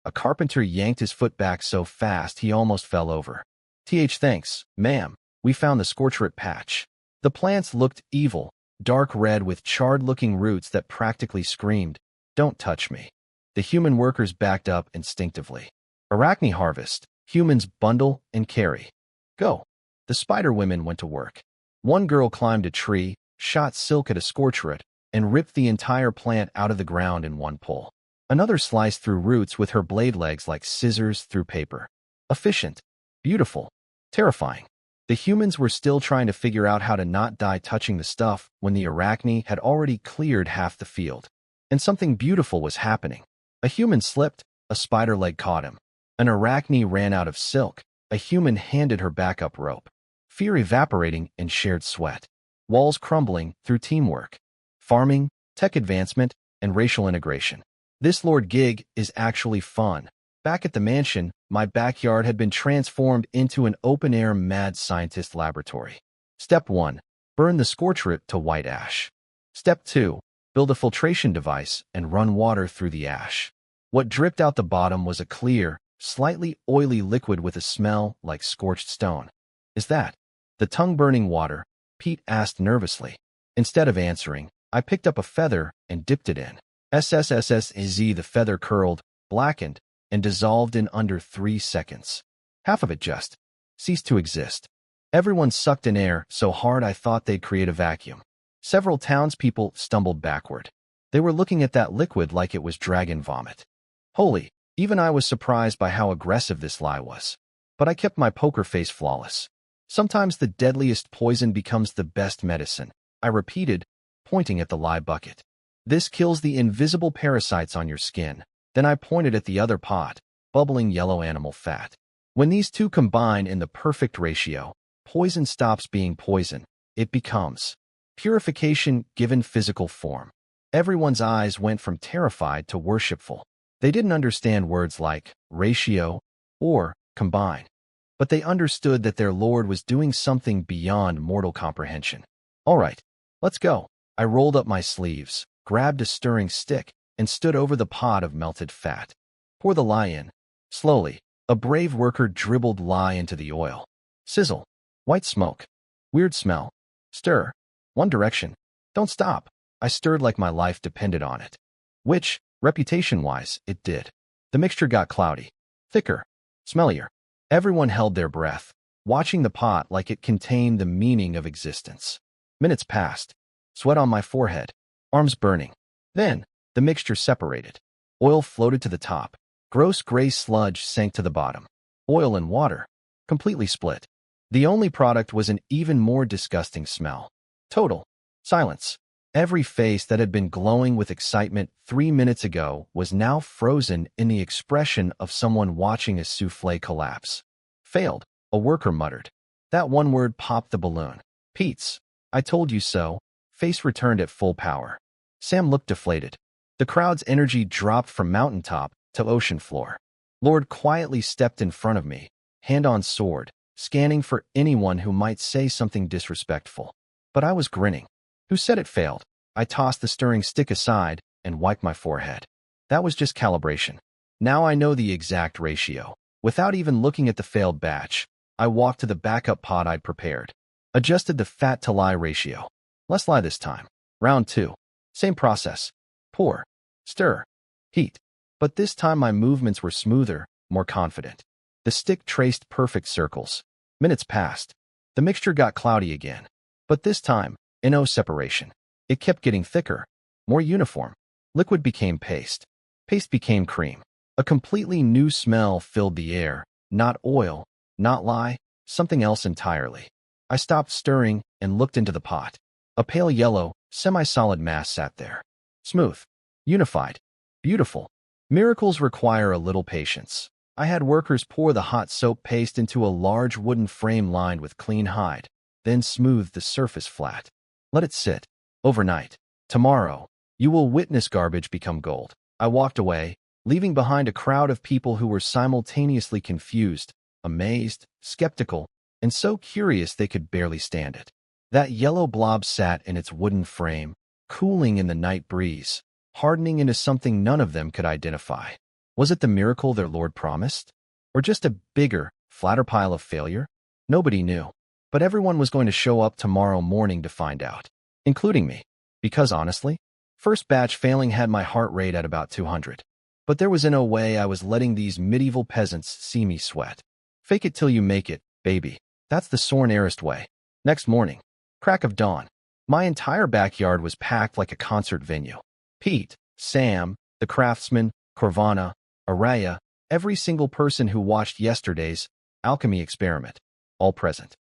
A carpenter yanked his foot back so fast he almost fell over. Thanks, ma'am. We found the scorchroot patch. The plants looked evil, dark red with charred-looking roots that practically screamed, "Don't touch me." The human workers backed up instinctively. Arachne harvest, humans bundle and carry. Go. The spider women went to work. One girl climbed a tree, shot silk at a scorchroot, and ripped the entire plant out of the ground in one pull. Another sliced through roots with her blade legs like scissors through paper. Efficient. Beautiful. Terrifying. The humans were still trying to figure out how to not die touching the stuff when the arachne had already cleared half the field. And something beautiful was happening. A human slipped, a spider leg caught him. An arachne ran out of silk. A human handed her backup rope. Fear evaporating in shared sweat. Walls crumbling through teamwork. Farming, tech advancement, and racial integration. This Lord gig is actually fun. Back at the mansion, my backyard had been transformed into an open-air mad scientist laboratory. Step 1. Burn the scorchroot to white ash. Step 2. Build a filtration device and run water through the ash. What dripped out the bottom was a clear, slightly oily liquid with a smell like scorched stone. Is that the tongue-burning water? Pete asked nervously. Instead of answering, I picked up a feather and dipped it in. The feather curled, blackened, and dissolved in under 3 seconds. Half of it just ceased to exist. Everyone sucked in air so hard I thought they'd create a vacuum. Several townspeople stumbled backward. They were looking at that liquid like it was dragon vomit. Holy, even I was surprised by how aggressive this lie was. But I kept my poker face flawless. Sometimes the deadliest poison becomes the best medicine, I repeated, pointing at the lie bucket. This kills the invisible parasites on your skin. Then I pointed at the other pot, bubbling yellow animal fat. When these two combine in the perfect ratio, poison stops being poison. It becomes purification given physical form. Everyone's eyes went from terrified to worshipful. They didn't understand words like ratio or combine, but they understood that their Lord was doing something beyond mortal comprehension. All right, let's go. I rolled up my sleeves, grabbed a stirring stick, and stood over the pot of melted fat. Pour the lye in. Slowly, a brave worker dribbled lye into the oil. Sizzle. White smoke. Weird smell. Stir. One direction. Don't stop. I stirred like my life depended on it. Which, reputation-wise, it did. The mixture got cloudy. Thicker. Smellier. Everyone held their breath. watching the pot like it contained the meaning of existence. Minutes passed, sweat on my forehead, arms burning. Then, the mixture separated. Oil floated to the top. Gross gray sludge sank to the bottom. Oil and water, completely split. The only product was an even more disgusting smell. Total silence. Every face that had been glowing with excitement 3 minutes ago was now frozen in the expression of someone watching a souffle collapse. Failed, a worker muttered. That one word popped the balloon. Pete's. I told you so. Face returned at full power. Sam looked deflated. The crowd's energy dropped from mountaintop to ocean floor. Lord quietly stepped in front of me, hand on sword, scanning for anyone who might say something disrespectful. But I was grinning. Who said it failed? I tossed the stirring stick aside and wiped my forehead. That was just calibration. Now I know the exact ratio. Without even looking at the failed batch, I walked to the backup pot I'd prepared. Adjusted the fat to lye ratio. Less lye this time. Round 2. Same process. Pour. Stir. Heat. But this time my movements were smoother, more confident. The stick traced perfect circles. Minutes passed. The mixture got cloudy again. But this time, no separation. It kept getting thicker, more uniform. Liquid became paste. Paste became cream. A completely new smell filled the air. Not oil, not lye, something else entirely. I stopped stirring and looked into the pot. A pale yellow, semi-solid mass sat there. Smooth, unified, beautiful. Miracles require a little patience. I had workers pour the hot soap paste into a large wooden frame lined with clean hide, then smooth the surface flat. Let it sit. Overnight. Tomorrow, you will witness garbage become gold. I walked away, leaving behind a crowd of people who were simultaneously confused, amazed, skeptical, and so curious they could barely stand it. That yellow blob sat in its wooden frame, cooling in the night breeze, hardening into something none of them could identify. Was it the miracle their Lord promised? Or just a bigger, flatter pile of failure? Nobody knew. But everyone was going to show up tomorrow morning to find out. Including me. Because honestly, first batch failing had my heart rate at about 200. But there was no way I was letting these medieval peasants see me sweat. Fake it till you make it, baby. That's the Sorn-Arist way. Next morning. Crack of dawn. My entire backyard was packed like a concert venue. Pete, Sam, the craftsman, Corvana, Araya, every single person who watched yesterday's alchemy experiment. All present.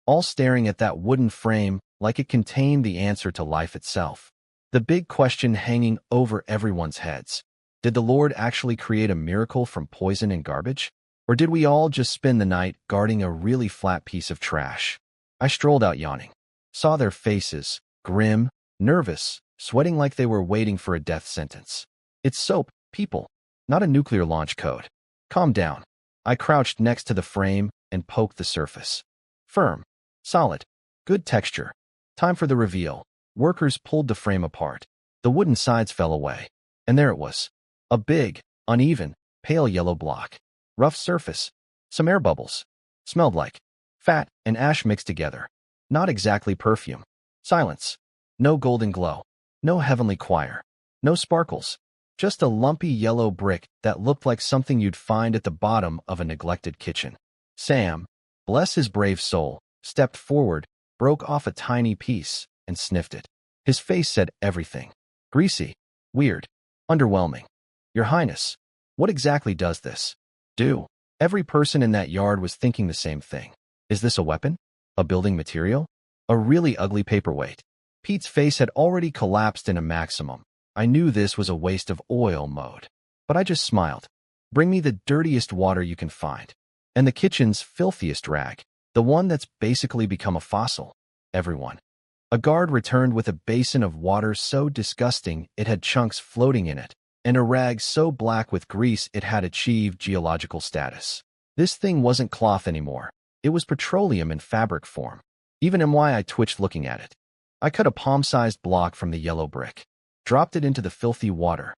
All staring at that wooden frame like it contained the answer to life itself. The big question hanging over everyone's heads. Did the Lord actually create a miracle from poison and garbage? Or did we all just spend the night guarding a really flat piece of trash? I strolled out yawning. Saw their faces, grim, nervous, sweating like they were waiting for a death sentence. It's soap, people, not a nuclear launch code. Calm down. I crouched next to the frame and poked the surface. Firm. Solid. Good texture. Time for the reveal. Workers pulled the frame apart. The wooden sides fell away. And there it was. A big, uneven, pale yellow block. Rough surface. Some air bubbles. Smelled like fat and ash mixed together. Not exactly perfume. Silence. No golden glow. No heavenly choir. No sparkles. Just a lumpy yellow brick that looked like something you'd find at the bottom of a neglected kitchen. Sam, bless his brave soul, stepped forward, broke off a tiny piece, and sniffed it. His face said everything. Greasy. Weird. Underwhelming. Your Highness, what exactly does this do? Every person in that yard was thinking the same thing. Is this a weapon? A building material? A really ugly paperweight? Pete's face had already collapsed in a maximum. I knew this was a waste of oil mode. But I just smiled. Bring me the dirtiest water you can find. And the kitchen's filthiest rag. The one that's basically become a fossil. Everyone. A guard returned with a basin of water so disgusting it had chunks floating in it, and a rag so black with grease it had achieved geological status. This thing wasn't cloth anymore. It was petroleum in fabric form. Even I twitched looking at it. I cut a palm-sized block from the yellow brick. Dropped it into the filthy water.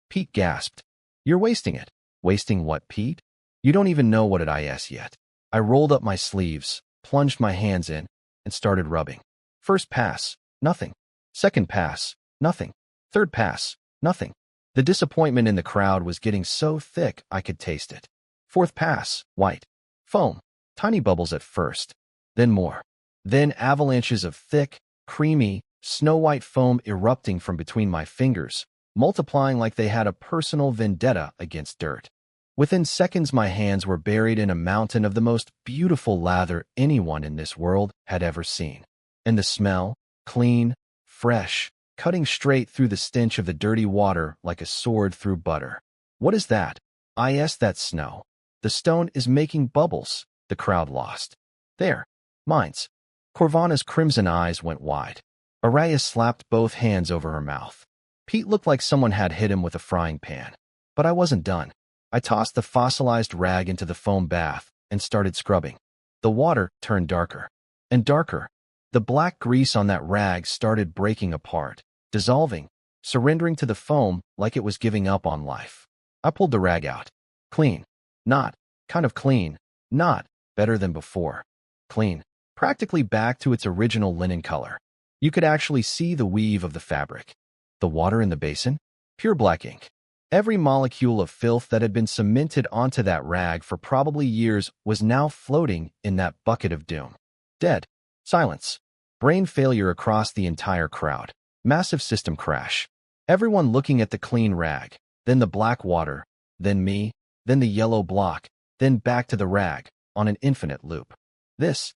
Pete gasped. You're wasting it. Wasting what, Pete? You don't even know what it is yet. I rolled up my sleeves, plunged my hands in, and started rubbing. First pass, nothing. Second pass, nothing. Third pass, nothing. The disappointment in the crowd was getting so thick I could taste it. Fourth pass, white. Foam. Tiny bubbles at first, then more. Then avalanches of thick, creamy, snow-white foam erupting from between my fingers, multiplying like they had a personal vendetta against dirt. Within seconds, my hands were buried in a mountain of the most beautiful lather anyone in this world had ever seen. And the smell, clean, fresh, cutting straight through the stench of the dirty water like a sword through butter. What is that? That's snow. The stone is making bubbles, the crowd lost. There. Mines. Corvana's crimson eyes went wide. Araya slapped both hands over her mouth. Pete looked like someone had hit him with a frying pan. But I wasn't done. I tossed the fossilized rag into the foam bath and started scrubbing. The water turned darker and darker. The black grease on that rag started breaking apart, dissolving, surrendering to the foam like it was giving up on life. I pulled the rag out. Clean. Not. Kind of clean. Not. Better than before. Clean. Practically back to its original linen color. You could actually see the weave of the fabric. The water in the basin? Pure black ink. Every molecule of filth that had been cemented onto that rag for probably years was now floating in that bucket of doom. Dead. Silence. Brain failure across the entire crowd. Massive system crash. Everyone looking at the clean rag, then the black water, then me, then the yellow block, then back to the rag, on an infinite loop. This.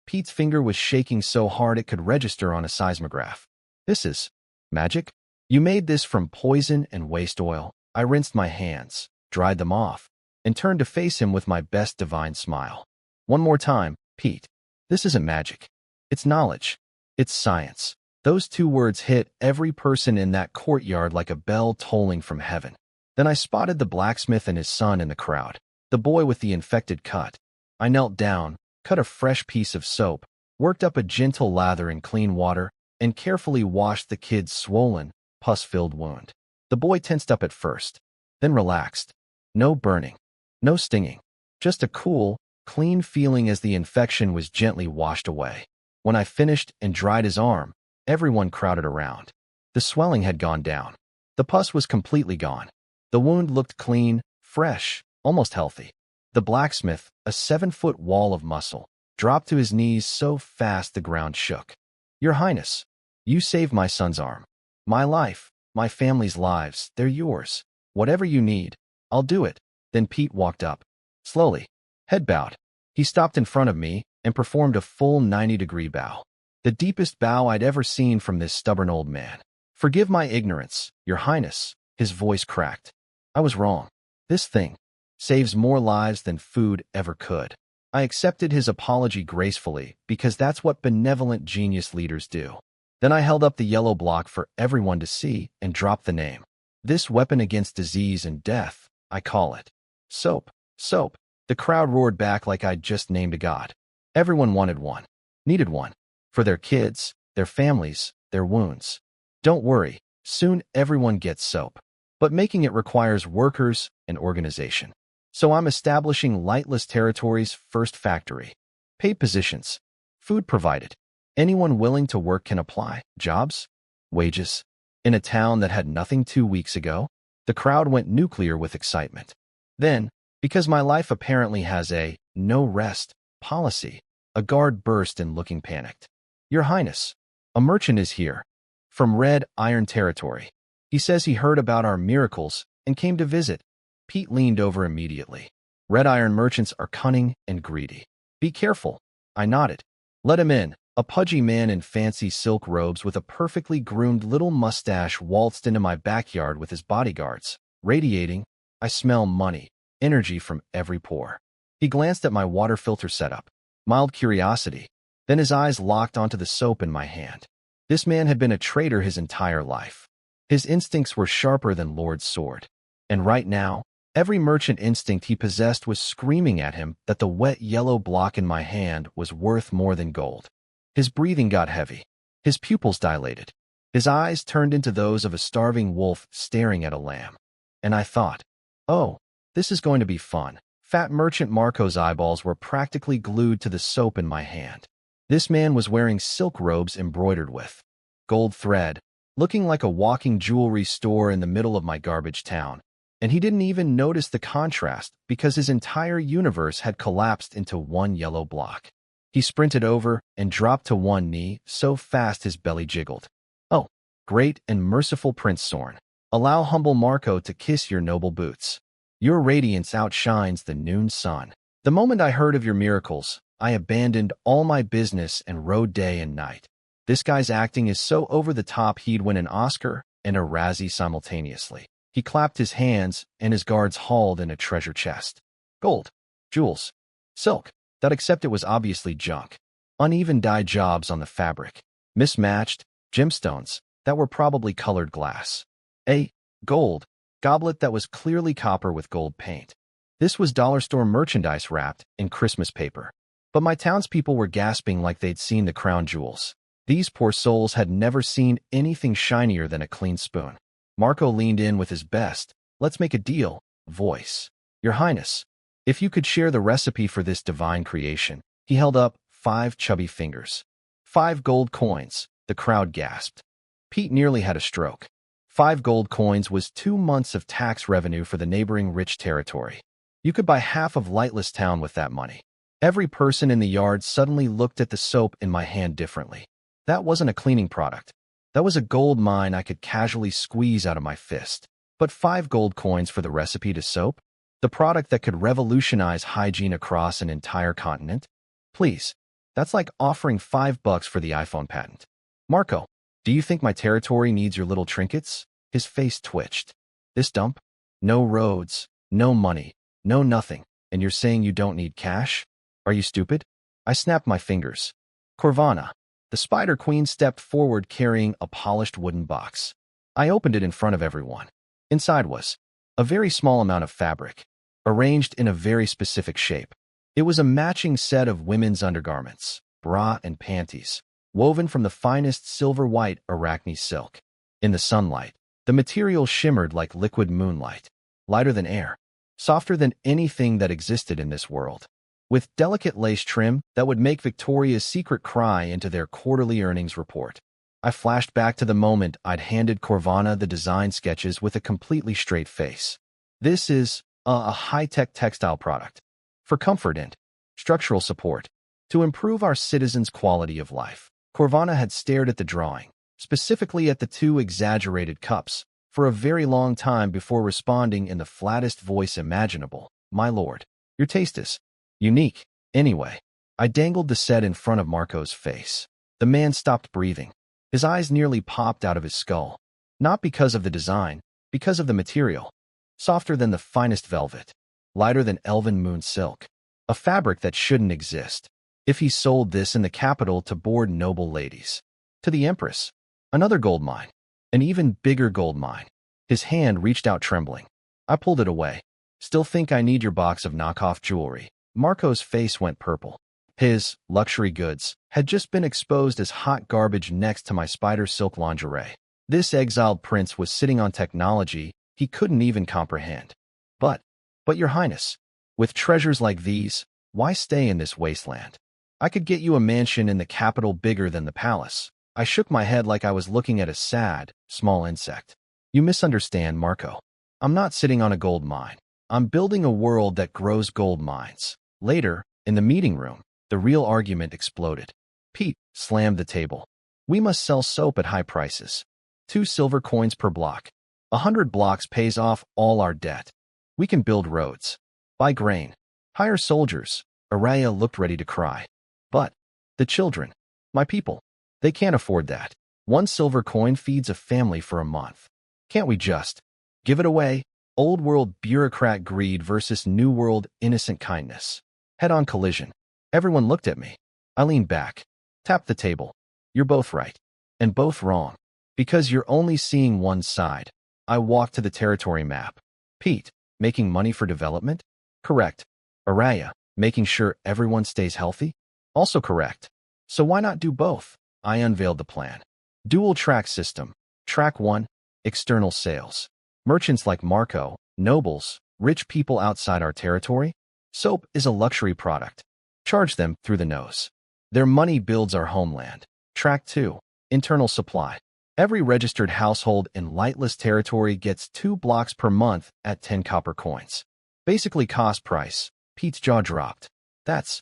Pete's finger was shaking so hard it could register on a seismograph. This is magic? You made this from poison and waste oil. I rinsed my hands, dried them off, and turned to face him with my best divine smile. One more time, Pete. This isn't magic. It's knowledge. It's science. Those two words hit every person in that courtyard like a bell tolling from heaven. Then I spotted the blacksmith and his son in the crowd, the boy with the infected cut. I knelt down, cut a fresh piece of soap, worked up a gentle lather in clean water, and carefully washed the kid's swollen, pus-filled wound. The boy tensed up at first, then relaxed. No burning, no stinging, just a cool, clean feeling as the infection was gently washed away. When I finished and dried his arm, everyone crowded around. The swelling had gone down. The pus was completely gone. The wound looked clean, fresh, almost healthy. The blacksmith, a 7-foot wall of muscle, dropped to his knees so fast the ground shook. Your Highness, you saved my son's arm. My life, my family's lives, they're yours. Whatever you need, I'll do it. Then Pete walked up. Slowly, head bowed. He stopped in front of me and performed a full 90-degree bow. The deepest bow I'd ever seen from this stubborn old man. Forgive my ignorance, Your Highness, his voice cracked. I was wrong. This thing saves more lives than food ever could. I accepted his apology gracefully because that's what benevolent genius leaders do. Then I held up the yellow block for everyone to see and dropped the name. This weapon against disease and death, I call it. Soap. Soap. The crowd roared back like I'd just named a god. Everyone wanted one. Needed one. For their kids, their families, their wounds. Don't worry, soon everyone gets soap. But making it requires workers and organization. So I'm establishing Lightless Territory's first factory. Paid positions. Food provided. Anyone willing to work can apply. Jobs? Wages? In a town that had nothing 2 weeks ago, the crowd went nuclear with excitement. Then, because my life apparently has a no-rest policy, a guard burst in looking panicked. Your Highness, a merchant is here. From Red Iron Territory. He says he heard about our miracles and came to visit. Pete leaned over immediately. Red Iron merchants are cunning and greedy. Be careful. I nodded. Let him in. A pudgy man in fancy silk robes with a perfectly groomed little mustache waltzed into my backyard with his bodyguards. Radiating, I smell money, energy from every pore. He glanced at my water filter setup. Mild curiosity. Then his eyes locked onto the soap in my hand. This man had been a traitor his entire life. His instincts were sharper than Lord's sword. And right now, every merchant instinct he possessed was screaming at him that the wet yellow block in my hand was worth more than gold. His breathing got heavy. His pupils dilated. His eyes turned into those of a starving wolf staring at a lamb. And I thought, oh, this is going to be fun. Fat merchant Marco's eyeballs were practically glued to the soap in my hand. This man was wearing silk robes embroidered with gold thread, looking like a walking jewelry store in the middle of my garbage town. And he didn't even notice the contrast because his entire universe had collapsed into one yellow block. He sprinted over and dropped to one knee so fast his belly jiggled. "Oh, great and merciful Prince Sorn, allow humble Marco to kiss your noble boots. Your radiance outshines the noon sun. The moment I heard of your miracles, I abandoned all my business and rode day and night. This guy's acting is so over the top he'd win an Oscar and a Razzie simultaneously." He clapped his hands, and his guards hauled in a treasure chest. Gold, jewels, silk, that except it was obviously junk. Uneven dye jobs on the fabric. Mismatched gemstones that were probably colored glass. A gold goblet that was clearly copper with gold paint. This was dollar store merchandise wrapped in Christmas paper. But my townspeople were gasping like they'd seen the crown jewels. These poor souls had never seen anything shinier than a clean spoon. Marco leaned in with his best, "Let's make a deal," voice. "Your Highness, if you could share the recipe for this divine creation." He held up 5 chubby fingers. 5 gold coins, the crowd gasped. Pete nearly had a stroke. 5 gold coins was 2 months of tax revenue for the neighboring rich territory. You could buy half of Lightless Town with that money. Every person in the yard suddenly looked at the soap in my hand differently. That wasn't a cleaning product. That was a gold mine I could casually squeeze out of my fist. But 5 gold coins for the recipe to soap? The product that could revolutionize hygiene across an entire continent? Please, that's like offering $5 for the iPhone patent. Marco, do you think my territory needs your little trinkets? His face twitched. This dump? No roads, no money, no nothing, and you're saying you don't need cash? Are you stupid? I snapped my fingers. Corvana. The Spider Queen stepped forward carrying a polished wooden box. I opened it in front of everyone. Inside was a very small amount of fabric, arranged in a very specific shape. It was a matching set of women's undergarments, bra and panties, woven from the finest silver-white Arachne silk. In the sunlight, the material shimmered like liquid moonlight, lighter than air, softer than anything that existed in this world, with delicate lace trim that would make Victoria's Secret cry into their quarterly earnings report. I flashed back to the moment I'd handed Corvana the design sketches with a completely straight face. This is a high-tech textile product for comfort and structural support to improve our citizens' quality of life. Corvana had stared at the drawing, specifically at the 2 exaggerated cups, for a very long time before responding in the flattest voice imaginable. "My lord, your taste is unique." Anyway, I dangled the set in front of Marco's face. The man stopped breathing. His eyes nearly popped out of his skull. Not because of the design, because of the material. Softer than the finest velvet. Lighter than elven moon silk. A fabric that shouldn't exist. If he sold this in the capital to bored noble ladies. To the Empress. Another gold mine. An even bigger gold mine. His hand reached out trembling. I pulled it away. "Still think I need your box of knockoff jewelry." Marco's face went purple. His luxury goods had just been exposed as hot garbage next to my spider silk lingerie. This exiled prince was sitting on technology he couldn't even comprehend. But your Highness, with treasures like these, why stay in this wasteland? I could get you a mansion in the capital bigger than the palace. I shook my head like I was looking at a sad, small insect. You misunderstand, Marco. I'm not sitting on a gold mine. I'm building a world that grows gold mines. Later, in the meeting room, the real argument exploded. Pete slammed the table. We must sell soap at high prices. 2 silver coins per block. 100 blocks pays off all our debt. We can build roads. Buy grain. Hire soldiers. Araya looked ready to cry. But the children, my people, they can't afford that. 1 silver coin feeds a family for a month. Can't we just give it away? Old world bureaucrat greed versus new world innocent kindness. Head-on collision. Everyone looked at me. I leaned back, tapped the table. You're both right. And both wrong. Because you're only seeing one side. I walked to the territory map. Pete, making money for development? Correct. Araya, making sure everyone stays healthy? Also correct. So why not do both? I unveiled the plan. Dual track system. Track 1, external sales. Merchants like Marco, nobles, rich people outside our territory. Soap is a luxury product. Charge them through the nose. Their money builds our homeland. Track 2, internal supply. Every registered household in lightless territory gets 2 blocks per month at 10 copper coins. Basically cost price. Pete's jaw dropped. That's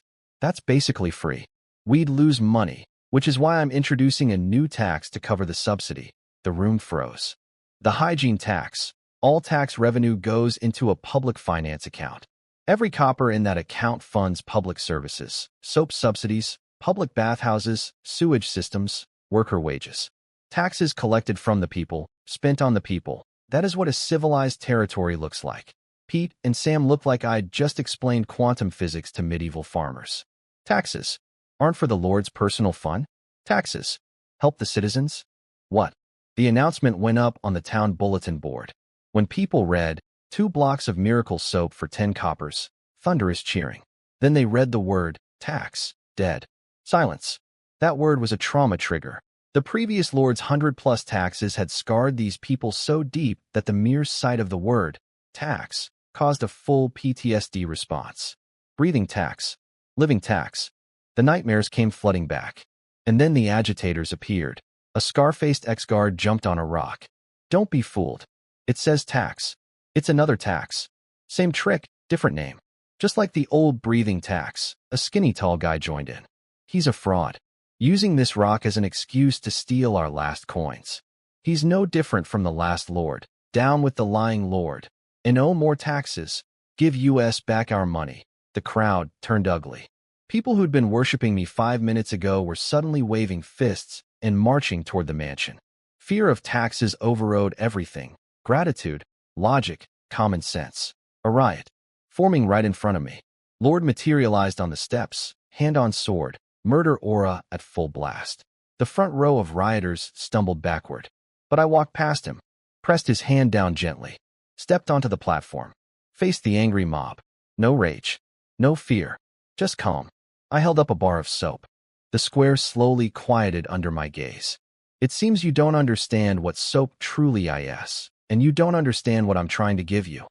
basically free. We'd lose money, which is why I'm introducing a new tax to cover the subsidy. The room froze. The hygiene tax. All tax revenue goes into a public finance account. Every copper in that account funds public services, soap subsidies, public bathhouses, sewage systems, worker wages. Taxes collected from the people, spent on the people. That is what a civilized territory looks like. Pete and Sam looked like I'd just explained quantum physics to medieval farmers. Taxes aren't for the Lord's personal fun. Taxes help the citizens. What? The announcement went up on the town bulletin board. When people read, 2 blocks of miracle soap for 10 coppers, thunderous cheering. Then they read the word, tax, dead. Silence. That word was a trauma trigger. The previous Lord's 100+ taxes had scarred these people so deep that the mere sight of the word, tax, caused a full PTSD response. Breathing tax. Living tax. The nightmares came flooding back. And then the agitators appeared. A scar-faced ex-guard jumped on a rock. Don't be fooled. It says tax. It's another tax. Same trick, different name. Just like the old breathing tax, a skinny tall guy joined in. He's a fraud, using this rock as an excuse to steal our last coins. He's no different from the last lord. Down with the lying lord. And no more taxes. Give us back our money. The crowd turned ugly. People who'd been worshiping me 5 minutes ago were suddenly waving fists and marching toward the mansion. Fear of taxes overrode everything. Gratitude, logic, common sense. A riot, forming right in front of me. Lord materialized on the steps, hand on sword, murder aura at full blast. The front row of rioters stumbled backward. But I walked past him, pressed his hand down gently, stepped onto the platform, faced the angry mob. No rage, no fear, just calm. I held up a bar of soap. The square slowly quieted under my gaze. It seems you don't understand what soap truly is, and you don't understand what I'm trying to give you.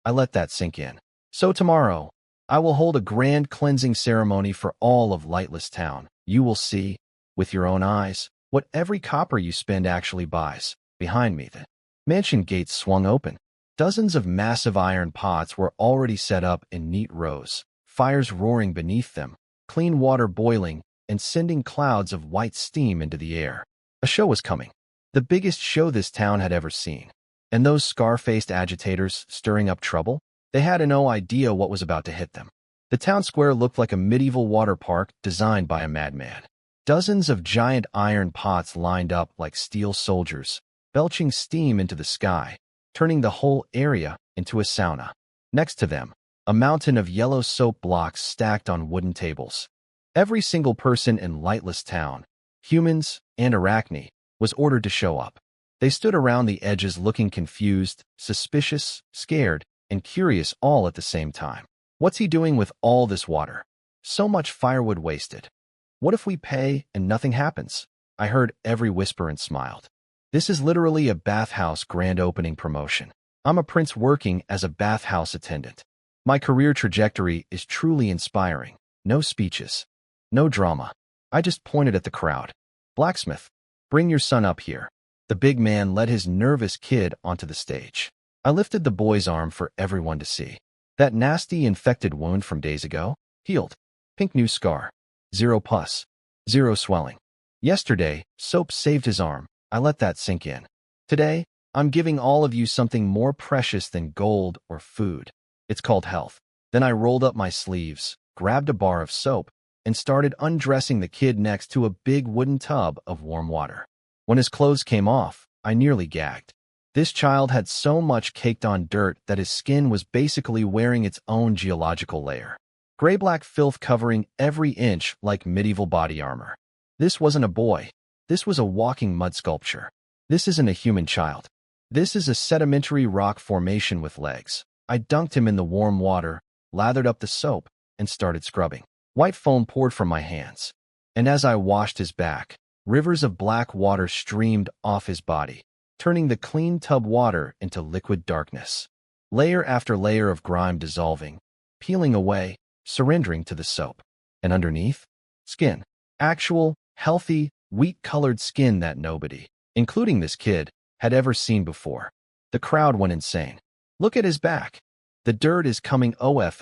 I let that sink in. So tomorrow, I will hold a grand cleansing ceremony for all of Lightless Town. You will see, with your own eyes, what every copper you spend actually buys. Behind me, the mansion gates swung open. Dozens of massive iron pots were already set up in neat rows, fires roaring beneath them, clean water boiling, and sending clouds of white steam into the air. A show was coming. The biggest show this town had ever seen. And those scar-faced agitators stirring up trouble? They had no idea what was about to hit them. The town square looked like a medieval water park designed by a madman. Dozens of giant iron pots lined up like steel soldiers, belching steam into the sky, turning the whole area into a sauna. Next to them, a mountain of yellow soap blocks stacked on wooden tables. Every single person in Lightless Town, humans and Arachne, was ordered to show up. They stood around the edges looking confused, suspicious, scared, and curious all at the same time. What's he doing with all this water? So much firewood wasted. What if we pay and nothing happens? I heard every whisper and smiled. This is literally a bathhouse grand opening promotion. I'm a prince working as a bathhouse attendant. My career trajectory is truly inspiring. No speeches. No drama. I just pointed at the crowd. Blacksmith, bring your son up here. The big man led his nervous kid onto the stage. I lifted the boy's arm for everyone to see. That nasty infected wound from days ago? Healed. Pink new scar. 0 pus. 0 swelling. Yesterday, soap saved his arm. I let that sink in. Today, I'm giving all of you something more precious than gold or food. It's called health. Then I rolled up my sleeves, grabbed a bar of soap, and started undressing the kid next to a big wooden tub of warm water. When his clothes came off, I nearly gagged. This child had so much caked on dirt that his skin was basically wearing its own geological layer. Gray-black filth covering every inch like medieval body armor. This wasn't a boy. This was a walking mud sculpture. This isn't a human child. This is a sedimentary rock formation with legs. I dunked him in the warm water, lathered up the soap, and started scrubbing. White foam poured from my hands. And as I washed his back, rivers of black water streamed off his body, turning the clean tub water into liquid darkness. Layer after layer of grime dissolving, peeling away, surrendering to the soap. And underneath? Skin. Actual, healthy, wheat-colored skin that nobody, including this kid, had ever seen before. The crowd went insane. Look at his back. The dirt is coming off.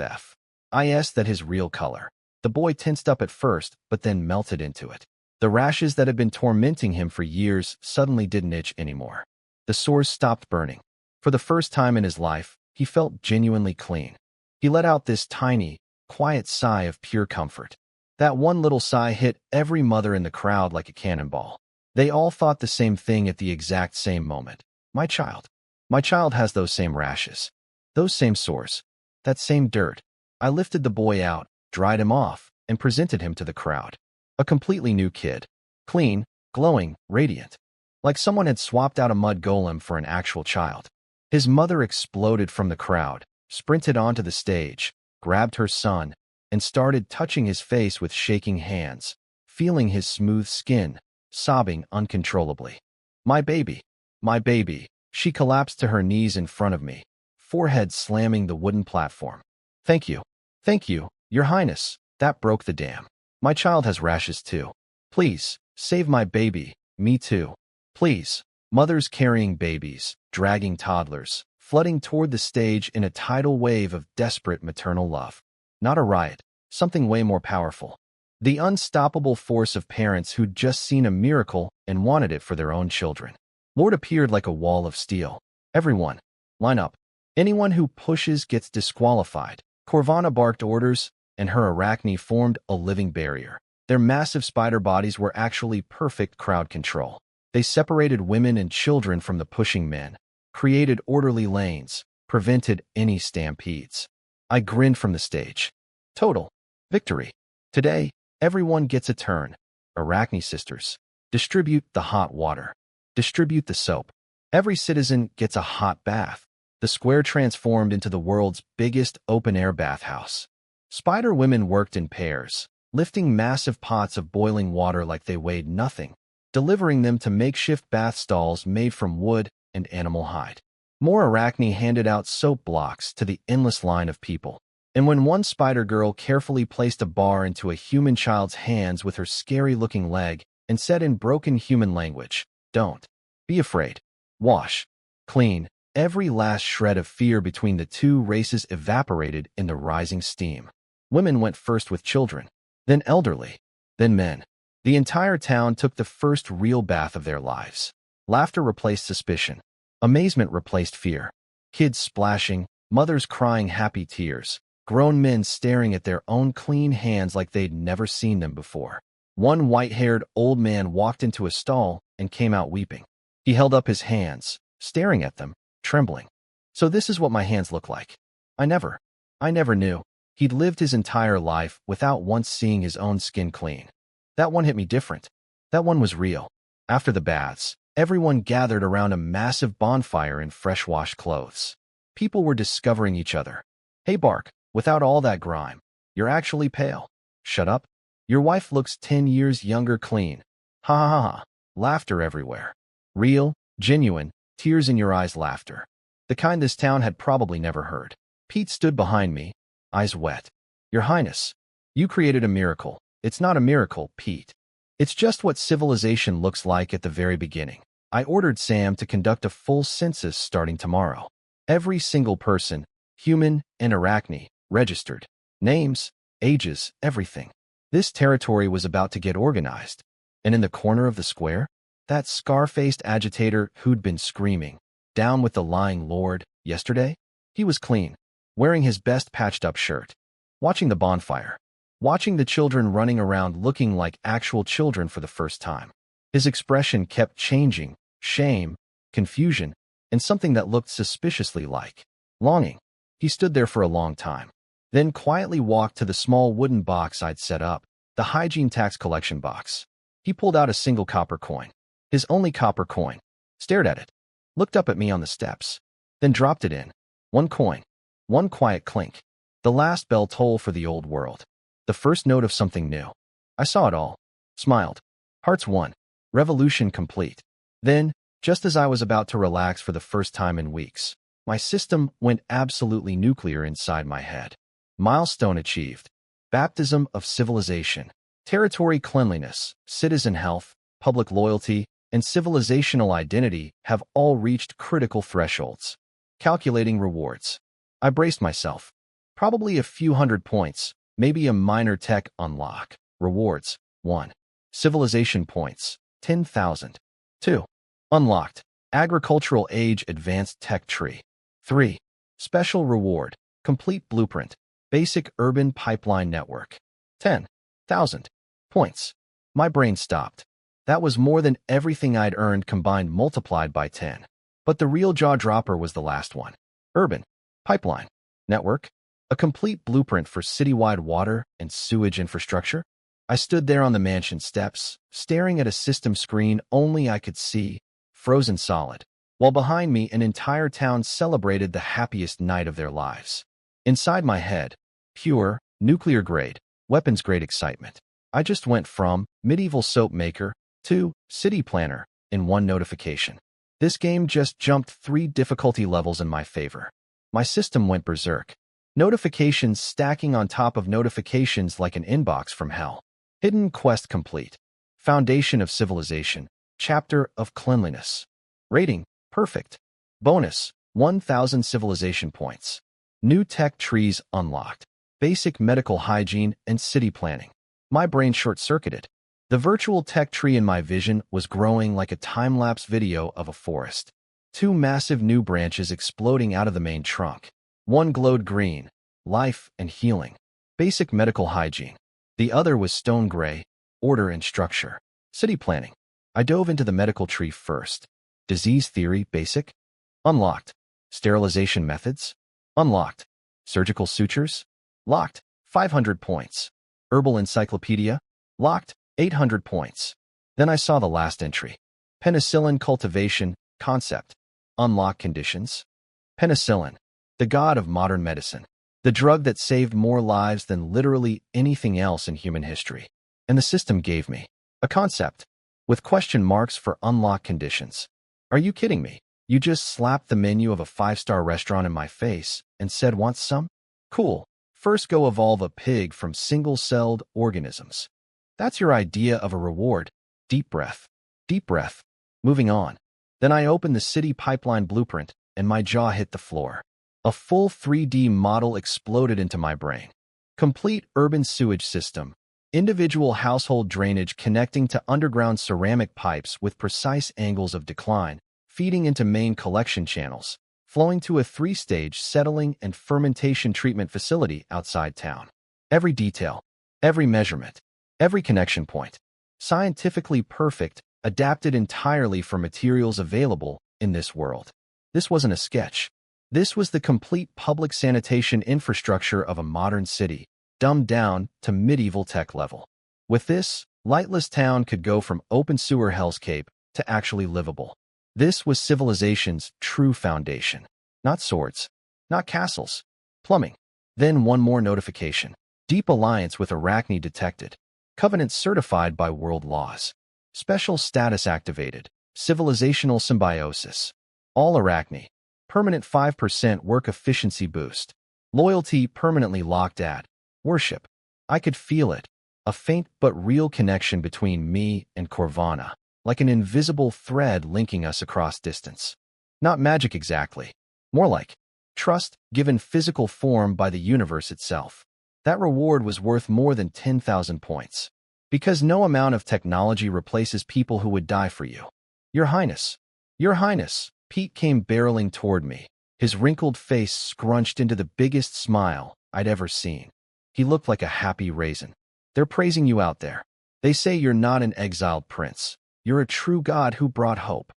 That his real color. The boy tensed up at first, but then melted into it. The rashes that had been tormenting him for years suddenly didn't itch anymore. The sores stopped burning. For the first time in his life, he felt genuinely clean. He let out this tiny, quiet sigh of pure comfort. That one little sigh hit every mother in the crowd like a cannonball. They all thought the same thing at the exact same moment. My child. My child has those same rashes. Those same sores. That same dirt. I lifted the boy out, dried him off, and presented him to the crowd. A completely new kid. Clean, glowing, radiant. Like someone had swapped out a mud golem for an actual child. His mother exploded from the crowd, sprinted onto the stage, grabbed her son, and started touching his face with shaking hands, feeling his smooth skin, sobbing uncontrollably. My baby. My baby. She collapsed to her knees in front of me, forehead slamming the wooden platform. Thank you. Thank you, Your Highness. That broke the dam. My child has rashes too. Please, save my baby. Me too. Please. Mothers carrying babies, dragging toddlers, flooding toward the stage in a tidal wave of desperate maternal love. Not a riot, something way more powerful. The unstoppable force of parents who'd just seen a miracle and wanted it for their own children. Lord appeared like a wall of steel. Everyone, line up. Anyone who pushes gets disqualified. Corvana barked orders, and her arachne formed a living barrier. Their massive spider bodies were actually perfect crowd control. They separated women and children from the pushing men, created orderly lanes, prevented any stampedes. I grinned from the stage. Total victory. Today, everyone gets a turn. Arachne sisters. Distribute the hot water. Distribute the soap. Every citizen gets a hot bath. The square transformed into the world's biggest open-air bathhouse. Spider women worked in pairs, lifting massive pots of boiling water like they weighed nothing, delivering them to makeshift bath stalls made from wood and animal hide. More Arachne handed out soap blocks to the endless line of people. And when one spider girl carefully placed a bar into a human child's hands with her scary-looking leg and said in broken human language, "Don't be afraid. Wash. Clean." Every last shred of fear between the two races evaporated in the rising steam. Women went first with children, then elderly, then men. The entire town took the first real bath of their lives. Laughter replaced suspicion. Amazement replaced fear. Kids splashing, mothers crying happy tears, grown men staring at their own clean hands like they'd never seen them before. One white-haired old man walked into a stall and came out weeping. He held up his hands, staring at them, trembling. So this is what my hands look like. I never knew. He'd lived his entire life without once seeing his own skin clean. That one hit me different. That one was real. After the baths, everyone gathered around a massive bonfire in fresh-washed clothes. People were discovering each other. Hey Bark, without all that grime, you're actually pale. Shut up. Your wife looks 10 years younger clean. Ha ha ha ha. Laughter everywhere. Real, genuine, tears in your eyes laughter. The kind this town had probably never heard. Pete stood behind me, eyes wet. Your Highness, you created a miracle. It's not a miracle, Pete. It's just what civilization looks like at the very beginning. I ordered Sam to conduct a full census starting tomorrow. Every single person, human and Arachne, registered. Names, ages, everything. This territory was about to get organized. And in the corner of the square, that scar-faced agitator who'd been screaming, "Down with the lying lord," yesterday? He was clean, wearing his best patched-up shirt, watching the bonfire, watching the children running around looking like actual children for the first time. His expression kept changing, shame, confusion, and something that looked suspiciously like longing. He stood there for a long time, then quietly walked to the small wooden box I'd set up, the hygiene tax collection box. He pulled out a single copper coin. His only copper coin, stared at it, looked up at me on the steps, then dropped it in. One coin, one quiet clink. The last bell toll for the old world. The first note of something new. I saw it all, smiled. Hearts won. Revolution complete. Then, just as I was about to relax for the first time in weeks, my system went absolutely nuclear inside my head. Milestone achieved. Baptism of civilization. Territory cleanliness, citizen health, public loyalty, and civilizational identity have all reached critical thresholds. Calculating rewards. I braced myself. Probably a few hundred points, maybe a minor tech unlock. Rewards. 1. Civilization points. 10,000. 2. Unlocked. Agricultural age advanced tech tree. 3. Special reward. Complete blueprint. Basic urban pipeline network. 10,000 points. My brain stopped. That was more than everything I'd earned combined multiplied by 10. But the real jaw-dropper was the last one. Urban pipeline network. A complete blueprint for citywide water and sewage infrastructure. I stood there on the mansion steps, staring at a system screen only I could see, frozen solid, while behind me an entire town celebrated the happiest night of their lives. Inside my head, pure, nuclear-grade, weapons-grade excitement. I just went from medieval soap maker to city planner in one notification. This game just jumped 3 difficulty levels in my favor. My system went berserk. Notifications stacking on top of notifications like an inbox from hell. Hidden quest complete. Foundation of civilization. Chapter of cleanliness. Rating, perfect. Bonus, 1,000 civilization points. New tech trees unlocked. Basic medical hygiene and city planning. My brain short-circuited. The virtual tech tree in my vision was growing like a time-lapse video of a forest. 2 massive new branches exploding out of the main trunk. One glowed green, life and healing. Basic medical hygiene. The other was stone gray, order and structure. City planning. I dove into the medical tree first. Disease theory, basic. Unlocked. Sterilization methods. Unlocked. Surgical sutures. Locked. 500 points. Herbal encyclopedia. Locked. 800 points. Then I saw the last entry. Penicillin cultivation, concept. Unlock conditions. Penicillin. The god of modern medicine. The drug that saved more lives than literally anything else in human history. And the system gave me a concept with question marks for unlock conditions. Are you kidding me? You just slapped the menu of a 5-star restaurant in my face and said, want some? Cool. First go evolve a pig from single-celled organisms. That's your idea of a reward. Deep breath. Deep breath. Moving on. Then I opened the city pipeline blueprint and my jaw hit the floor. A full 3D model exploded into my brain. Complete urban sewage system. Individual household drainage connecting to underground ceramic pipes with precise angles of decline, feeding into main collection channels, flowing to a 3-stage settling and fermentation treatment facility outside town. Every detail, every measurement, every connection point. Scientifically perfect, adapted entirely for materials available in this world. This wasn't a sketch. This was the complete public sanitation infrastructure of a modern city, dumbed down to medieval tech level. With this, lightless town could go from open sewer hellscape to actually livable. This was civilization's true foundation. Not swords, not castles, plumbing. Then one more notification. Deep alliance with Arachne detected. Covenant certified by world laws. Special status activated. Civilizational symbiosis. All Arachne. Permanent 5% work efficiency boost. Loyalty permanently locked at. Worship. I could feel it. A faint but real connection between me and Corvana, like an invisible thread linking us across distance. Not magic exactly. More like trust given physical form by the universe itself. That reward was worth more than 10,000 points. Because no amount of technology replaces people who would die for you. Your Highness. Your Highness. Pete came barreling toward me, his wrinkled face scrunched into the biggest smile I'd ever seen. He looked like a happy raisin. They're praising you out there. They say you're not an exiled prince. You're a true god who brought hope.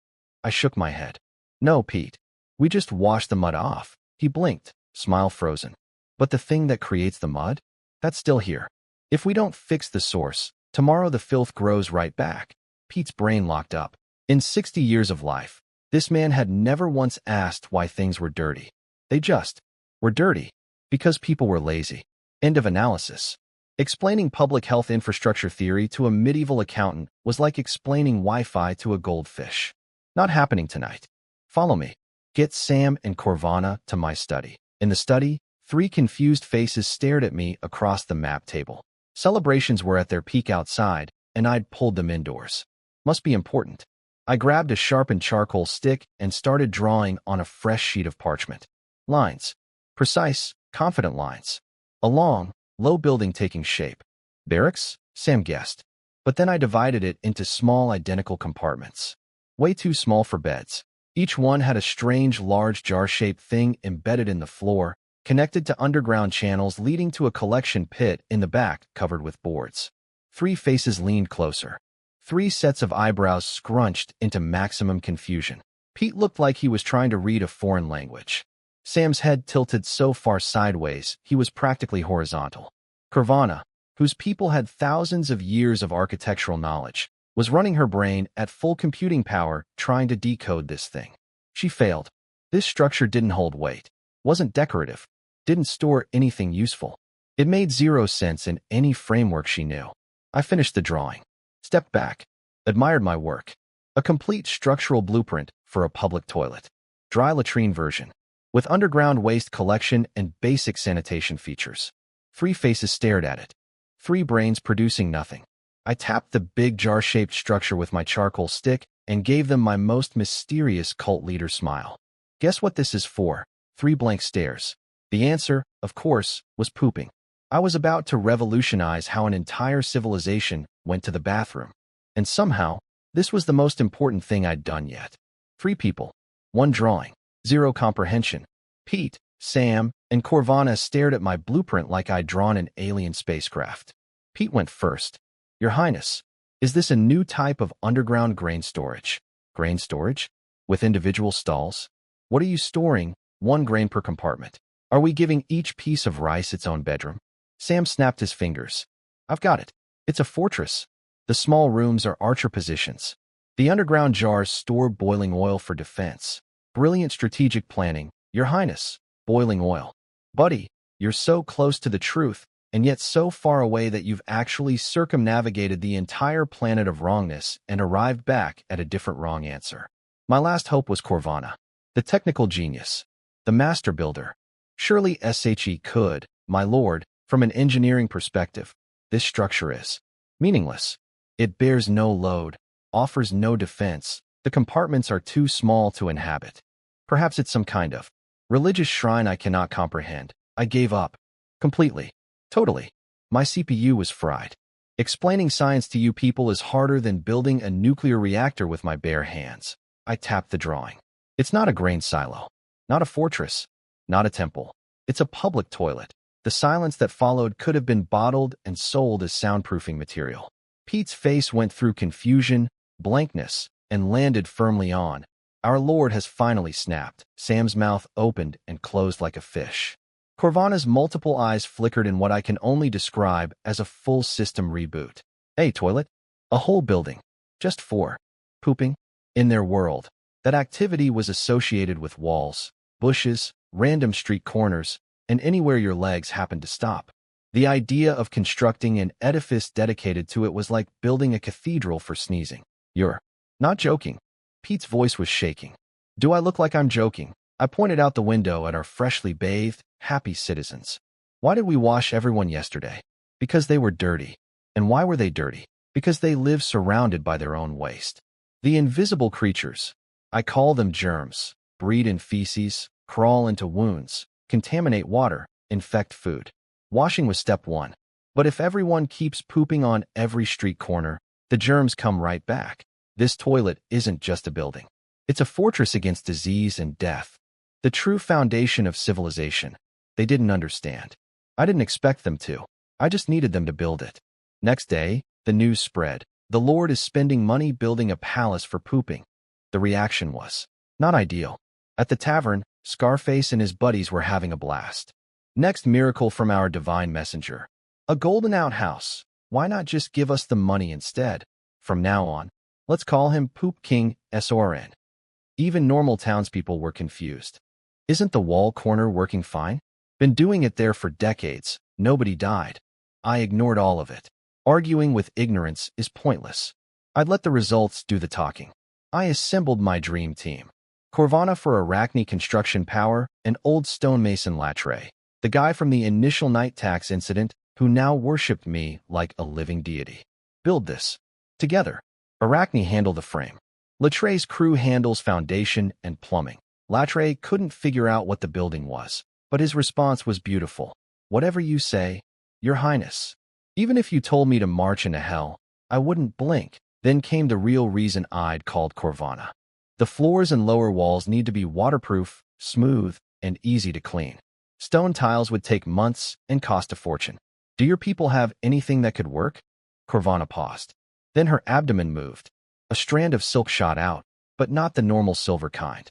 I shook my head. No, Pete. We just washed the mud off. He blinked, smile frozen. But the thing that creates the mud? That's still here. If we don't fix the source, tomorrow the filth grows right back. Pete's brain locked up. In 60 years of life, this man had never once asked why things were dirty. They just were dirty because people were lazy. End of analysis. Explaining public health infrastructure theory to a medieval accountant was like explaining Wi-Fi to a goldfish. Not happening tonight. Follow me. Get Sam and Corvana to my study. In the study, 3 confused faces stared at me across the map table. Celebrations were at their peak outside, and I'd pulled them indoors. Must be important. I grabbed a sharpened charcoal stick and started drawing on a fresh sheet of parchment. Lines. Precise, confident lines. A long, low building taking shape. Barracks? Sam guessed. But then I divided it into small identical compartments. Way too small for beds. Each one had a strange large jar-shaped thing embedded in the floor, connected to underground channels leading to a collection pit in the back covered with boards. 3 faces leaned closer. 3 sets of eyebrows scrunched into maximum confusion. Pete looked like he was trying to read a foreign language. Sam's head tilted so far sideways he was practically horizontal. Kurvana, whose people had thousands of years of architectural knowledge, was running her brain at full computing power trying to decode this thing. She failed. This structure didn't hold weight, wasn't decorative, didn't store anything useful. It made 0 sense in any framework she knew. I finished the drawing, stepped back, admired my work. A complete structural blueprint for a public toilet. Dry latrine version, with underground waste collection and basic sanitation features. 3 faces stared at it. 3 brains producing nothing. I tapped the big jar-shaped structure with my charcoal stick and gave them my most mysterious cult leader smile. Guess what this is for? 3 blank stares. The answer, of course, was pooping. I was about to revolutionize how an entire civilization went to the bathroom. And somehow, this was the most important thing I'd done yet. 3 people. 1 drawing. 0 comprehension. Pete, Sam, and Kurvana stared at my blueprint like I'd drawn an alien spacecraft. Pete went first. Your Highness, is this a new type of underground grain storage? Grain storage? With individual stalls? What are you storing? 1 grain per compartment. Are we giving each piece of rice its own bedroom? Sam snapped his fingers. I've got it. It's a fortress. The small rooms are archer positions. The underground jars store boiling oil for defense. Brilliant strategic planning, Your Highness. Boiling oil. Buddy, you're so close to the truth, and yet so far away that you've actually circumnavigated the entire planet of wrongness and arrived back at a different wrong answer. My last hope was Kurvana, the technical genius, the master builder. Surely SHE could, my lord, from an engineering perspective. This structure is meaningless. It bears no load, offers no defense. The compartments are too small to inhabit. Perhaps it's some kind of religious shrine I cannot comprehend. I gave up. Completely. Totally. My CPU was fried. Explaining science to you people is harder than building a nuclear reactor with my bare hands. I tapped the drawing. It's not a grain silo. Not a fortress. Not a temple. It's a public toilet. The silence that followed could have been bottled and sold as soundproofing material. Pete's face went through confusion, blankness, and landed firmly on. Our Lord has finally snapped. Sam's mouth opened and closed like a fish. Kurvana's multiple eyes flickered in what I can only describe as a full system reboot. A toilet? A whole building. Just 4. Pooping? In their world. That activity was associated with walls, bushes, random street corners, and anywhere your legs happened to stop. The idea of constructing an edifice dedicated to it was like building a cathedral for sneezing. You're not joking. Pete's voice was shaking. Do I look like I'm joking? I pointed out the window at our freshly bathed, happy citizens. Why did we wash everyone yesterday? Because they were dirty. And why were they dirty? Because they live surrounded by their own waste. The invisible creatures, I call them germs, breed in feces, crawl into wounds, contaminate water, infect food. Washing was step 1. But if everyone keeps pooping on every street corner, the germs come right back. This toilet isn't just a building. It's a fortress against disease and death. The true foundation of civilization. They didn't understand. I didn't expect them to. I just needed them to build it. Next day, the news spread. The Lord is spending money building a palace for pooping. The reaction was not ideal. At the tavern, Scarface and his buddies were having a blast. Next miracle from our divine messenger. A golden outhouse. Why not just give us the money instead? From now on, let's call him Poop King SRN. Even normal townspeople were confused. Isn't the wall corner working fine? Been doing it there for decades. Nobody died. I ignored all of it. Arguing with ignorance is pointless. I'd let the results do the talking. I assembled my dream team. Kurvana for Arachne construction power, and old stonemason Latre, the guy from the initial night tax incident who now worshipped me like a living deity. Build this. Together. Arachne handle the frame. Lattre's crew handles foundation and plumbing. Latre couldn't figure out what the building was, but his response was beautiful. Whatever you say, Your Highness. Even if you told me to march into hell, I wouldn't blink. Then came the real reason I'd called Corvana. The floors and lower walls need to be waterproof, smooth, and easy to clean. Stone tiles would take months and cost a fortune. Do your people have anything that could work? Corvana paused. Then her abdomen moved. A strand of silk shot out, but not the normal silver kind.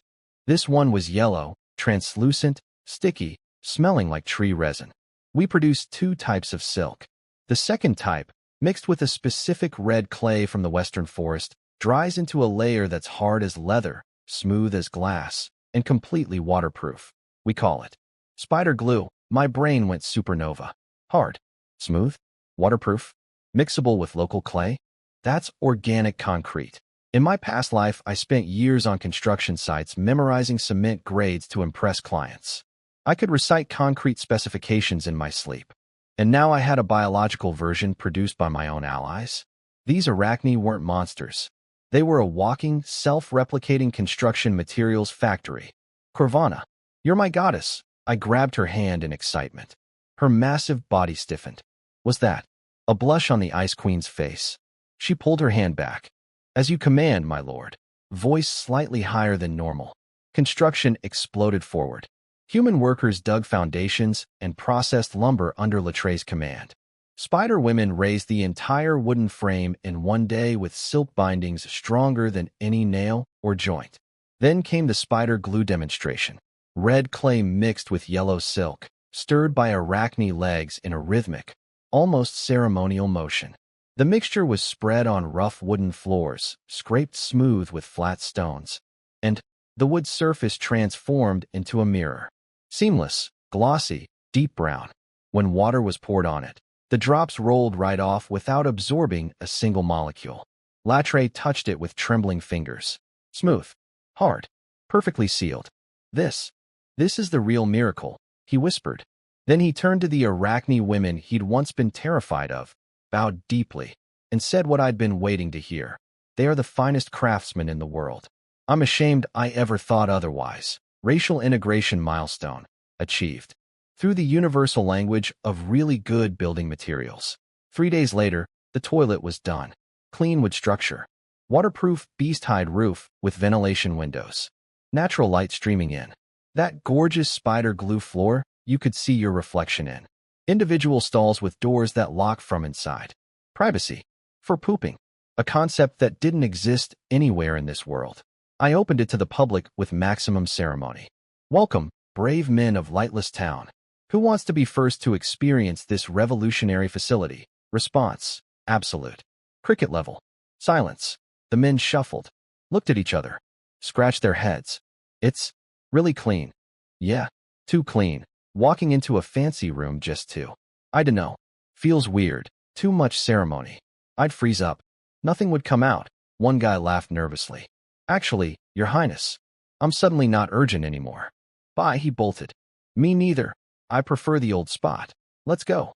This one was yellow, translucent, sticky, smelling like tree resin. We produce 2 types of silk. The second type, mixed with a specific red clay from the western forest, dries into a layer that's hard as leather, smooth as glass, and completely waterproof. We call it spider glue. My brain went supernova. Hard, smooth, waterproof, mixable with local clay. That's organic concrete. In my past life, I spent years on construction sites memorizing cement grades to impress clients. I could recite concrete specifications in my sleep. And now I had a biological version produced by my own allies. These arachni weren't monsters. They were a walking, self-replicating construction materials factory. Corvana, you're my goddess. I grabbed her hand in excitement. Her massive body stiffened. Was that a blush on the Ice Queen's face? She pulled her hand back. As you command, my lord. Voice slightly higher than normal. Construction exploded forward. Human workers dug foundations and processed lumber under Lattre's command. Spider women raised the entire wooden frame in one day with silk bindings stronger than any nail or joint. Then came the spider glue demonstration. Red clay mixed with yellow silk, stirred by arachne legs in a rhythmic, almost ceremonial motion. The mixture was spread on rough wooden floors, scraped smooth with flat stones, and the wood surface transformed into a mirror. Seamless, glossy, deep brown. When water was poured on it, the drops rolled right off without absorbing a single molecule. Latre touched it with trembling fingers. Smooth, hard, perfectly sealed. This is the real miracle, he whispered. Then he turned to the arachne women he'd once been terrified of, bowed deeply, and said what I'd been waiting to hear. They are the finest craftsmen in the world. I'm ashamed I ever thought otherwise. Racial integration milestone achieved. Through the universal language of really good building materials. 3 days later, the toilet was done. Clean wood structure. Waterproof beast-hide roof with ventilation windows. Natural light streaming in. That gorgeous spider glue floor you could see your reflection in. Individual stalls with doors that lock from inside. Privacy. For pooping. A concept that didn't exist anywhere in this world. I opened it to the public with maximum ceremony. Welcome, brave men of Lightless Town. Who wants to be first to experience this revolutionary facility? Response. Absolute. Cricket level. Silence. The men shuffled. Looked at each other. Scratched their heads. It's really clean. Yeah, too clean. Walking into a fancy room just to. I dunno. Feels weird. Too much ceremony. I'd freeze up. Nothing would come out. One guy laughed nervously. Actually, Your Highness, I'm suddenly not urgent anymore. Bye, he bolted. Me neither. I prefer the old spot. Let's go.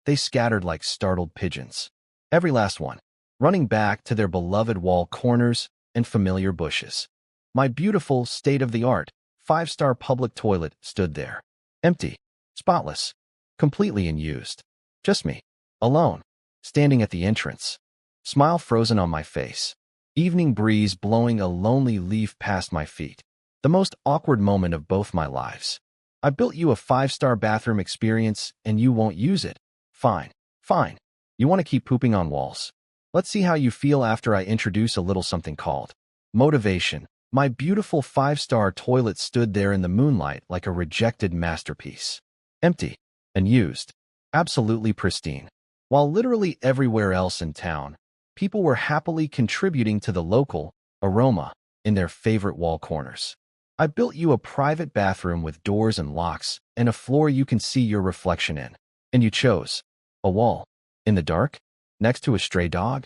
They scattered like startled pigeons. Every last one. Running back to their beloved wall corners and familiar bushes. My beautiful, state-of-the-art, 5-star public toilet stood there. Empty. Spotless. Completely unused. Just me. Alone. Standing at the entrance. Smile frozen on my face. Evening breeze blowing a lonely leaf past my feet. The most awkward moment of both my lives. I built you a 5-star bathroom experience and you won't use it. Fine. Fine. You want to keep pooping on walls. Let's see how you feel after I introduce a little something called motivation. My beautiful 5-star toilet stood there in the moonlight like a rejected masterpiece. Empty. Unused. Absolutely pristine. While literally everywhere else in town, people were happily contributing to the local aroma in their favorite wall corners. I built you a private bathroom with doors and locks and a floor you can see your reflection in. And you chose a wall. In the dark? Next to a stray dog?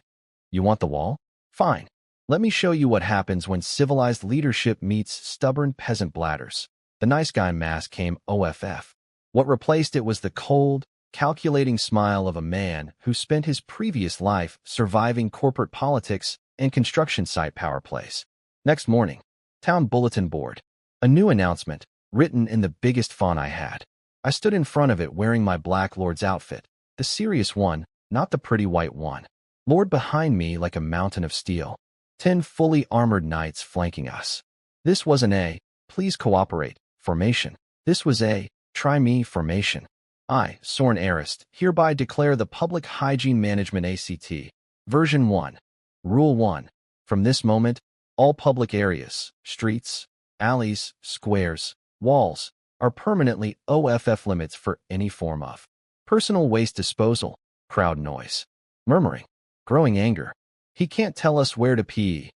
You want the wall? Fine. Let me show you what happens when civilized leadership meets stubborn peasant bladders. The nice guy mask came OFF. What replaced it was the cold, calculating smile of a man who spent his previous life surviving corporate politics and construction site power plays. Next morning, town bulletin board. A new announcement, written in the biggest font I had. I stood in front of it wearing my Black Lord's outfit, the serious one, not the pretty white one. Lord behind me like a mountain of steel. 10 fully armored knights flanking us. This wasn't a, please cooperate, formation. This was a, try me formation. I, Soren Arist, hereby declare the Public Hygiene Management ACT. Version 1. Rule 1. From this moment, all public areas, streets, alleys, squares, walls, are permanently OFF limits for any form of personal waste disposal. Crowd noise. Murmuring. Growing anger. He can't tell us where to pee.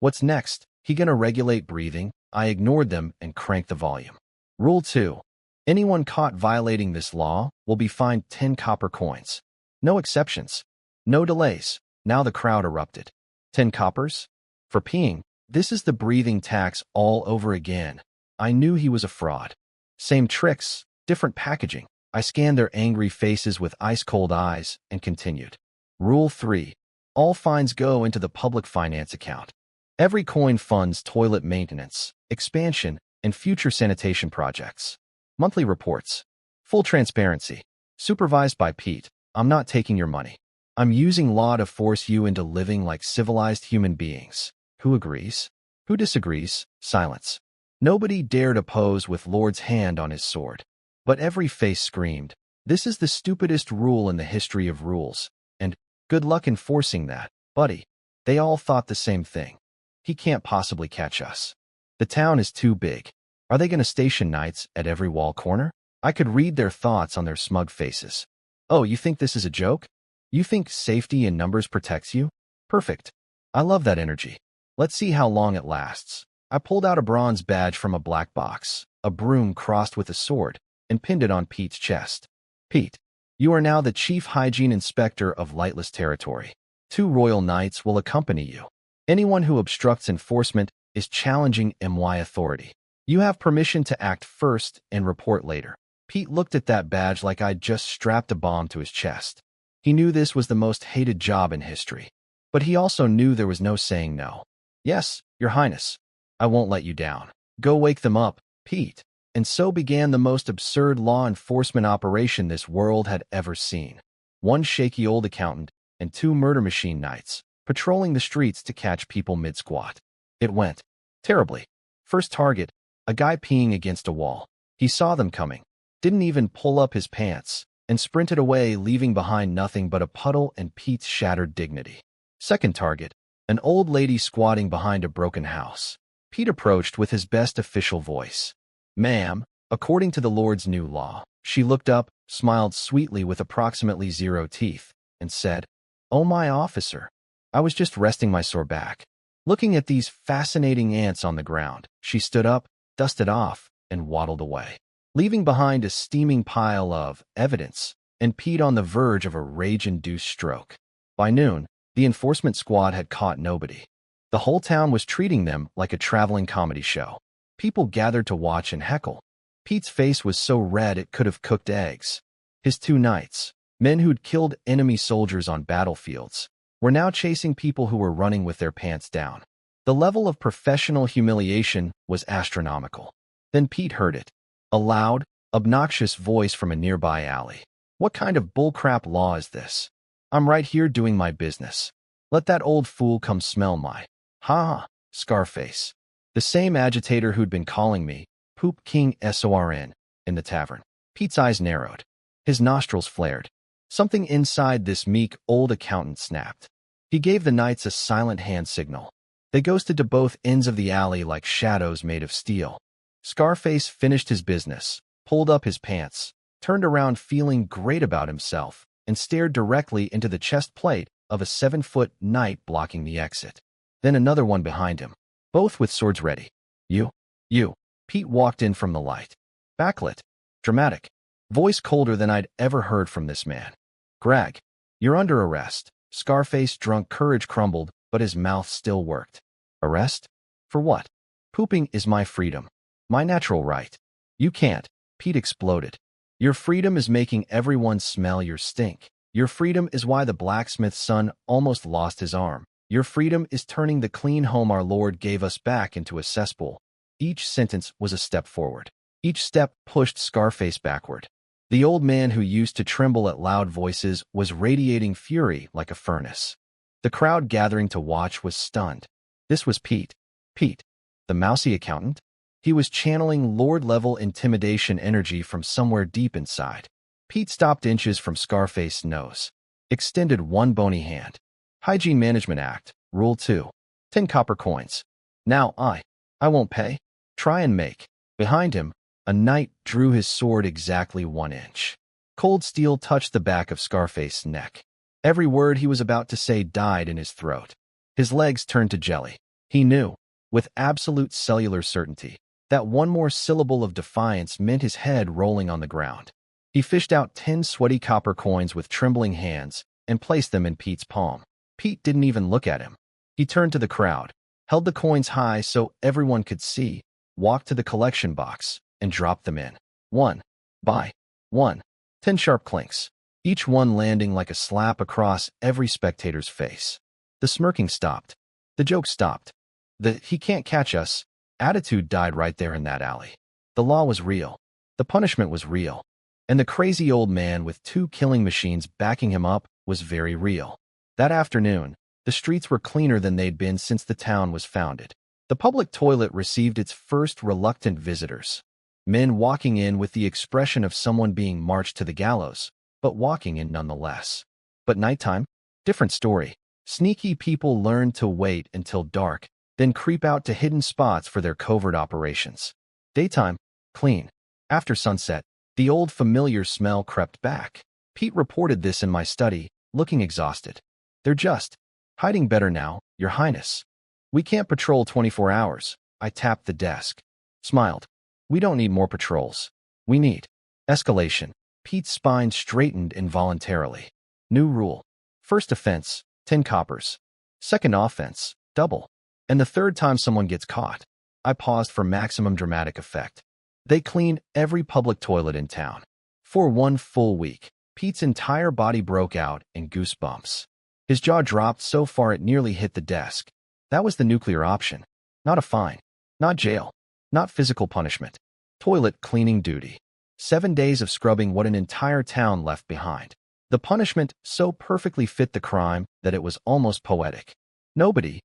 What's next? He gonna regulate breathing? I ignored them and cranked the volume. Rule 2. Anyone caught violating this law will be fined 10 copper coins. No exceptions. No delays. Now the crowd erupted. 10 coppers? For peeing. This is the breathing tax all over again. I knew he was a fraud. Same tricks, different packaging. I scanned their angry faces with ice-cold eyes and continued. Rule 3. All fines go into the public finance account. Every coin funds toilet maintenance, expansion, and future sanitation projects. Monthly reports. Full transparency. Supervised by Pete. I'm not taking your money. I'm using law to force you into living like civilized human beings. Who agrees? Who disagrees? Silence. Nobody dared oppose with Lord's hand on his sword. But every face screamed, this is the stupidest rule in the history of rules, and good luck enforcing that, buddy. They all thought the same thing. He can't possibly catch us. The town is too big. Are they going to station knights at every wall corner? I could read their thoughts on their smug faces. Oh, you think this is a joke? You think safety in numbers protects you? Perfect. I love that energy. Let's see how long it lasts. I pulled out a bronze badge from a black box, a broom crossed with a sword, and pinned it on Pete's chest. Pete, you are now the Chief Hygiene Inspector of Lightless Territory. 2 royal knights will accompany you. Anyone who obstructs enforcement is challenging MY authority. You have permission to act first and report later. Pete looked at that badge like I'd just strapped a bomb to his chest. He knew this was the most hated job in history. But he also knew there was no saying no. Yes, Your Highness. I won't let you down. Go wake them up, Pete. And so began the most absurd law enforcement operation this world had ever seen. 1 shaky old accountant and 2 murder machine knights, patrolling the streets to catch people mid-squat. It went terribly. First target, a guy peeing against a wall. He saw them coming, didn't even pull up his pants, and sprinted away, leaving behind nothing but a puddle and Pete's shattered dignity. Second target, an old lady squatting behind a broken house. Pete approached with his best official voice. Ma'am, according to the Lord's new law. She looked up, smiled sweetly with approximately 0 teeth, and said, Oh my officer, I was just resting my sore back. Looking at these fascinating ants on the ground, she stood up, dusted off, and waddled away, leaving behind a steaming pile of evidence and Pete on the verge of a rage-induced stroke. By noon, the enforcement squad had caught nobody. The whole town was treating them like a traveling comedy show. People gathered to watch and heckle. Pete's face was so red it could have cooked eggs. His 2 knights, men who'd killed enemy soldiers on battlefields, were now chasing people who were running with their pants down. The level of professional humiliation was astronomical. Then Pete heard it. A loud, obnoxious voice from a nearby alley. What kind of bullcrap law is this? I'm right here doing my business. Let that old fool come smell my... Ha! Scarface. The same agitator who'd been calling me, Poop King SORN, in the tavern. Pete's eyes narrowed. His nostrils flared. Something inside this meek old accountant snapped. He gave the knights a silent hand signal. They ghosted to both ends of the alley like shadows made of steel. Scarface finished his business, pulled up his pants, turned around feeling great about himself, and stared directly into the chest plate of a 7-foot knight blocking the exit. Then another one behind him, both with swords ready. You. Pete walked in from the light. Backlit. Dramatic. Voice colder than I'd ever heard from this man. Greg, you're under arrest. Scarface drunk courage crumbled, but his mouth still worked. Arrest? For what? Pooping is my freedom. My natural right. You can't. Pete exploded. Your freedom is making everyone smell your stink. Your freedom is why the blacksmith's son almost lost his arm. Your freedom is turning the clean home our Lord gave us back into a cesspool. Each sentence was a step forward. Each step pushed Scarface backward. The old man who used to tremble at loud voices was radiating fury like a furnace. The crowd gathering to watch was stunned. This was Pete. Pete, the mousy accountant? He was channeling Lord-level intimidation energy from somewhere deep inside. Pete stopped inches from Scarface's nose, extended one bony hand. Hygiene Management Act, Rule 2. 10 copper coins. Now I won't pay. Try and make. Behind him, a knight drew his sword exactly 1 inch. Cold steel touched the back of Scarface's neck. Every word he was about to say died in his throat. His legs turned to jelly. He knew, with absolute cellular certainty, that one more syllable of defiance meant his head rolling on the ground. He fished out 10 sweaty copper coins with trembling hands and placed them in Pete's palm. Pete didn't even look at him. He turned to the crowd, held the coins high so everyone could see, walked to the collection box, and dropped them in. One by one. 10 sharp clinks, each one landing like a slap across every spectator's face. The smirking stopped. The joke stopped. The "he can't catch us" attitude died right there in that alley. The law was real. The punishment was real. And the crazy old man with 2 killing machines backing him up was very real. That afternoon, the streets were cleaner than they'd been since the town was founded. The public toilet received its first reluctant visitors. Men walking in with the expression of someone being marched to the gallows, but walking in nonetheless. But nighttime? Different story. Sneaky people learned to wait until dark, then creep out to hidden spots for their covert operations. Daytime? Clean. After sunset, the old familiar smell crept back. Pete reported this in my study, looking exhausted. They're just hiding better now, Your Highness. We can't patrol 24 hours. I tapped the desk. Smiled. We don't need more patrols. We need escalation. Pete's spine straightened involuntarily. New rule. First offense, 10 coppers. Second offense, double. And the third time someone gets caught. I paused for maximum dramatic effect. They clean every public toilet in town. For 1 full week, Pete's entire body broke out in goosebumps. His jaw dropped so far it nearly hit the desk. That was the nuclear option. Not a fine. Not jail. Not physical punishment. Toilet cleaning duty. 7 days of scrubbing what an entire town left behind. The punishment so perfectly fit the crime that it was almost poetic. Nobody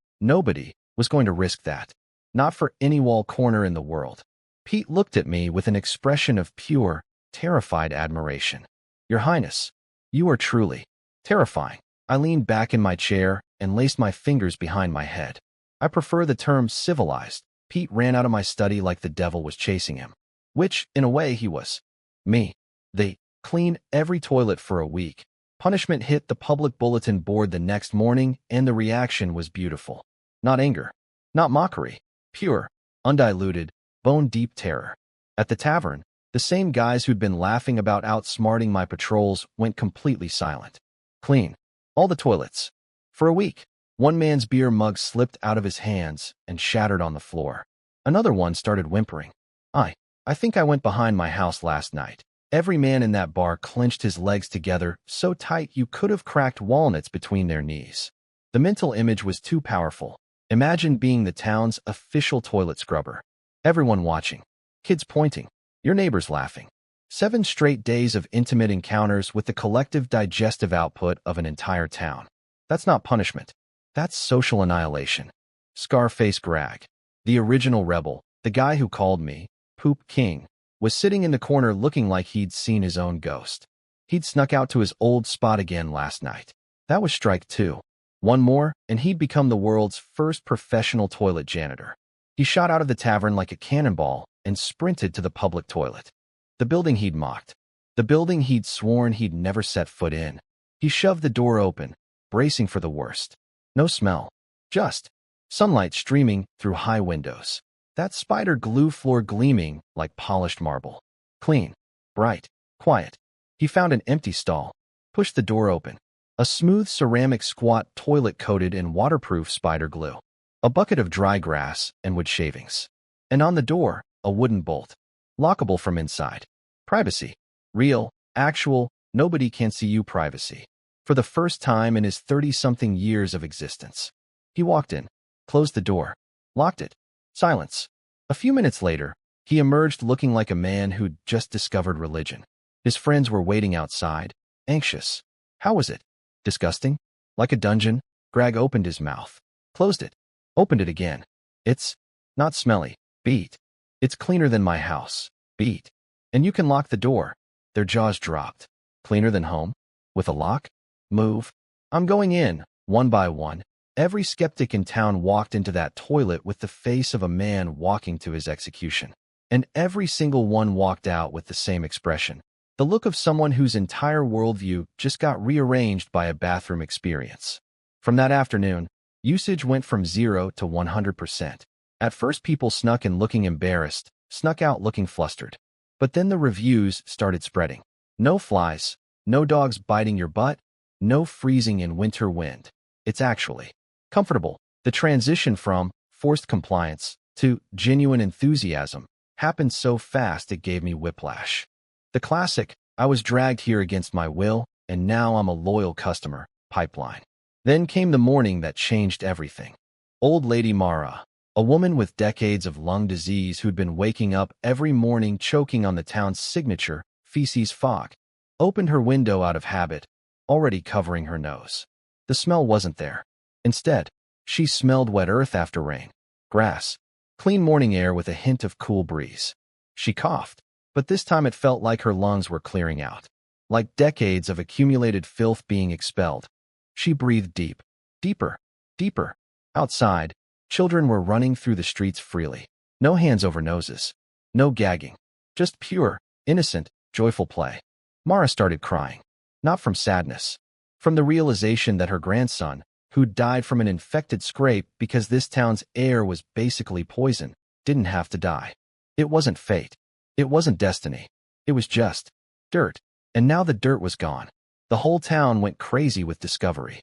was going to risk that. Not for any wall corner in the world. Pete looked at me with an expression of pure, terrified admiration. Your Highness, you are truly terrifying. I leaned back in my chair and laced my fingers behind my head. I prefer the term civilized. Pete ran out of my study like the devil was chasing him. Which, in a way, he was. Me. They clean every toilet for a week. Punishment hit the public bulletin board the next morning, and the reaction was beautiful. Not anger. Not mockery. Pure, undiluted, bone-deep terror. At the tavern, the same guys who'd been laughing about outsmarting my patrols went completely silent. Clean. All the toilets. For a week. One man's beer mug slipped out of his hands and shattered on the floor. Another one started whimpering. I think I went behind my house last night. Every man in that bar clenched his legs together so tight you could have cracked walnuts between their knees. The mental image was too powerful. Imagine being the town's official toilet scrubber. Everyone watching. Kids pointing. Your neighbors laughing. 7 straight days of intimate encounters with the collective digestive output of an entire town. That's not punishment. That's social annihilation. Scarface Grag, the original rebel, the guy who called me Poop King, was sitting in the corner looking like he'd seen his own ghost. He'd snuck out to his old spot again last night. That was strike 2. One more, and he'd become the world's first professional toilet janitor. He shot out of the tavern like a cannonball and sprinted to the public toilet. The building he'd mocked. The building he'd sworn he'd never set foot in. He shoved the door open, bracing for the worst. No smell. Just sunlight streaming through high windows. That spider glue floor gleaming like polished marble. Clean. Bright. Quiet. He found an empty stall. Pushed the door open. A smooth ceramic squat toilet coated in waterproof spider glue. A bucket of dry grass and wood shavings. And on the door, a wooden bolt. Lockable from inside. Privacy. Real, actual, nobody can see you privacy. For the first time in his 30-something years of existence. He walked in, closed the door, locked it. Silence. A few minutes later, he emerged looking like a man who'd just discovered religion. His friends were waiting outside, anxious. How was it? Disgusting? Like a dungeon? Greg opened his mouth, closed it, opened it again. It's not smelly. Beat. It's cleaner than my house. Beat. And you can lock the door. Their jaws dropped. Cleaner than home? With a lock? Move. I'm going in, one by one. Every skeptic in town walked into that toilet with the face of a man walking to his execution. And every single one walked out with the same expression. The look of someone whose entire worldview just got rearranged by a bathroom experience. From that afternoon, usage went from 0 to 100%. At first people snuck in looking embarrassed, snuck out looking flustered. But then the reviews started spreading. No flies, no dogs biting your butt, no freezing in winter wind. It's actually comfortable. The transition from forced compliance to genuine enthusiasm happened so fast it gave me whiplash. The classic, I was dragged here against my will, and now I'm a loyal customer, pipeline. Then came the morning that changed everything. Old Lady Mara, a woman with decades of lung disease who'd been waking up every morning choking on the town's signature, feces fog, opened her window out of habit, already covering her nose. The smell wasn't there. Instead, she smelled wet earth after rain, grass, clean morning air with a hint of cool breeze. She coughed, but this time it felt like her lungs were clearing out, like decades of accumulated filth being expelled. She breathed deep, deeper, deeper. Outside, children were running through the streets freely. No hands over noses, no gagging, just pure, innocent, joyful play. Mara started crying, not from sadness, from the realization that her grandson, who died from an infected scrape because this town's air was basically poison, didn't have to die. It wasn't fate. It wasn't destiny. It was just dirt. And now the dirt was gone. The whole town went crazy with discovery.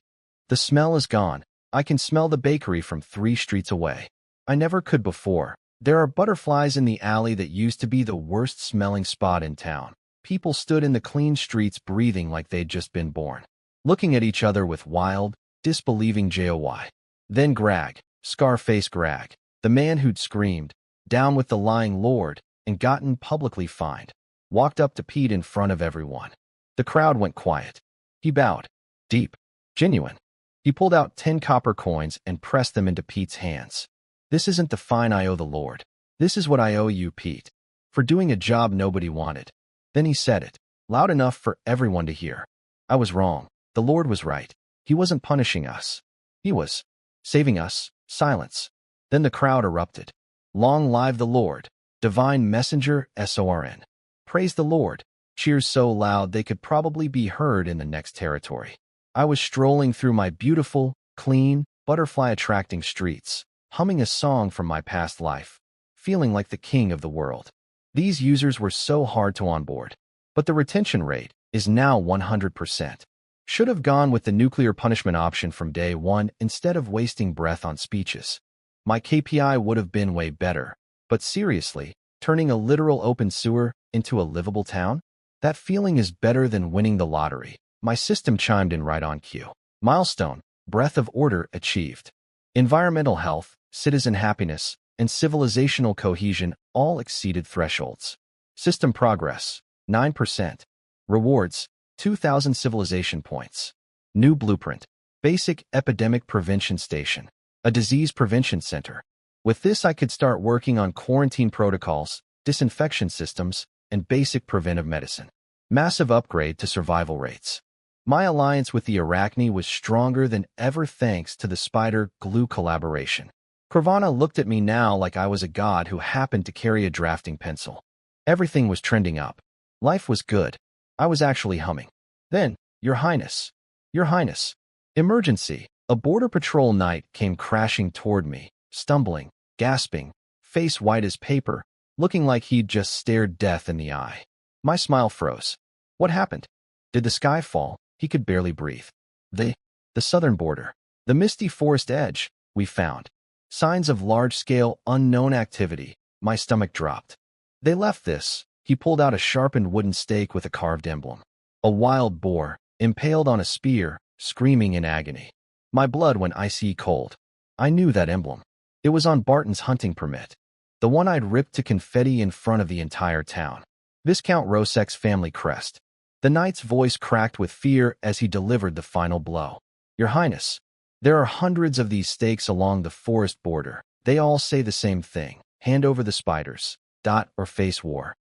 The smell is gone. I can smell the bakery from 3 streets away. I never could before. There are butterflies in the alley that used to be the worst-smelling spot in town. People stood in the clean streets breathing like they'd just been born, looking at each other with wild, disbelieving joy. Then Greg, Scarface Greg, the man who'd screamed, "Down with the lying Lord," and gotten publicly fined, walked up to Pete in front of everyone. The crowd went quiet. He bowed, deep, genuine. He pulled out 10 copper coins and pressed them into Pete's hands. "This isn't the fine I owe the Lord. This is what I owe you, Pete, for doing a job nobody wanted." Then he said it, loud enough for everyone to hear. "I was wrong. The Lord was right. He wasn't punishing us. He was saving us." Silence. Then the crowd erupted. "Long live the Lord. Divine Messenger, SORN. Praise the Lord." Cheers so loud they could probably be heard in the next territory. I was strolling through my beautiful, clean, butterfly-attracting streets, humming a song from my past life, feeling like the king of the world. These users were so hard to onboard, but the retention rate is now 100%. Should have gone with the nuclear punishment option from day one instead of wasting breath on speeches. My KPI would have been way better, but seriously, turning a literal open sewer into a livable town? That feeling is better than winning the lottery. My system chimed in right on cue. Milestone, breath of order achieved. Environmental health, citizen happiness, and civilizational cohesion all exceeded thresholds. System progress, 9%. Rewards, 2,000 civilization points. New blueprint, basic epidemic prevention station, a disease prevention center. With this, I could start working on quarantine protocols, disinfection systems, and basic preventive medicine. Massive upgrade to survival rates. My alliance with the Arachne was stronger than ever thanks to the spider-glue collaboration. Kravana looked at me now like I was a god who happened to carry a drafting pencil. Everything was trending up. Life was good. I was actually humming. Then, Your Highness. Your Highness. Emergency. A border patrol knight came crashing toward me, stumbling, gasping, face white as paper, looking like he'd just stared death in the eye. My smile froze. What happened? Did the sky fall? He could barely breathe. The southern border. The misty forest edge, we found. Signs of large-scale, unknown activity. My stomach dropped. They left this. He pulled out a sharpened wooden stake with a carved emblem. A wild boar, impaled on a spear, screaming in agony. My blood went icy cold. I knew that emblem. It was on Barton's hunting permit, the one I'd ripped to confetti in front of the entire town. Viscount Rosek's family crest. The knight's voice cracked with fear as he delivered the final blow. Your Highness, there are hundreds of these stakes along the forest border. They all say the same thing. Hand over the spiders. Or face war.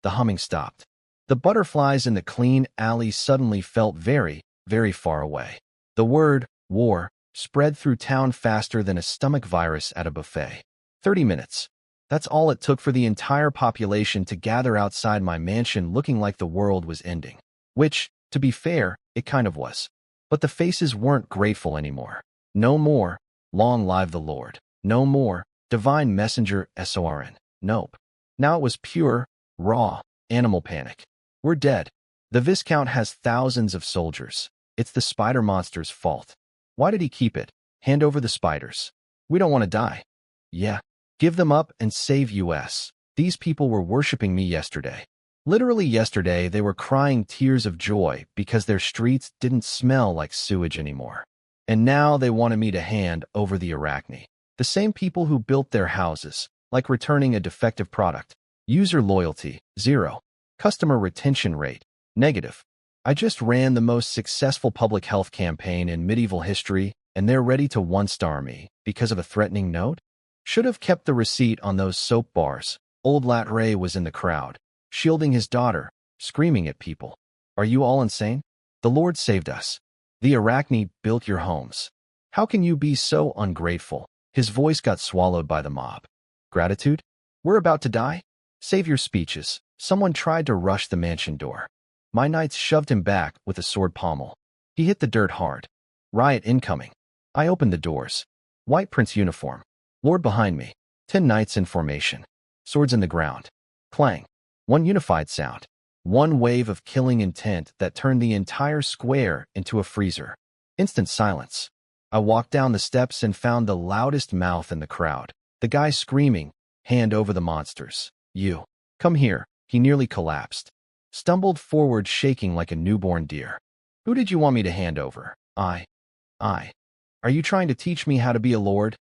The humming stopped. The butterflies in the clean alley suddenly felt very, very far away. The word, war, spread through town faster than a stomach virus at a buffet. 30 minutes. That's all it took for the entire population to gather outside my mansion looking like the world was ending. Which, to be fair, it kind of was. But the faces weren't grateful anymore. No more, long live the Lord. No more, divine messenger SORN. Nope. Now it was pure, raw, animal panic. We're dead. The Viscount has thousands of soldiers. It's the spider monster's fault. Why did he keep it? Hand over the spiders. We don't want to die. Yeah. Give them up and save US. These people were worshipping me yesterday. Literally yesterday, they were crying tears of joy because their streets didn't smell like sewage anymore. And now they wanted me to hand over the Arachne. The same people who built their houses, like returning a defective product. User loyalty, 0. Customer retention rate, negative. I just ran the most successful public health campaign in medieval history, and they're ready to one-star me because of a threatening note? Should have kept the receipt on those soap bars. Old Latray was in the crowd, shielding his daughter, screaming at people. Are you all insane? The Lord saved us. The Arachne built your homes. How can you be so ungrateful? His voice got swallowed by the mob. Gratitude? We're about to die? Save your speeches. Someone tried to rush the mansion door. My knights shoved him back with a sword pommel. He hit the dirt hard. Riot incoming. I opened the doors. White Prince uniform. Lord behind me. 10 knights in formation. Swords in the ground. Clang. One unified sound. One wave of killing intent that turned the entire square into a freezer. Instant silence. I walked down the steps and found the loudest mouth in the crowd. The guy screaming, hand over the monsters. You. Come here. He nearly collapsed. Stumbled forward shaking like a newborn deer. Who did you want me to hand over? I. Are you trying to teach me how to be a lord?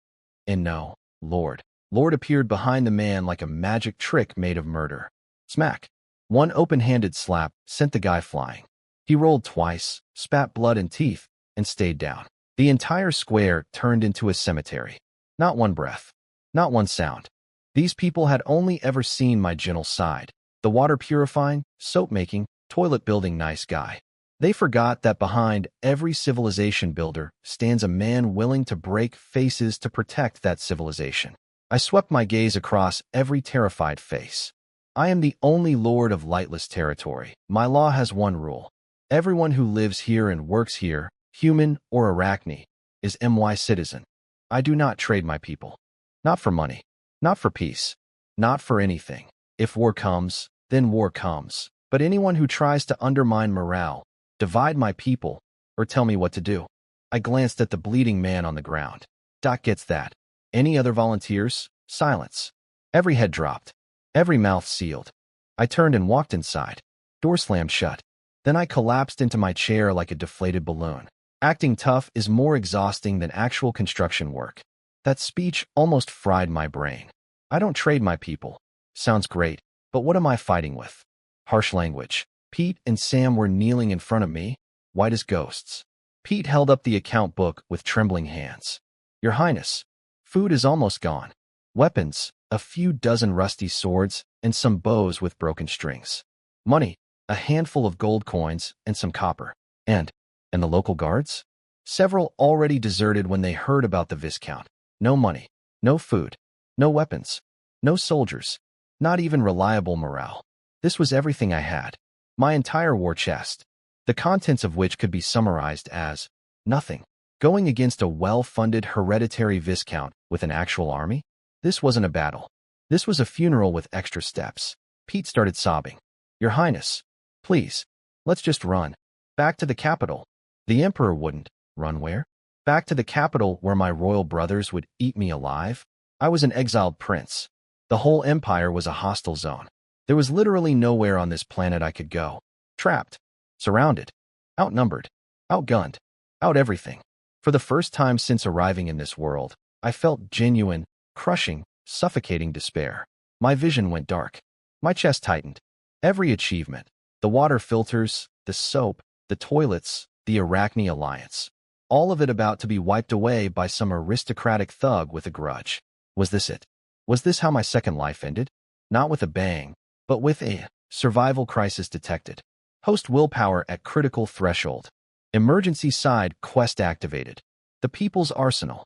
And no, Lord. Lord appeared behind the man like a magic trick made of murder. Smack. One open-handed slap sent the guy flying. He rolled twice, spat blood and teeth, and stayed down. The entire square turned into a cemetery. Not one breath. Not one sound. These people had only ever seen my gentle side. The water-purifying, soap-making, toilet-building nice guy. They forgot that behind every civilization builder stands a man willing to break faces to protect that civilization. I swept my gaze across every terrified face. I am the only lord of lightless territory. My law has one rule. Everyone who lives here and works here, human or Arachne, is my citizen. I do not trade my people. Not for money. Not for peace. Not for anything. If war comes, then war comes. But anyone who tries to undermine morale, divide my people, or tell me what to do. I glanced at the bleeding man on the ground. Doc gets that. Any other volunteers? Silence. Every head dropped. Every mouth sealed. I turned and walked inside. Door slammed shut. Then I collapsed into my chair like a deflated balloon. Acting tough is more exhausting than actual construction work. That speech almost fried my brain. I don't trade my people. Sounds great, but what am I fighting with? Harsh language. Pete and Sam were kneeling in front of me, white as ghosts. Pete held up the account book with trembling hands. Your Highness, food is almost gone. Weapons, a few dozen rusty swords, and some bows with broken strings. Money, a handful of gold coins and some copper. And the local guards? Several already deserted when they heard about the Viscount. No money, no food, no weapons, no soldiers, not even reliable morale. This was everything I had. My entire war chest, the contents of which could be summarized as nothing. Going against a well-funded hereditary Viscount with an actual army? This wasn't a battle. This was a funeral with extra steps. Pete started sobbing. Your Highness, please, let's just run. Back to the capital. The Emperor wouldn't. Run where? Back to the capital where my royal brothers would eat me alive? I was an exiled prince. The whole empire was a hostile zone. There was literally nowhere on this planet I could go. Trapped. Surrounded. Outnumbered. Outgunned. Out everything. For the first time since arriving in this world, I felt genuine, crushing, suffocating despair. My vision went dark. My chest tightened. Every achievement, the water filters, the soap, the toilets, the Arachne Alliance, all of it about to be wiped away by some aristocratic thug with a grudge. Was this it? Was this how my second life ended? Not with a bang, but with a survival crisis detected. Host willpower at critical threshold. Emergency side quest activated. The People's Arsenal.